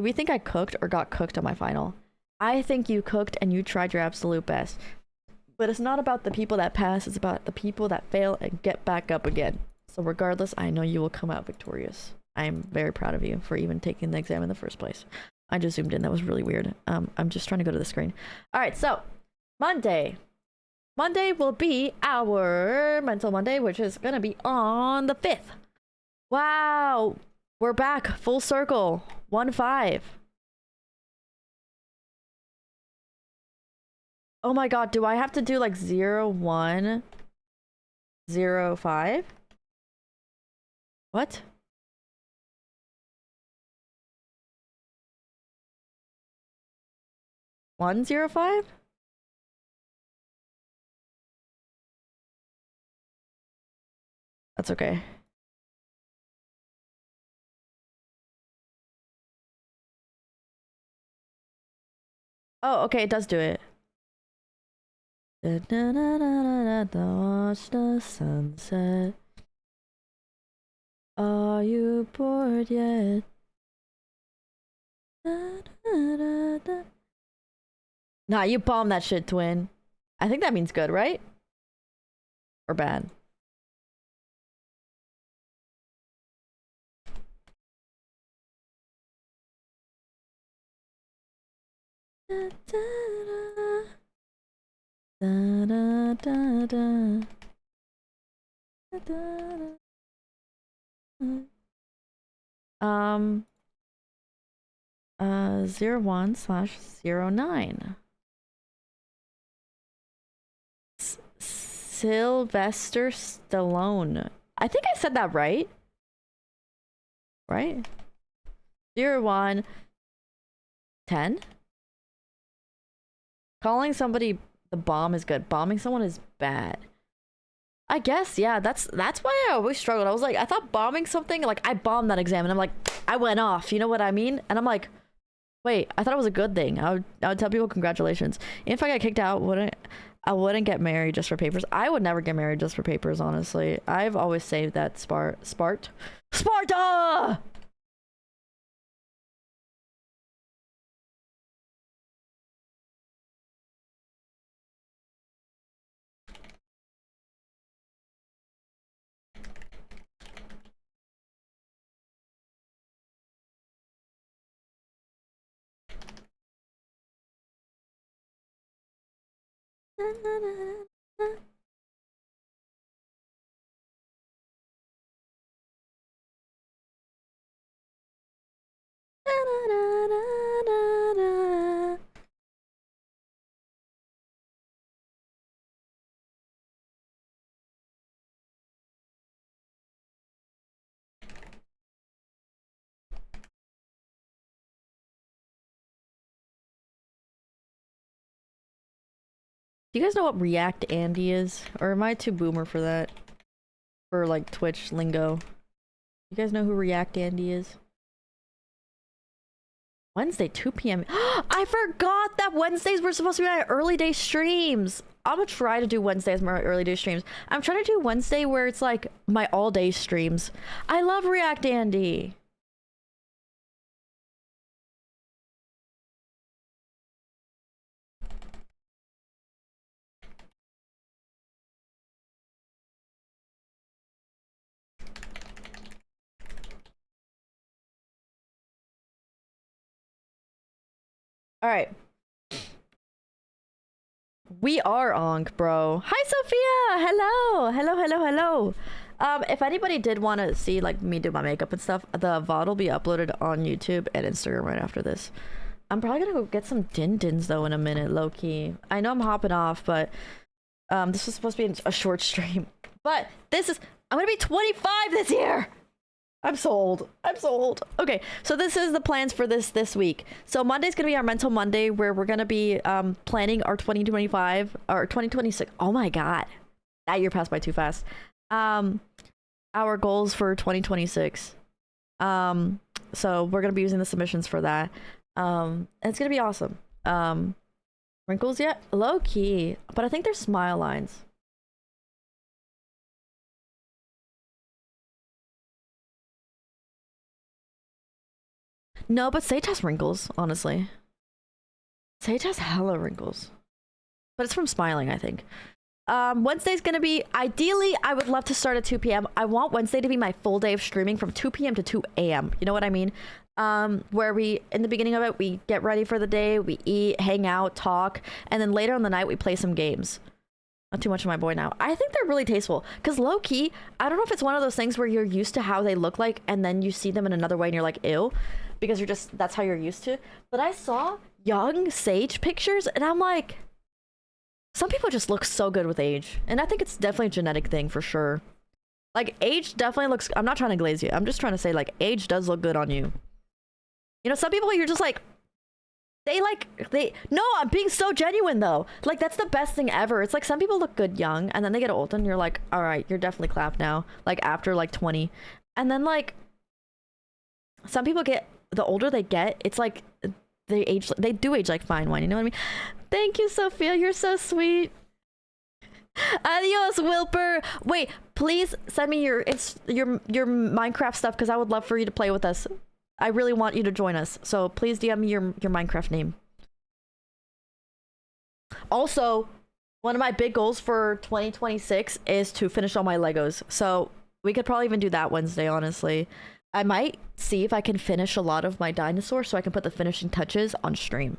we think I cooked or got cooked on my final? I think you cooked and you tried your absolute best. But it's not about the people that pass, it's about the people that fail and get back up again. So regardless, I know you will come out victorious. I am very proud of you for even taking the exam in the first place. I just zoomed in, that was really weird. I'm just trying to go to the screen. Alright, so, Monday. Monday will be our Mental Monday, which is gonna be on the 5th. Wow! We're back, full circle. 1-5. Oh my god, do I have to do like 0-1-0-5? What? One 0-5? That's okay. Oh, okay, it does do it. Watch the sunset. Are you bored yet? Nah, you bombed that shit, twin. I think that means good, right? Or bad? Um 01/09. Sylvester Stallone. I think I said that right. Right? 01/10. Calling somebody the bomb is good. Bombing someone is bad. I guess, yeah, that's why I always struggled. I was like, I thought bombing something, like I bombed that exam and I'm like, I went off, you know what I mean? And I'm like, wait, I thought it was a good thing. I would tell people congratulations. If I got kicked out, I wouldn't get married just for papers. I would never get married just for papers, honestly. I've always saved that Sparta! Do you guys know what React Andy is? Or am I too boomer for that? For like Twitch lingo. You guys know who React Andy is? Wednesday, 2 p.m. I forgot that Wednesdays were supposed to be my early day streams. I'm gonna try to do Wednesday as my early day streams. I'm trying to do Wednesday where it's like my all day streams. I love React Andy. All right. We are on, bro. Hi, Sophia. Hello. Hello, hello, hello. If anybody did want to see like me do my makeup and stuff, the VOD will be uploaded on YouTube and Instagram right after this. I'm probably gonna go get some din-dins though in a minute, low key. I know I'm hopping off, but this was supposed to be a short stream. But I'm gonna be 25 this year. I'm so old. I'm so old. Okay, so this is the plans for this week. So Monday's gonna be our mental Monday, where we're gonna be planning our 2025 or 2026. Oh my god, that year passed by too fast. Our goals for 2026. So we're gonna be using the submissions for that. And it's gonna be awesome. Wrinkles yet? Low key, but I think they're smile lines. No, but Sage has wrinkles, honestly. Sage has hella wrinkles. But it's from smiling, I think. Wednesday's gonna be, ideally, I would love to start at 2 p.m. I want Wednesday to be my full day of streaming from 2 p.m. to 2 a.m. You know what I mean? Where we, in the beginning of it, we get ready for the day, we eat, hang out, talk, and then later in the night, we play some games. Not too much of my boy now. I think they're really tasteful. Because low-key, I don't know if it's one of those things where you're used to how they look like, and then you see them in another way, and you're like, ew. Because that's how you're used to. But I saw young Sage pictures, and I'm like, some people just look so good with age. And I think it's definitely a genetic thing for sure. Like, age definitely looks... I'm not trying to glaze you. I'm just trying to say, like, age does look good on you. You know, some people you're just like... No, I'm being so genuine, though. Like, that's the best thing ever. It's like, some people look good young, and then they get old, and you're like, alright, you're definitely clapped now. Like, after, like, 20. And then, like... Some people get... The older they get, it's like... They do age like fine wine, you know what I mean? Thank you, Sophia. You're so sweet. Adios, Wilper. Wait, please send me your Minecraft stuff, because I would love for you to play with us. I really want you to join us. So please DM me your Minecraft name. Also, one of my big goals for 2026 is to finish all my Legos. So we could probably even do that Wednesday, honestly. I might see if I can finish a lot of my dinosaurs so I can put the finishing touches on stream.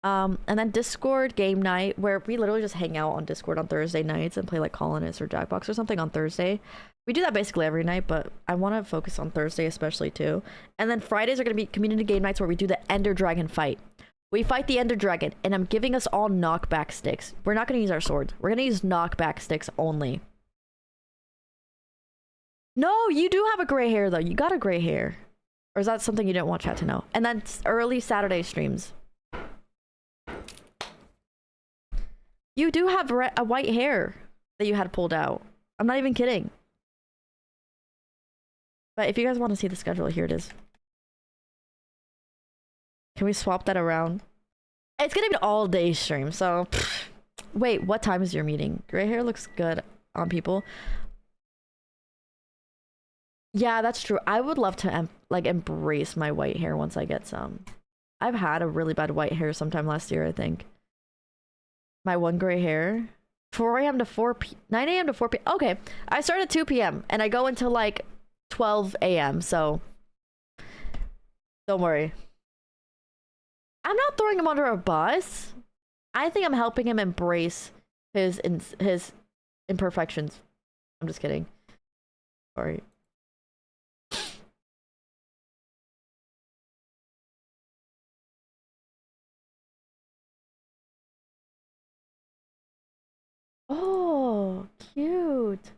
And then Discord game night, where we literally just hang out on Discord on Thursday nights and play like Colonists or Jackbox or something on Thursday. We do that basically every night, but I want to focus on Thursday especially too. And then Fridays are going to be community game nights, where we do the Ender Dragon fight. We fight the Ender Dragon, and I'm giving us all knockback sticks. We're not going to use our swords. We're going to use knockback sticks only. No, you do have a gray hair, though. You got a gray hair. Or is that something you didn't want chat to know? And then early Saturday streams. You do have a white hair that you had pulled out. I'm not even kidding. But if you guys want to see the schedule, here it is. Can we swap that around? It's gonna be an all-day stream, so... Wait, what time is your meeting? Gray hair looks good on people. Yeah, that's true. I would love to embrace my white hair once I get some. I've had a really bad white hair sometime last year, I think. My one gray hair. 4 a.m. to 4 p.m. 9 a.m. to 4 p.m. Okay, I start at 2 p.m. and I go until like 12 a.m. So don't worry. I'm not throwing him under a bus. I think I'm helping him embrace his imperfections. I'm just kidding. Sorry. Oh, cute.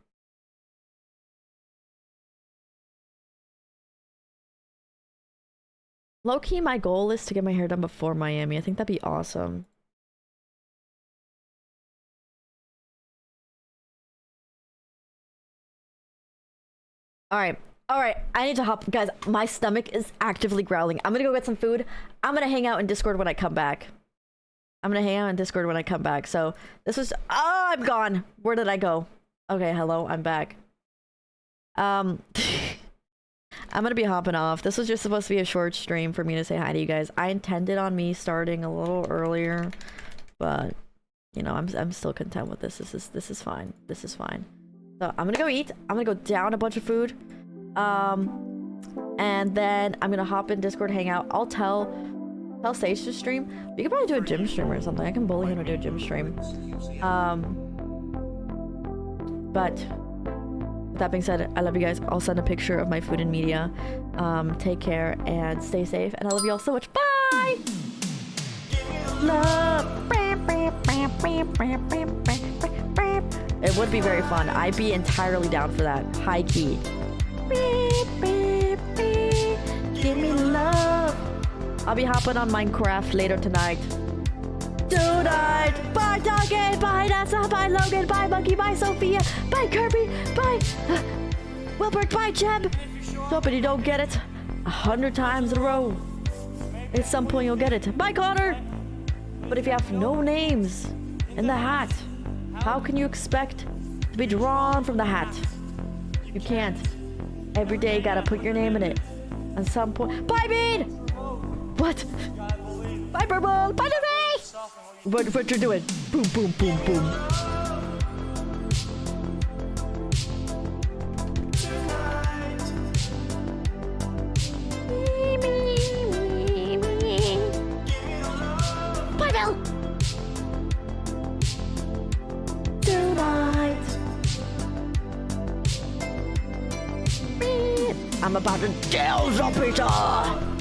Low-key, my goal is to get my hair done before Miami. I think that'd be awesome. Alright, I need to hop. Guys, my stomach is actively growling. I'm gonna go get some food. I'm gonna hang out in Discord when I come back. So, this was... Oh, I'm gone. Where did I go? Okay, hello, I'm back. I'm gonna be hopping off. This was just supposed to be a short stream for me to say hi to you guys. I intended on me starting a little earlier, but you know, I'm still content with this. This is fine. This is fine. So I'm gonna go eat. I'm gonna go down a bunch of food, and then I'm gonna hop in Discord, hang out. I'll tell Tell Sage to stream. We could probably do a gym stream or something. I can bully him to do a gym stream. But with that being said, I love you guys. I'll send a picture of my food and media. Take care and stay safe. And I love you all so much. Bye! Love. It would be very fun. I'd be entirely down for that. High key. Give me love. I'll be hopping on Minecraft later tonight. Tonight. Bye, Doggy. Bye, Nessa. Bye, Logan. Bye, Monkey. Bye, Sophia. Bye, Kirby. Bye, Wilbert. Bye, Jeb. Hoping you don't get it 100 times in a row. At some point, you'll get it. Bye, Connor. But if you have no names in the hat, how can you expect to be drawn from the hat? You can't. Every day, you gotta put your name in it. At some point. Bye, Bean! What? Bye, Purple! Bye, Lucy! What you doing? Boom, boom, boom, boom. Bye, Bill! Tonight. I'm about to kill the pizza!